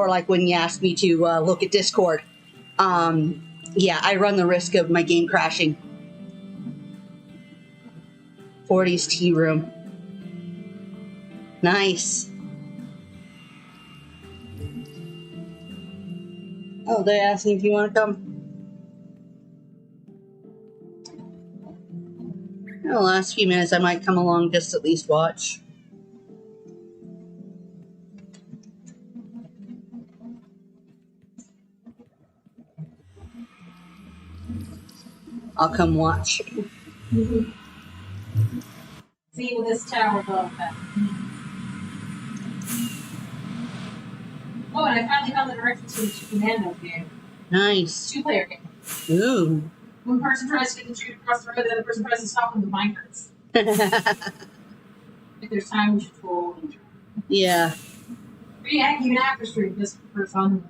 Speaker 1: like when you ask me to look at Discord, I run the risk of my game crashing. 40's tea room. Nice. Oh, they're asking if you want to come. In the last few minutes, I might come along just at least watch. I'll come watch.
Speaker 2: Mm-hmm. See with this tower above that. Oh, and I finally found the directions to the Chicken Commando game.
Speaker 1: Nice.
Speaker 2: 2-player game.
Speaker 1: Ooh.
Speaker 2: One person tries to get the tree across the road, the other person tries to stop them with migrants. If there's time, we should fool.
Speaker 1: Yeah.
Speaker 2: Yeah, even after stream, just for fun.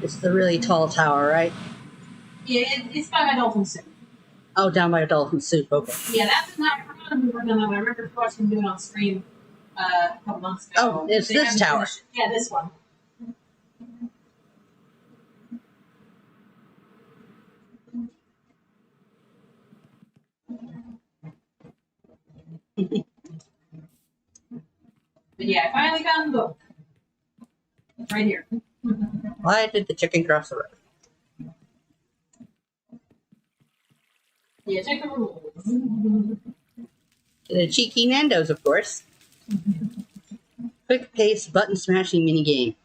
Speaker 1: It's the really tall tower, right?
Speaker 2: Yeah, it's by my dolphin suit.
Speaker 1: Oh, down by a dolphin soup. Okay.
Speaker 2: Yeah, that's not. I forgot we worked on that one. I remember watching them do it on stream a couple months ago.
Speaker 1: Oh, it's
Speaker 2: They
Speaker 1: this
Speaker 2: haven't
Speaker 1: tower.
Speaker 2: finished- Yeah, this one. But yeah, I finally found the book. It's right here.
Speaker 1: Why did the chicken cross the road?
Speaker 2: Yeah, check the rules.
Speaker 1: The cheeky Nando's, of course. Quick pace button smashing minigame.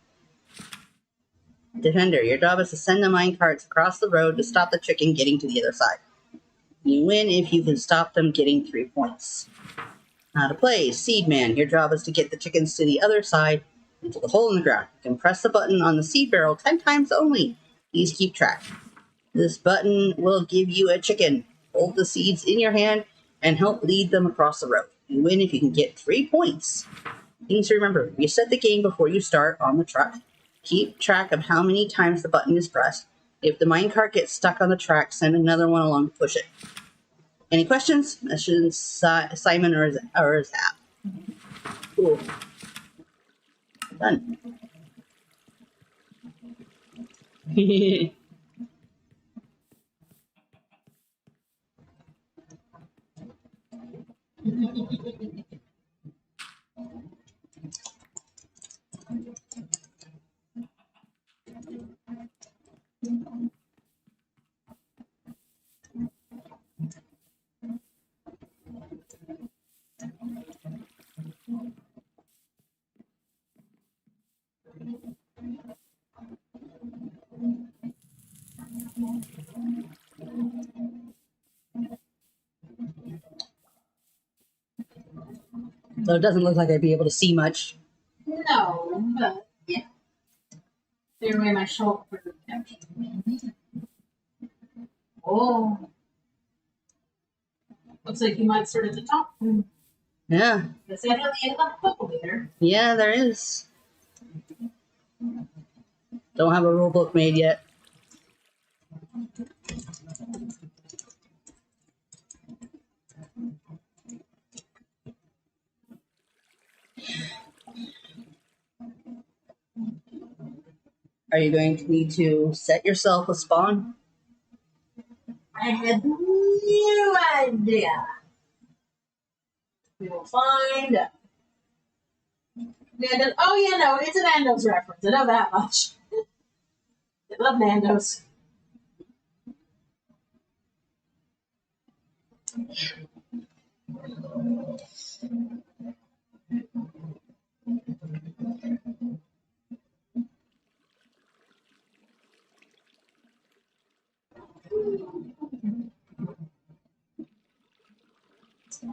Speaker 1: Defender, your job is to send the mine carts across the road to stop the chicken getting to the other side. You win if you can stop them getting 3 points. How to play. Seed Man, your job is to get the chickens to the other side into the hole in the ground. You can press the button on the seed barrel 10 times only. Please keep track. This button will give you a chicken. Hold the seeds in your hand and help lead them across the road. You win if you can get 3 points. Things to remember. You set the game before you start on the truck. Keep track of how many times the button is pressed. If the minecart gets stuck on the track, send another one along to push it. Any questions? Message Simon or Zap. Cool. Done. So it doesn't look like I'd be able to see much.
Speaker 2: No, but yeah. Clear away my shoulder protection. Oh. Looks like you might start at the top.
Speaker 1: Yeah.
Speaker 2: Guess I know the end of the book over there.
Speaker 1: Yeah, there is. Don't have a rule book made yet. Are you going to need to set yourself a spawn?
Speaker 2: I had no idea. We will find out. Nando's. Oh, yeah, no, it's a Nando's reference. I know that much. I love Nando's.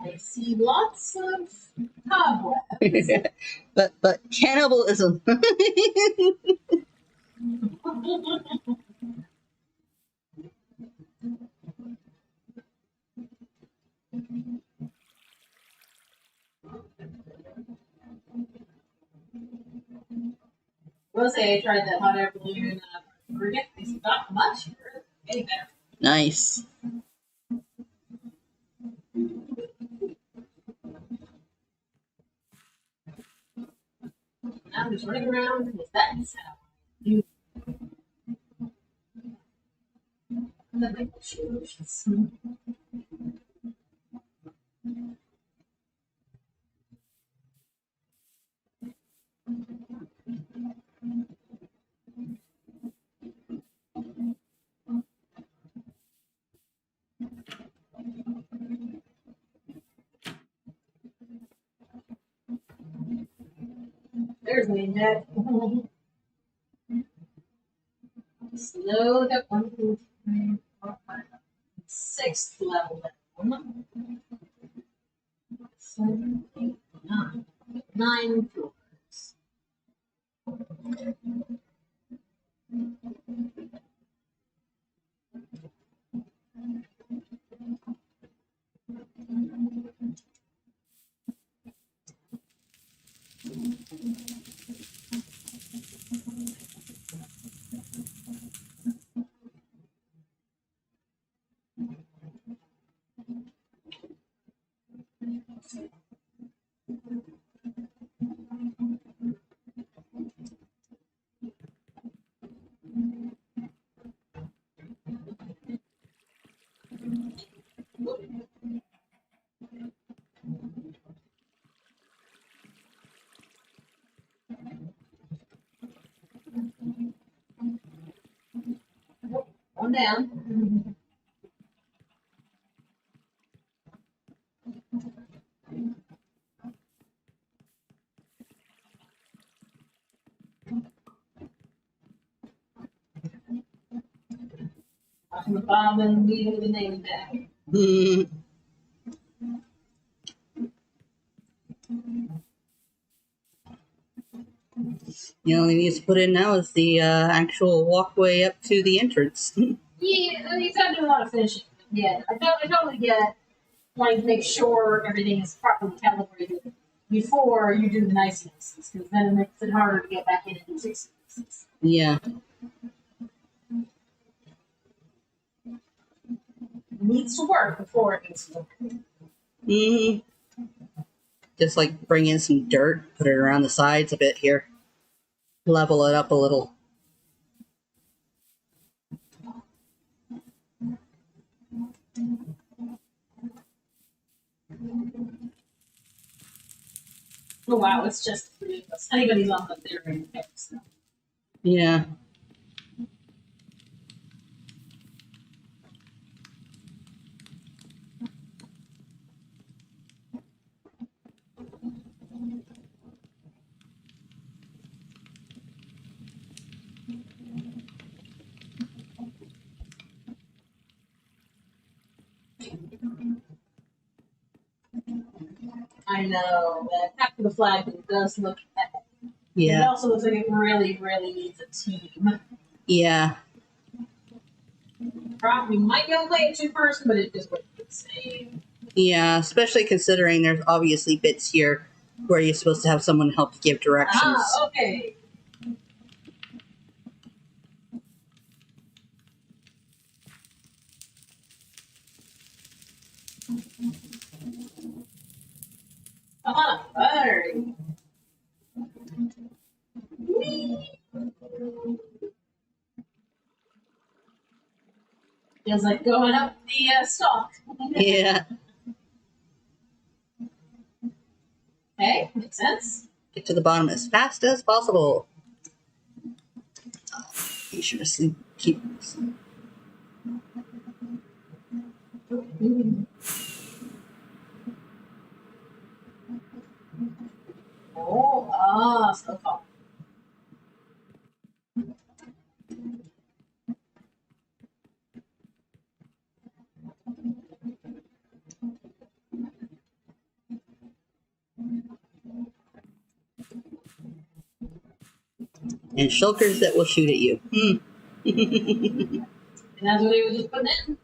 Speaker 2: I see lots of cobwebs.
Speaker 1: but cannibalism.
Speaker 2: Will say I tried that hot air balloon forget it's not much. Getting better.
Speaker 1: Nice.
Speaker 2: I'm just running around with that sound. You. There's me, Ned. Slow up 1, 2, 3, 4, 5, 6th level down. 7, 8, 9. 9 floors. down. From the bottom and leave the name tag.
Speaker 1: The only thing needs to put in now is the actual walkway up to the entrance.
Speaker 2: Yeah, he's not doing a lot of finishing. Yeah, I totally get wanting to make sure everything is properly calibrated before you do the nicenesses, because then it makes it harder to get back in and do sixes.
Speaker 1: Yeah.
Speaker 2: It needs to work before it needs to work.
Speaker 1: Just like bring in some dirt, put it around the sides a bit here. Level it up a little.
Speaker 2: Oh wow, it's just ridiculous. Anybody's on the theory fix.
Speaker 1: Yeah.
Speaker 2: I know that Capture the Flag does look epic.
Speaker 1: Yeah.
Speaker 2: It also looks like it really, really needs a team.
Speaker 1: Yeah.
Speaker 2: Probably might be able to play it 2-person, but it just wouldn't be the same.
Speaker 1: Yeah, especially considering there's obviously bits here where you're supposed to have someone help give directions.
Speaker 2: Ah, okay. Come on, buddy. Feels like going up the stalk.
Speaker 1: Yeah.
Speaker 2: Okay, makes sense.
Speaker 1: Get to the bottom as fast as possible. You should just keep.
Speaker 2: Oh, so tall.
Speaker 1: And shulkers that will shoot at you.
Speaker 2: And that's what he was just putting in.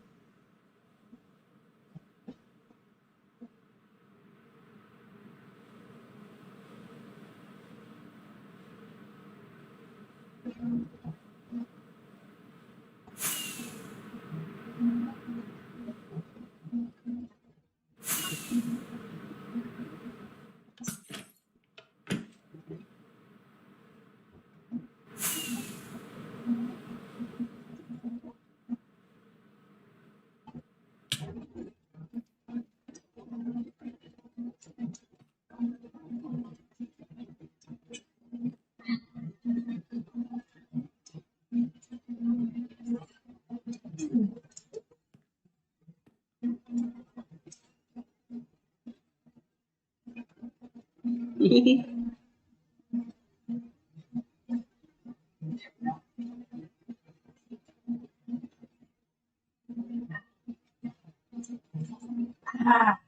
Speaker 2: Ah.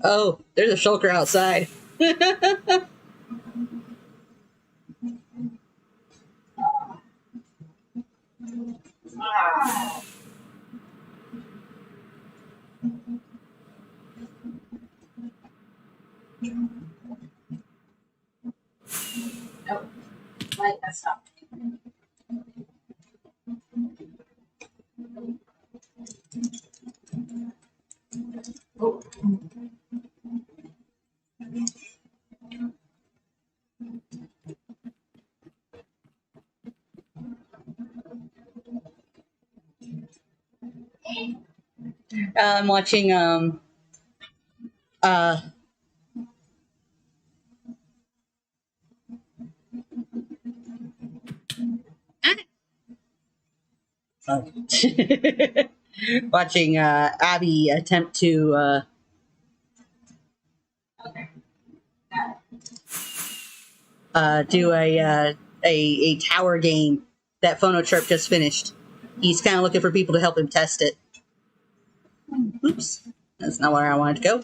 Speaker 1: Oh, there's a shulker outside.
Speaker 2: Ah. Nope. Like that stuff. Oh.
Speaker 1: I'm watching Watching Abby attempt to
Speaker 2: Okay. Got it.
Speaker 1: do a tower game that PhonoChirp just finished. He's kind of looking for people to help him test it. Oops, that's not where I wanted to go.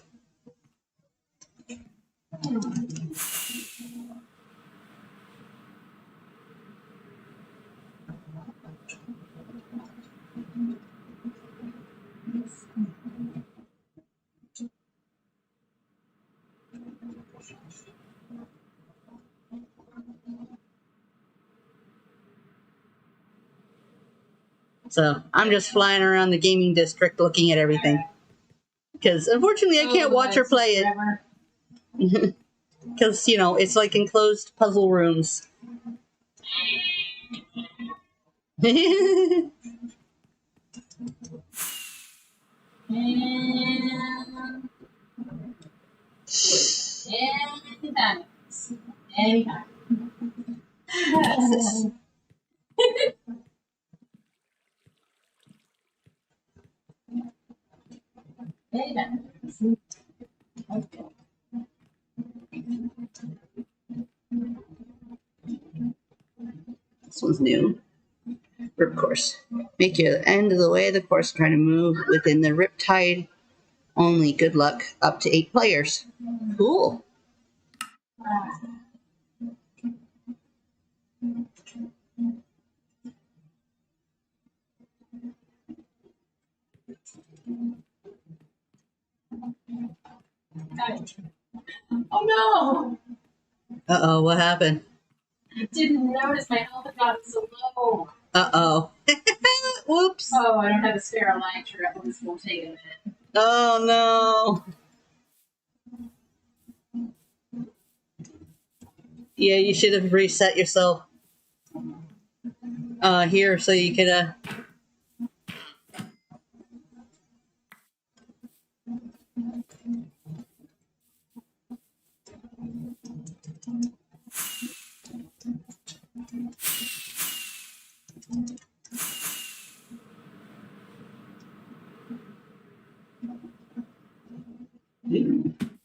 Speaker 1: So I'm just flying around the gaming district looking at everything. Because unfortunately I can't watch or play it. Because, you know, it's like enclosed puzzle rooms.
Speaker 2: And anytime. Anytime. Yes. Anytime. Okay.
Speaker 1: This one's new. Rip course. Make your end of the way of the course. Try to move within the Riptide only. Good luck. Up to 8 players. Cool.
Speaker 2: Oh
Speaker 1: Uh-oh, what happened?
Speaker 2: no! Didn't notice my health had gotten so low.
Speaker 1: Uh-oh. Whoops.
Speaker 2: Oh, I don't have a spare elytra. This will take a minute.
Speaker 1: Oh, no. Yeah, you should have reset yourself. Here, so you could,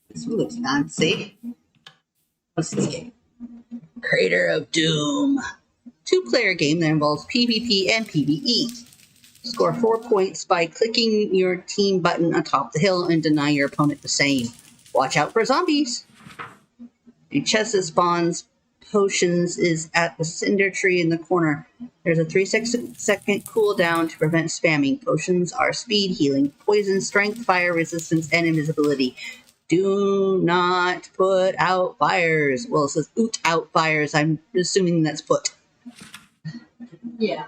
Speaker 1: This one looks fancy. What's this game? Crater of Doom. 2-player game that involves PvP and PvE. Score 4 points by clicking your team button atop the hill and deny your opponent the same. Watch out for zombies. Your chest that spawns potions is at the cinder tree in the corner. There's a 3-second cooldown to prevent spamming. Potions are speed, healing, poison, strength, fire resistance, and invisibility. Do not put out fires. Well, it says oot out fires. I'm assuming that's put.
Speaker 2: Yeah.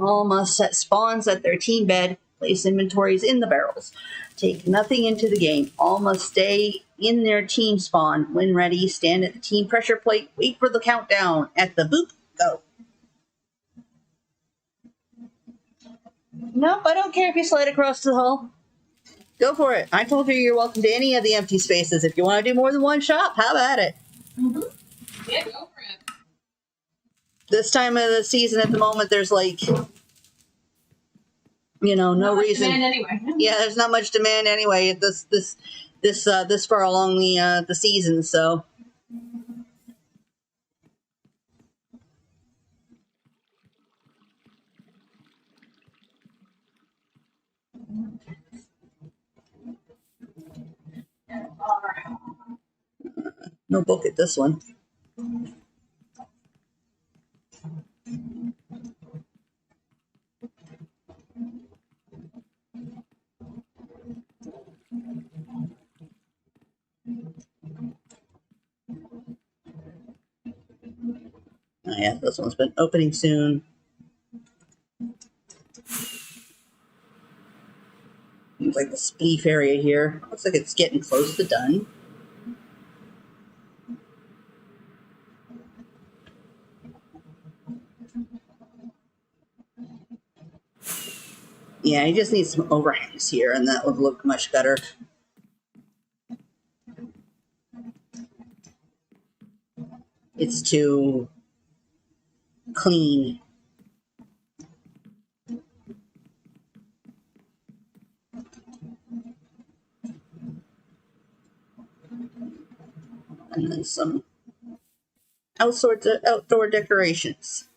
Speaker 1: All must set spawns at their team bed. Place inventories in the barrels. Take nothing into the game. All must stay in their team spawn. When ready, stand at the team pressure plate. Wait for the countdown. At the boop, go. Nope, I don't care if you slide across the hull. Go for it. I told you you're welcome to any of the empty spaces. If you want to do more than one shop, how about it?
Speaker 2: Mm-hmm. Yeah, go for it.
Speaker 1: This time of the season at the moment, there's like, no
Speaker 2: Not much
Speaker 1: reason.
Speaker 2: demand anyway.
Speaker 1: Yeah, there's not much demand anyway. This far along the season, so. No book at this one. Oh yeah, this one's been opening soon. Seems like the spleef area here. Looks like it's getting close to done. Yeah, he just needs some overhangs here, and that would look much better. It's too clean. And then some outdoor decorations.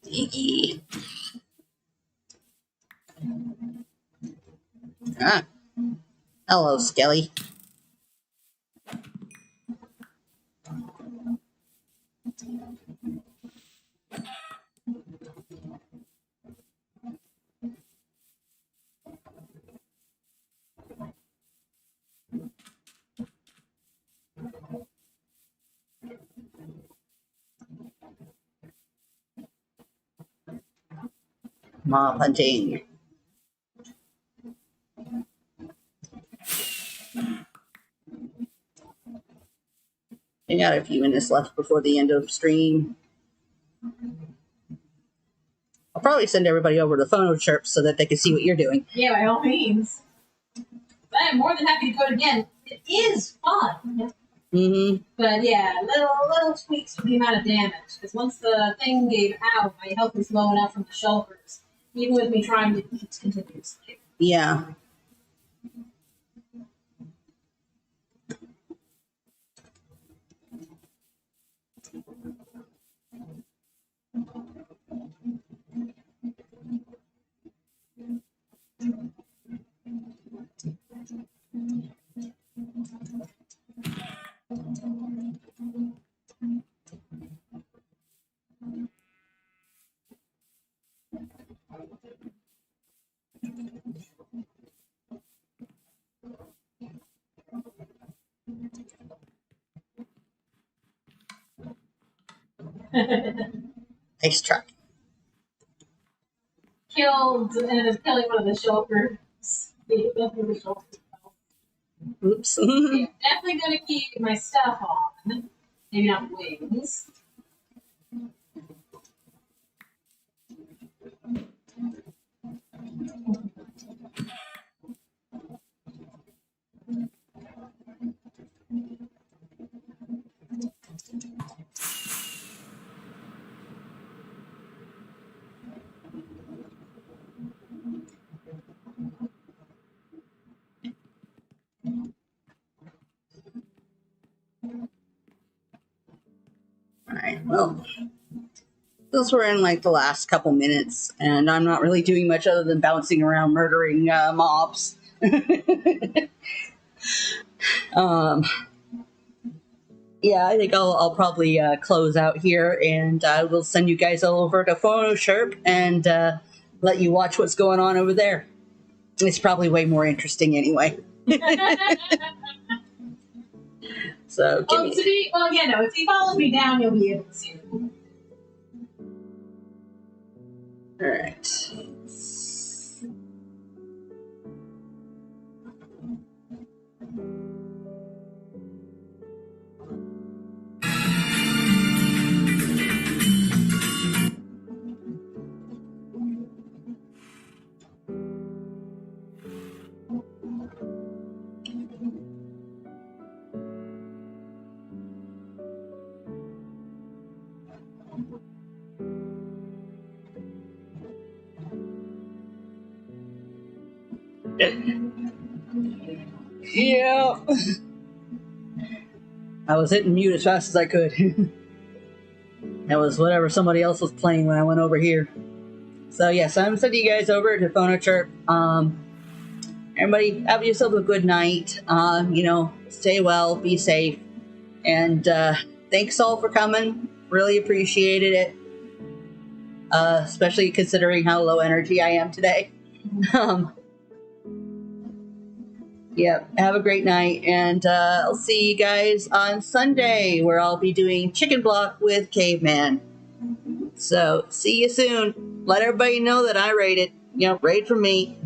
Speaker 1: Iggy. Ah. Hello, Skelly. Mob hunting. I got a few minutes left before the end of stream. I'll probably send everybody over to PhonoChirp so that they can see what you're doing.
Speaker 2: Yeah, by all means. I am more than happy to go again. It is fun.
Speaker 1: Mm-hmm.
Speaker 2: But yeah, little tweaks with the amount of damage. Because once the thing gave out, my health was low enough from the shulkers. Even with me trying to eat continuously.
Speaker 1: Yeah. Nice try.
Speaker 2: Ended up killing one of the shulkers.
Speaker 1: Oops.
Speaker 2: Yeah, definitely gonna keep my stuff on. Maybe not wings.
Speaker 1: Alright, well, those were in like the last couple minutes, and I'm not really doing much other than bouncing around murdering mobs. Yeah, I think I'll probably close out here, and we'll send you guys all over to PhonoChirp and let you watch what's going on over there. It's probably way more interesting anyway. So,
Speaker 2: If he follows me down, you'll be able to see it.
Speaker 1: All right. Yeah. I was hitting mute as fast as I could. That was whatever somebody else was playing when I went over here. So yes, I'm sending you guys over to PhonoChirp. Everybody, have yourself a good night. Stay well, be safe, and thanks all for coming. Really appreciated it, especially considering how low energy I am today. Yeah, have a great night, and I'll see you guys on Sunday, where I'll be doing Chicken Block with Caveman. So, see you soon. let everybody know that I raided. You know, raid for me.